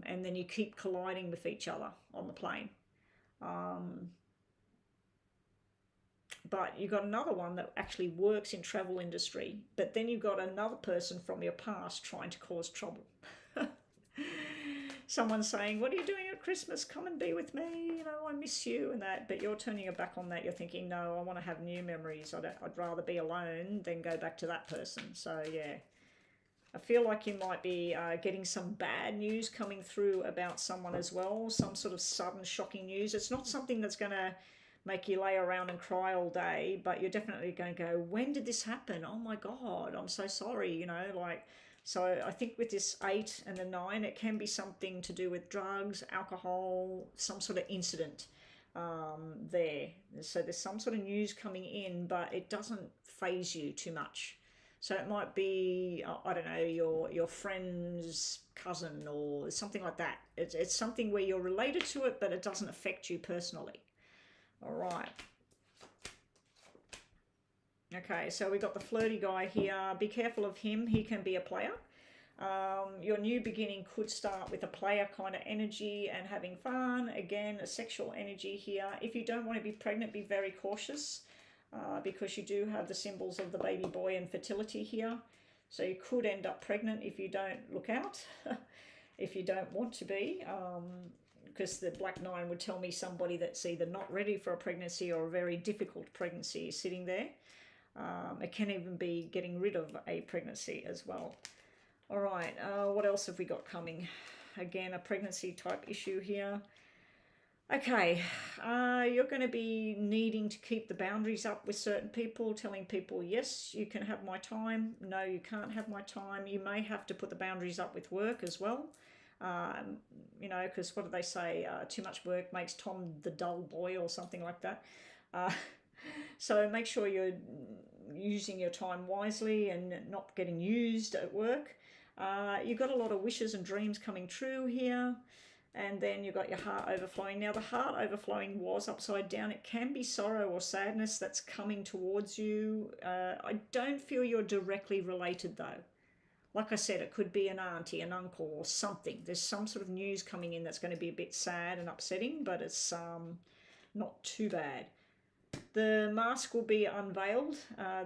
And then you keep colliding with each other on the plane. But you've got another one that actually works in travel industry, but then you've got another person from your past trying to cause trouble. Someone saying, what are you doing at Christmas? Come and be with me. You know, I miss you and that. But you're turning your back on that. You're thinking, no, I want to have new memories. I'd rather be alone than go back to that person. So, yeah. I feel like you might be getting some bad news coming through about someone as well. Some sort of sudden, shocking news. It's not something that's going to make you lay around and cry all day. But you're definitely going to go, when did this happen? Oh, my God, I'm so sorry. You know, like... So I think with this 8 and the 9, it can be something to do with drugs, alcohol, some sort of incident there. So there's some sort of news coming in, but it doesn't phase you too much. So it might be, I don't know, your friend's cousin or something like that. It's something where you're related to it, but it doesn't affect you personally. All right. Okay, so we got the flirty guy here. Be careful of him. He can be a player. Your new beginning could start with a player kind of energy and having fun. Again, a sexual energy here. If you don't want to be pregnant, be very cautious because you do have the symbols of the baby boy and fertility here. So you could end up pregnant if you don't look out, if you don't want to be. Because the Black 9 would tell me somebody that's either not ready for a pregnancy or a very difficult pregnancy is sitting there. It can even be getting rid of a pregnancy as well. All right, what else have we got coming? Again, a pregnancy type issue here. Okay, you're going to be needing to keep the boundaries up with certain people, telling people, yes, you can have my time. No, you can't have my time. You may have to put the boundaries up with work as well. You know, because what do they say? Too much work makes Tom the dull boy or something like that. So make sure you're using your time wisely and not getting used at work. You've got a lot of wishes and dreams coming true here. And then you've got your heart overflowing. Now the heart overflowing was upside down. It can be sorrow or sadness that's coming towards you. I don't feel you're directly related though. Like I said, it could be an auntie, an uncle or something. There's some sort of news coming in that's going to be a bit sad and upsetting, but it's not too bad. The mask will be unveiled.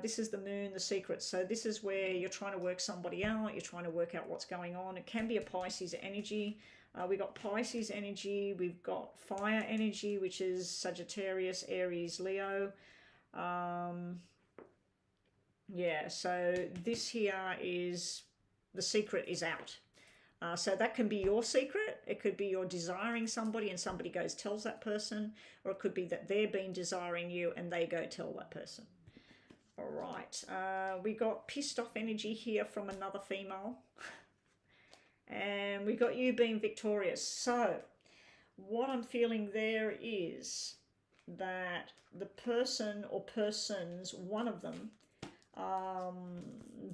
This is the moon, the secret. So this is where you're trying to work somebody out. You're trying to work out what's going on. It can be a Pisces energy. We've got Pisces energy. We've got fire energy, which is Sagittarius, Aries, Leo. Yeah, so this here is the secret is out. So that can be your secret. It could be you're desiring somebody and somebody goes tells that person, or it could be that they've been desiring you and they go tell that person. All right, we got pissed off energy here from another female. And we got you being victorious. So what I'm feeling there is that the person or persons, one of them,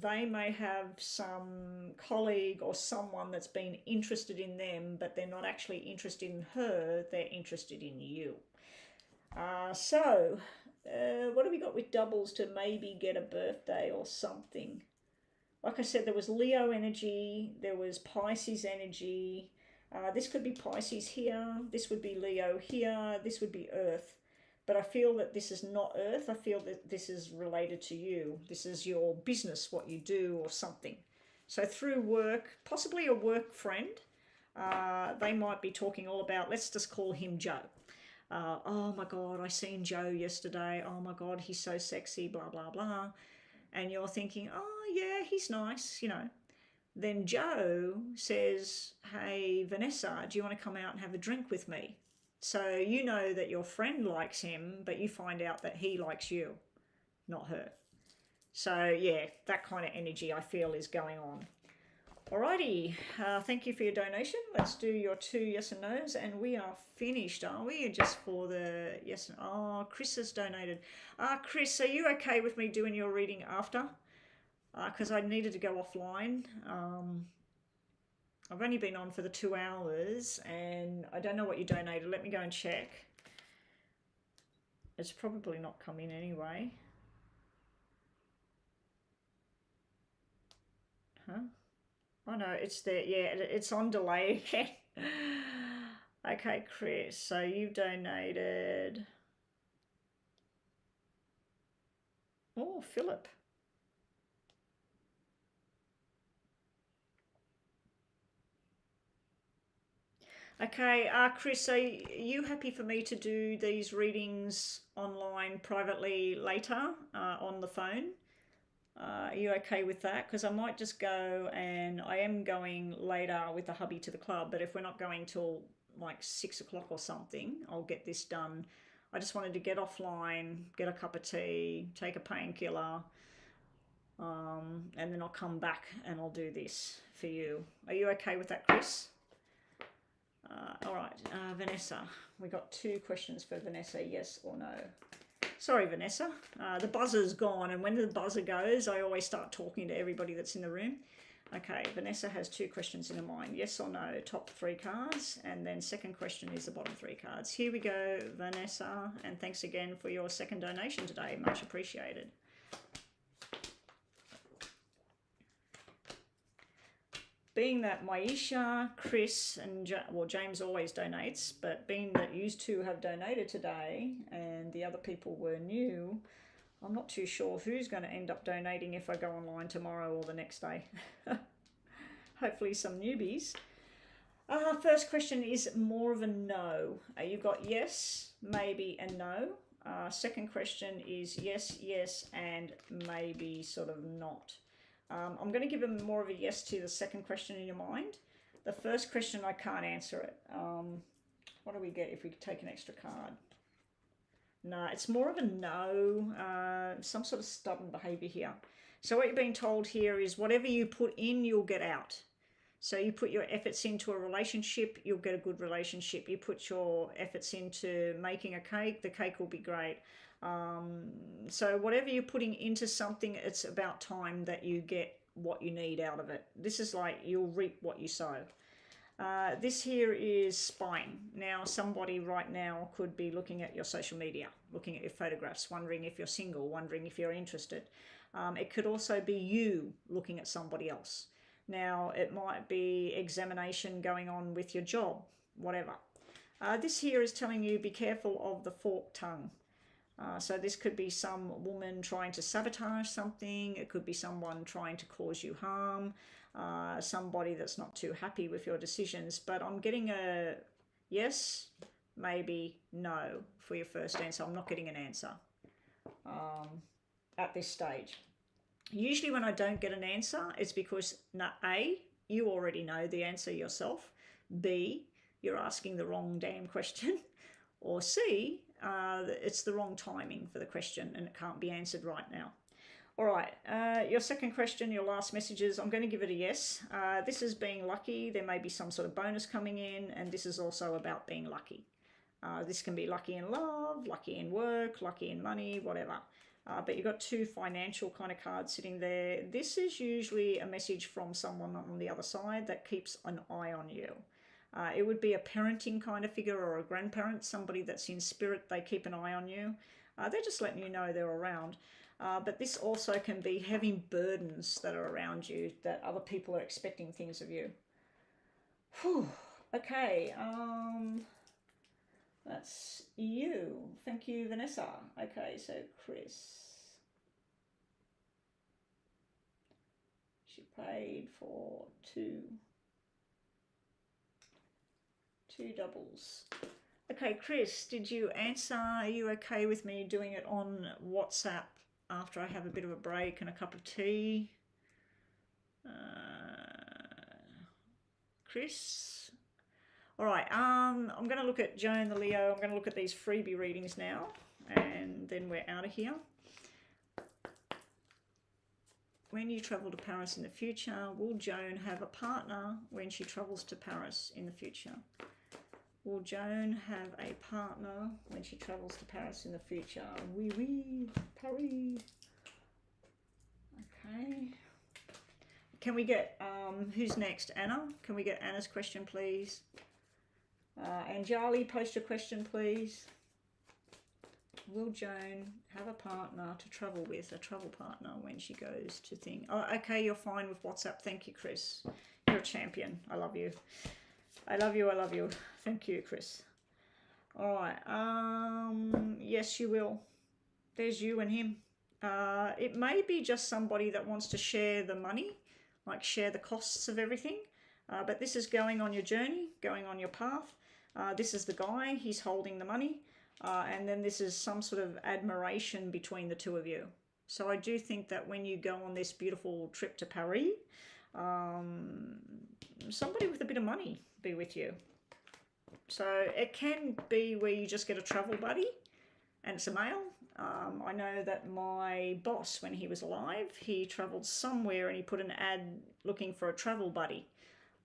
they may have some colleague or someone that's been interested in them, but they're not actually interested in her, they're interested in you. So what have we got with doubles to maybe get a birthday or something? Like I said, there was Leo energy, there was Pisces energy. This could be Pisces here, this would be Leo here, this would be Earth. But I feel that this is not Earth. I feel that this is related to you. This is your business, what you do or something. So through work, possibly a work friend, they might be talking all about, let's just call him Joe. Oh my God, I seen Joe yesterday. Oh my God, he's so sexy, blah, blah, blah. And you're thinking, oh yeah, he's nice, you know. Then Joe says, hey, Vanessa, do you want to come out and have a drink with me? So you know that your friend likes him, but you find out that he likes you, not her. So yeah, that kind of energy I feel is going on. Alrighty, thank you for your donation. Let's do your 2 yes and no's, and we are finished, are we? Just for the yes and oh, Chris has donated. Chris, are you okay with me doing your reading after? Because I needed to go offline. I've only been on for the 2 hours, and I don't know what you donated. Let me go and check. It's probably not come in anyway. Huh? Oh no, it's there. Yeah, it's on delay again. Okay, Chris, so you've donated. Oh, Philip. Okay, Chris, are you happy for me to do these readings online privately later on the phone? Are you okay with that? Because I might just go, and I am going later with the hubby to the club, but if we're not going till like 6 o'clock or something, I'll get this done. I just wanted to get offline, get a cup of tea, take a painkiller, and then I'll come back and I'll do this for you. Are you okay with that, Chris? All right, Vanessa. We got 2 questions for Vanessa, yes or no. Sorry, Vanessa. The buzzer's gone, and when the buzzer goes, I always start talking to everybody that's in the room. Okay, Vanessa has 2 questions in her mind. Yes or no, top 3 cards, and then second question is the bottom 3 cards. Here we go, Vanessa, and thanks again for your second donation today. Much appreciated. Being that Maisha, Chris, and well, James always donates, but being that you 2 have donated today and the other people were new, I'm not too sure who's going to end up donating if I go online tomorrow or the next day. Hopefully some newbies. First question is more of a no. You've got yes, maybe, and no. Second question is yes, yes, and maybe sort of not. I'm going to give them more of a yes to the second question in your mind. The first question, I can't answer it. What do we get if we take an extra card? No, it's more of a no, some sort of stubborn behavior here. So what you're being told here is whatever you put in, you'll get out. So you put your efforts into a relationship, you'll get a good relationship. You put your efforts into making a cake, the cake will be great. So whatever you're putting into something, it's about time that you get what you need out of it. This is like you'll reap what you sow. This here is spying. Now, somebody right now could be looking at your social media, looking at your photographs, wondering if you're single, wondering if you're interested. It could also be you looking at somebody else. Now, it might be examination going on with your job, whatever. This here is telling you be careful of the forked tongue. So this could be some woman trying to sabotage something. It could be someone trying to cause you harm. Somebody that's not too happy with your decisions. But I'm getting a yes, maybe, no for your first answer. I'm not getting an answer at this stage. Usually when I don't get an answer, it's because A, you already know the answer yourself. B, you're asking the wrong damn question. Or C, it's the wrong timing for the question and it can't be answered right now. All right, your second question, your last messages, I'm going to give it a yes. This is being lucky. There may be some sort of bonus coming in, and this is also about being lucky. This can be lucky in love, lucky in work, lucky in money, whatever. But you've got 2 financial kind of cards sitting there. This is usually a message from someone on the other side that keeps an eye on you. It would be a parenting kind of figure or a grandparent, somebody that's in spirit, they keep an eye on you. They're just letting you know they're around. But this also can be heavy burdens that are around you, that other people are expecting things of you. Whew. Okay, that's you. Thank you, Vanessa. Okay, so Chris. She paid for two doubles. Okay, Chris, did you answer? Are you okay with me doing it on WhatsApp after I have a bit of a break and a cup of tea? Chris? All right, I'm going to look at Joan the Leo. I'm going to look at these freebie readings now, and then we're out of here. When you travel to Paris in the future, will Joan have a partner when she travels to Paris in the future? Will Joan have a partner when she travels to Paris in the future? Oui, oui, Paris. Okay. Can we get, who's next? Anna? Can we get Anna's question, please? Anjali, post a question, please. Will Joan have a partner to travel with, a travel partner, when she goes to thing? Oh, okay, you're fine with WhatsApp. Thank you, Chris. You're a champion. I love you. I love you. I love you. Thank you, Chris. All right. Yes, you will. There's you and him. It may be just somebody that wants to share the money, like share the costs of everything. But this is going on your journey, going on your path. This is the guy. He's holding the money. And then this is some sort of admiration between the two of you. So I do think that when you go on this beautiful trip to Paris, somebody with a bit of money be with you. So it can be where you just get a travel buddy and it's a male. I know that my boss, when he was alive, he travelled somewhere and he put an ad looking for a travel buddy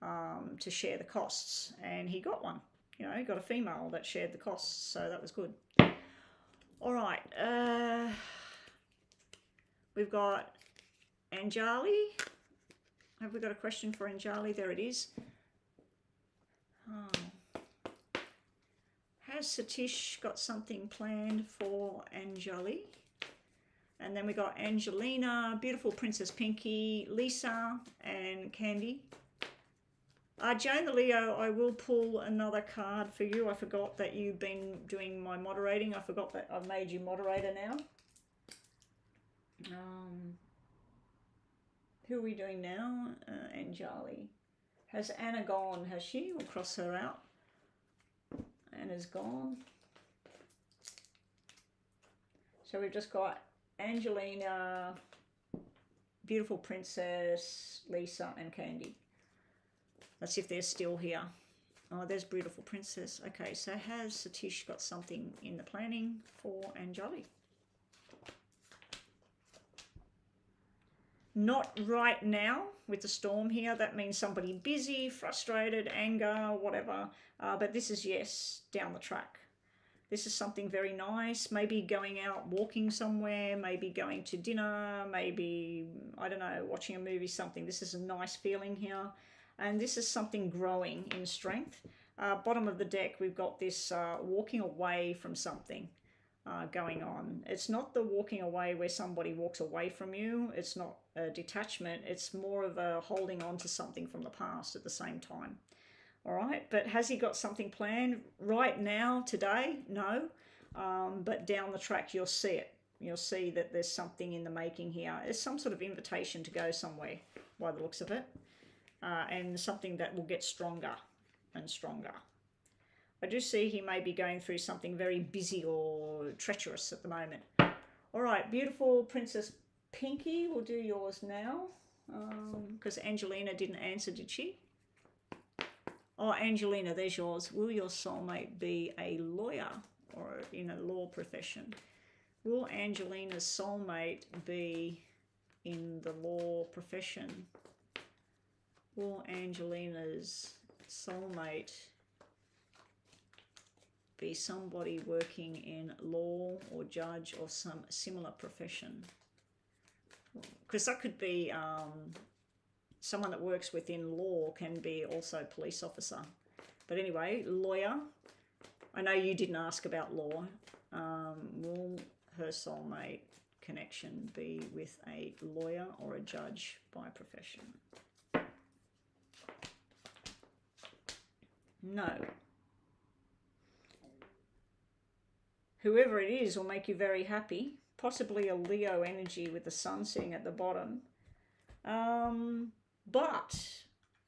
to share the costs, and he got one. You know, he got a female that shared the costs, so that was good. All right, we've got Anjali. Have we got a question for Anjali? There it is. Oh. Has Satish got something planned for Anjali? And then we got Angelina, beautiful Princess Pinky, Lisa, and Candy. Joan the Leo, I will pull another card for you. I forgot that you've been doing my moderating. I forgot that I've made you moderator now. Who are we doing now? Anjali. Has Anna gone? Has she? We'll cross her out. Anna's gone. So we've just got Angelina, beautiful Princess, Lisa, and Candy. Let's see if they're still here. Oh, there's beautiful Princess. Okay, so has Satish got something in the planning for Anjali? Not right now with the storm here. That means somebody busy, frustrated, anger, whatever. But this is yes, down the track. This is something very nice. Maybe going out walking somewhere, maybe going to dinner, maybe, I don't know, watching a movie, something. This is a nice feeling here. And this is something growing in strength. Bottom of the deck, we've got this walking away from something going on. It's not the walking away where somebody walks away from you. It's not a detachment. It's more of a holding on to something from the past at the same time. All right, but has he got something planned right now, today? No, but down the track you'll see it. You'll see that there's something in the making here. It's some sort of invitation to go somewhere by the looks of it. And something that will get stronger and stronger. I do see he may be going through something very busy or treacherous at the moment. All right, beautiful Princess Pinky, we'll do yours now. Because Angelina didn't answer, did she? Oh, Angelina, there's yours. Will your soulmate be a lawyer or in a law profession? Will Angelina's soulmate be in the law profession? Will Angelina's soulmate be somebody working in law or judge or some similar profession? Because that could be someone that works within law, can be also police officer. But anyway, lawyer. I know you didn't ask about law. Will her soulmate connection be with a lawyer or a judge by profession? No. Whoever it is will make you very happy. Possibly a Leo energy with the sun sitting at the bottom. But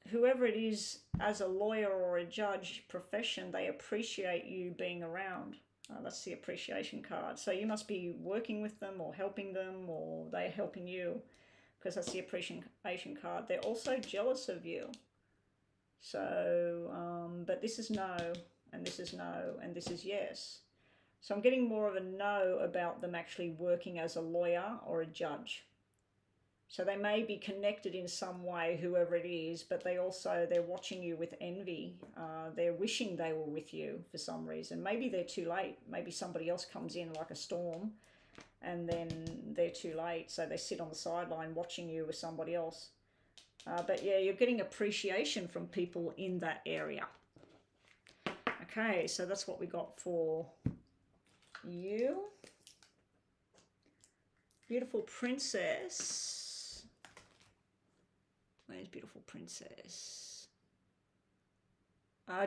whoever it is, as a lawyer or a judge profession, they appreciate you being around. That's the appreciation card. So you must be working with them or helping them, or they're helping you, because that's the appreciation card. They're also jealous of you. So, but this is no, and this is no, and this is yes. So I'm getting more of a no about them actually working as a lawyer or a judge. So they may be connected in some way, whoever it is, but they're watching you with envy. They're wishing they were with you for some reason. Maybe they're too late. Maybe somebody else comes in like a storm and then they're too late. So they sit on the sideline watching you with somebody else. But yeah, you're getting appreciation from people in that area. Okay, so that's what we got for you. Beautiful princess. Where's beautiful princess?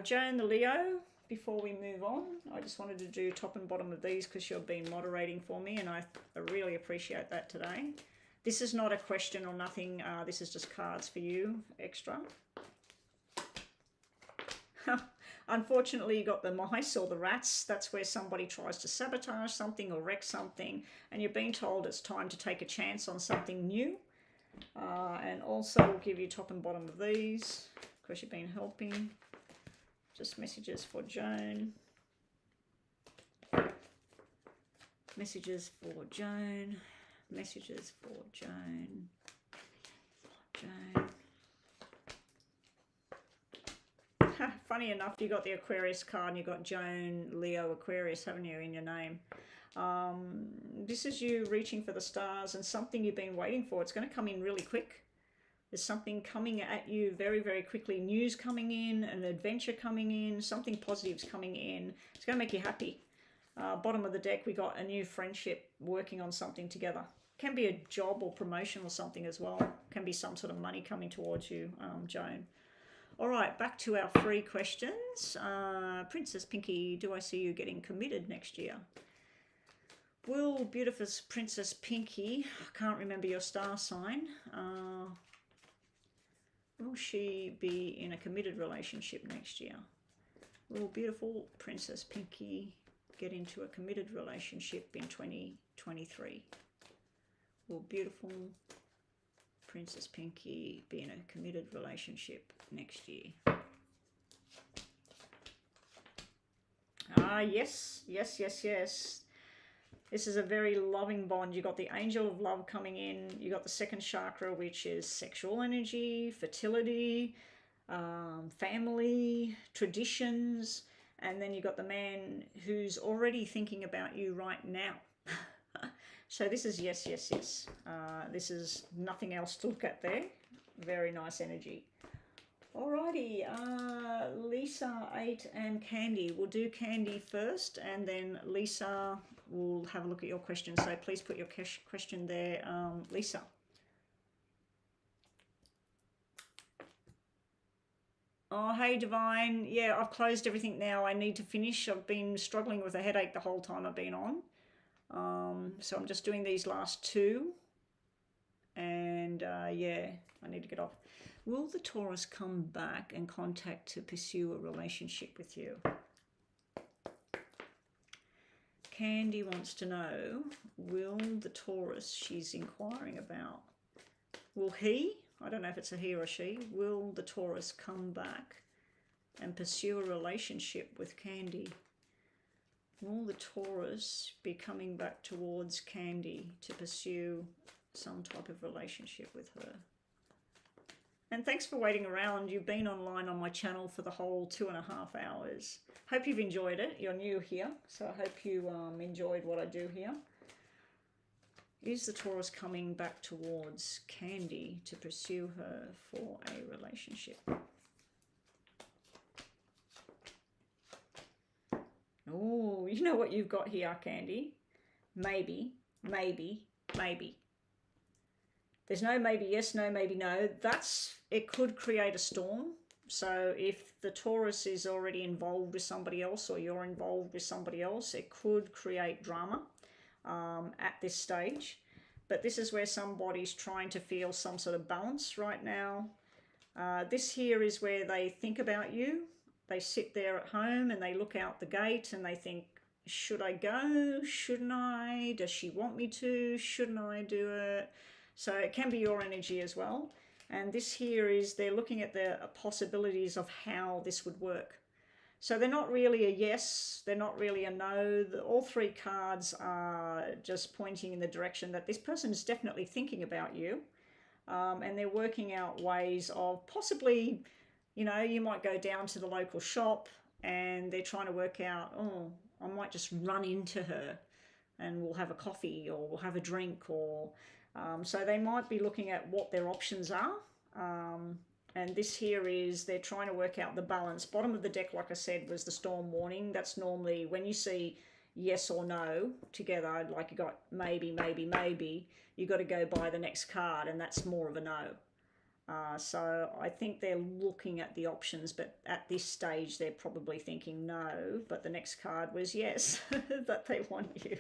Joan the Leo, before we move on, I just wanted to do top and bottom of these because you've been moderating for me, and I really appreciate that today. This is not a question or nothing. This is just cards for you, extra. Unfortunately, you got the mice or the rats. That's where somebody tries to sabotage something or wreck something, and you're being told it's time to take a chance on something new. And also we'll give you top and bottom of these because you've been helping. Just messages for Joan. Messages for Joan. Messages for Joan. Joan. Funny enough, you got the Aquarius card and you got Joan, Leo, Aquarius, haven't you, in your name? This is you reaching for the stars and something you've been waiting for. It's going to come in really quick. There's something coming at you very, very quickly. News coming in, an adventure coming in, something positive's coming in. It's going to make you happy. Bottom of the deck, we got a new friendship working on something together. Can be a job or promotion or something as well. Can be some sort of money coming towards you, Joan. All right, back to our free questions. Princess Pinky, do I see you getting committed next year? Will beautiful Princess Pinky, I can't remember your star sign, will she be in a committed relationship next year? Will beautiful Princess Pinky get into a committed relationship in 2023? Will beautiful Princess Pinky be in a committed relationship next year? Yes, yes, yes, yes. This is a very loving bond. You got the angel of love coming in. You got the second chakra, which is sexual energy, fertility, family, traditions. And then you got the man who's already thinking about you right now. So this is yes, yes, yes. This is nothing else to look at there. Very nice energy. Alrighty, Lisa 8 and Candy. We'll do Candy first and then Lisa will have a look at your question. So please put your question there, Lisa. Oh, hey, Divine. Yeah, I've closed everything now. I need to finish. I've been struggling with a headache the whole time I've been on. So I'm just doing these last two. And yeah, I need to get off. Will the Taurus come back and contact to pursue a relationship with you? Candy wants to know, will the Taurus she's inquiring about, will he, I don't know if it's a he or a she, will the Taurus come back and pursue a relationship with Candy? Will the Taurus be coming back towards Candy to pursue some type of relationship with her? And thanks for waiting around. You've been online on my channel for the whole 2.5 hours. Hope you've enjoyed it. You're new here, so I hope you enjoyed what I do here. Is the Taurus coming back towards Candy to pursue her for a relationship? Oh, you know what you've got here, Candy? Maybe, maybe, maybe. There's no maybe yes, no maybe no. It could create a storm. So if the Taurus is already involved with somebody else or you're involved with somebody else, it could create drama at this stage. But this is where somebody's trying to feel some sort of balance right now. This here is where they think about you. They sit there at home and they look out the gate and they think, should I go? Shouldn't I? Does she want me to? Shouldn't I do it? So it can be your energy as well. And this here is they're looking at the possibilities of how this would work. So they're not really a yes, they're not really a no. All three cards are just pointing in the direction that this person is definitely thinking about you. And they're working out ways of possibly, you know, you might go down to the local shop and they're trying to work out, oh, I might just run into her and we'll have a coffee or we'll have a drink, or so they might be looking at what their options are. And this here is they're trying to work out the balance. Bottom of the deck, like I said, was the storm warning. That's normally when you see yes or no together, like you got maybe, maybe, maybe, you got to go by the next card, and that's more of a no. So I think they're looking at the options, but at this stage they're probably thinking no, but the next card was yes, that they want you.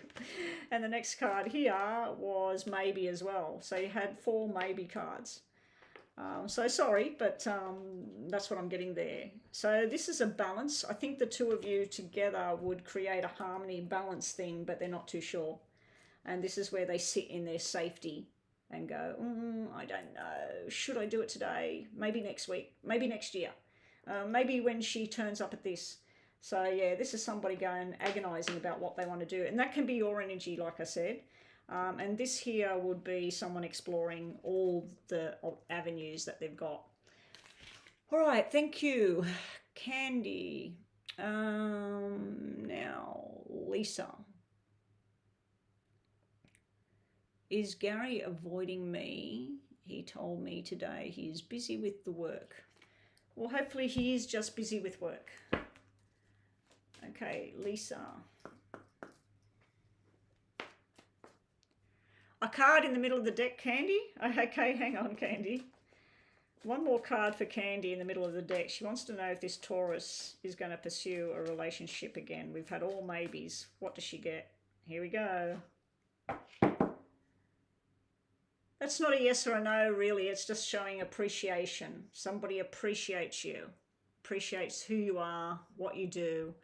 And the next card here was maybe as well. So you had 4 maybe cards. So sorry, but that's what I'm getting there. So this is a balance. I think the two of you together would create a harmony balance thing, but they're not too sure. And this is where they sit in their safety and go, I don't know, should I do it today? Maybe next week, maybe next year, maybe when she turns up at this. So yeah, this is somebody going agonizing about what they want to do. And that can be your energy, like I said. And this here would be someone exploring all the avenues that they've got. All right, thank you, Candy. Now, Lisa. Is Gary avoiding me? He told me today he is busy with the work. Well, hopefully he is just busy with work. Okay, Lisa. A card in the middle of the deck, Candy? Okay, hang on, Candy. One more card for Candy in the middle of the deck. She wants to know if this Taurus is going to pursue a relationship again. We've had all maybes. What does she get? Here we go. That's not a yes or a no, really. It's just showing appreciation. Somebody appreciates you, appreciates who you are, what you do.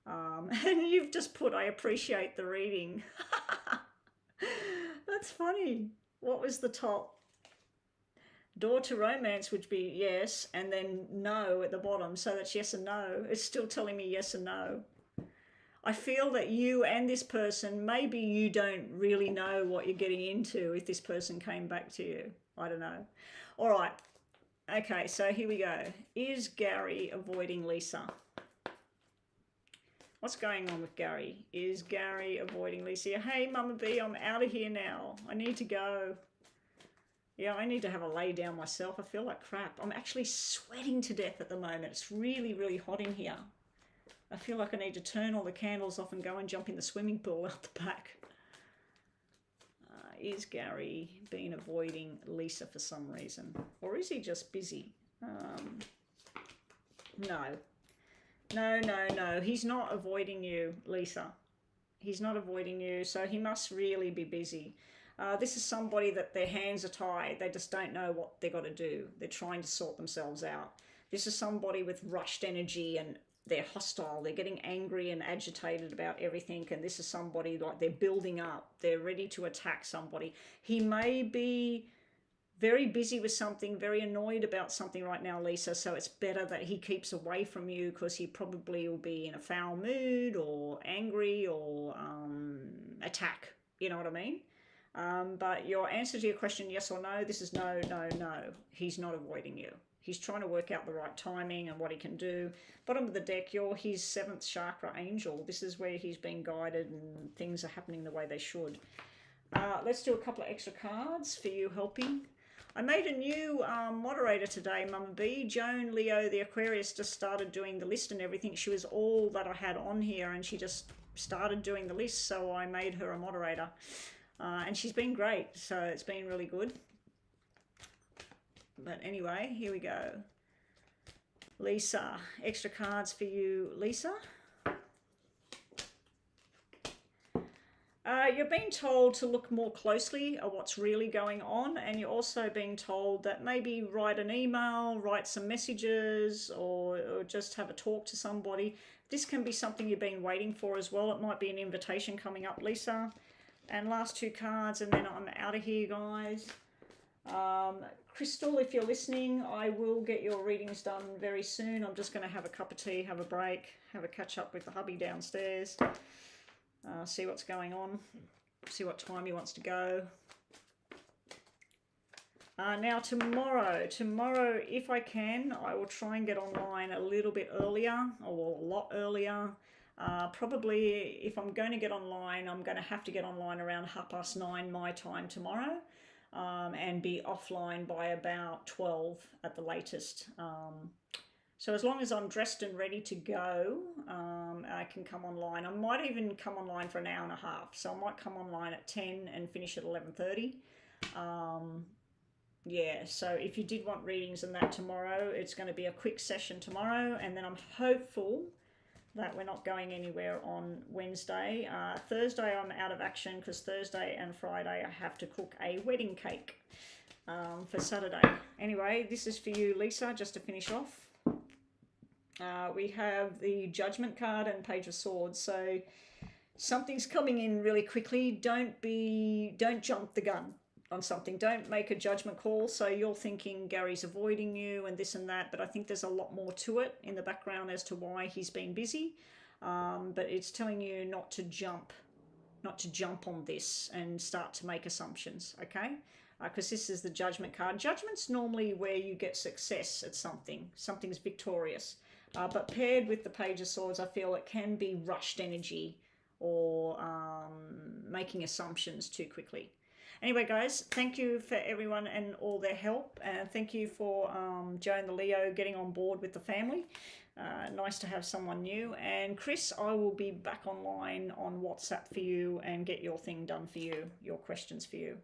And you've just put, I appreciate the reading. That's funny. What was the top? Door to romance would be yes, and then no at the bottom. So that's yes and no. It's still telling me yes and no. I feel that you and this person, maybe you don't really know what you're getting into if this person came back to you. I don't know. All right. Okay, so here we go. Is Gary avoiding Lisa? What's going on with Gary? Is Gary avoiding Lisa? Hey, Mama B, I'm out of here now. I need to go. Yeah, I need to have a lay down myself. I feel like crap. I'm actually sweating to death at the moment. It's really, really hot in here. I feel like I need to turn all the candles off and go and jump in the swimming pool out the back. Is Gary been avoiding Lisa for some reason? Or is he just busy? No. No. He's not avoiding you, Lisa. He's not avoiding you, so he must really be busy. This is somebody that their hands are tied. They just don't know what they've got to do. They're trying to sort themselves out. This is somebody with rushed energy and they're hostile. They're getting angry and agitated about everything. And this is somebody like they're building up. They're ready to attack somebody. He may be very busy with something, very annoyed about something right now, Lisa. So it's better that he keeps away from you because he probably will be in a foul mood or angry or attack. You know what I mean? But your answer to your question, yes or no, this is no. He's not avoiding you. He's trying to work out the right timing and what he can do. Bottom of the deck, you're his 7th chakra angel. This is where he's being guided and things are happening the way they should. Let's do a couple of extra cards for you helping. I made a new moderator today, Mama B. Joan Leo, the Aquarius, just started doing the list and everything. She was all that I had on here and she just started doing the list, so I made her a moderator. And she's been great, so it's been really good. But anyway, here we go. Lisa, extra cards for you, Lisa. You're being told to look more closely at what's really going on, and you're also being told that maybe write an email, write some messages, or just have a talk to somebody. This can be something you've been waiting for as well. It might be an invitation coming up, Lisa. And last 2 cards, and then I'm out of here, guys. Crystal, if you're listening, I will get your readings done very soon. I'm just going to have a cup of tea, have a break, have a catch up with the hubby downstairs, see what's going on, see what time he wants to go. Now tomorrow, if I can, I will try and get online a little bit earlier, or a lot earlier. Probably if I'm going to get online, I'm going to have to get online around 9:30 my time tomorrow, and be offline by about 12 at the latest. So as long as I'm dressed and ready to go, I can come online. I might even come online for an hour and a half. So I might come online at 10 and finish at 11:30. Yeah, so if you did want readings and that tomorrow, it's going to be a quick session tomorrow, and then I'm hopeful that we're not going anywhere on Wednesday. Thursday I'm out of action because Thursday and Friday I have to cook a wedding cake for Saturday. Anyway, this is for you, Lisa, just to finish off. We have the Judgment card and Page of Swords. So something's coming in really quickly. Don't jump the gun on something. Don't make a judgment call. So you're thinking Gary's avoiding you and this and that, but I think there's a lot more to it in the background as to why he's been busy. But it's telling you not to jump on this and start to make assumptions, okay? Because this is the Judgment card. Judgment's normally where you get success at something. Something's victorious. But paired with the Page of Swords, I feel it can be rushed energy or making assumptions too quickly. Anyway, guys, thank you for everyone and all their help. And thank you for Joan the Leo getting on board with the family. Nice to have someone new. And Chris, I will be back online on WhatsApp for you and get your thing done for you, your questions for you.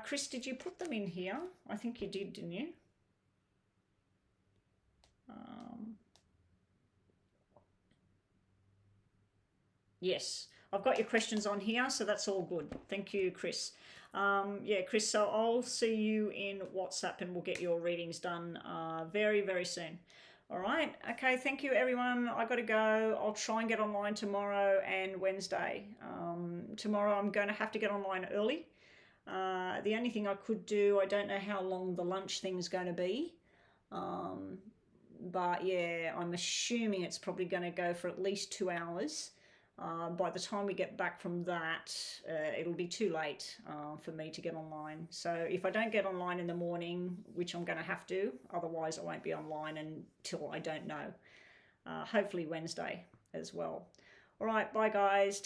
Chris, did you put them in here? I think you did, didn't you? Yes, I've got your questions on here, so that's all good. Thank you, Chris. Yeah, Chris, so I'll see you in WhatsApp and we'll get your readings done very, very soon. All right. Okay, thank you, everyone. I got to go. I'll try and get online tomorrow and Wednesday. Tomorrow I'm going to have to get online early. The only thing I could do, I don't know how long the lunch thing's going to be. But yeah, I'm assuming it's probably going to go for at least 2 hours. By the time we get back from that, it'll be too late for me to get online. So if I don't get online in the morning, which I'm going to have to, otherwise I won't be online until I don't know. Hopefully Wednesday as well. All right, bye guys.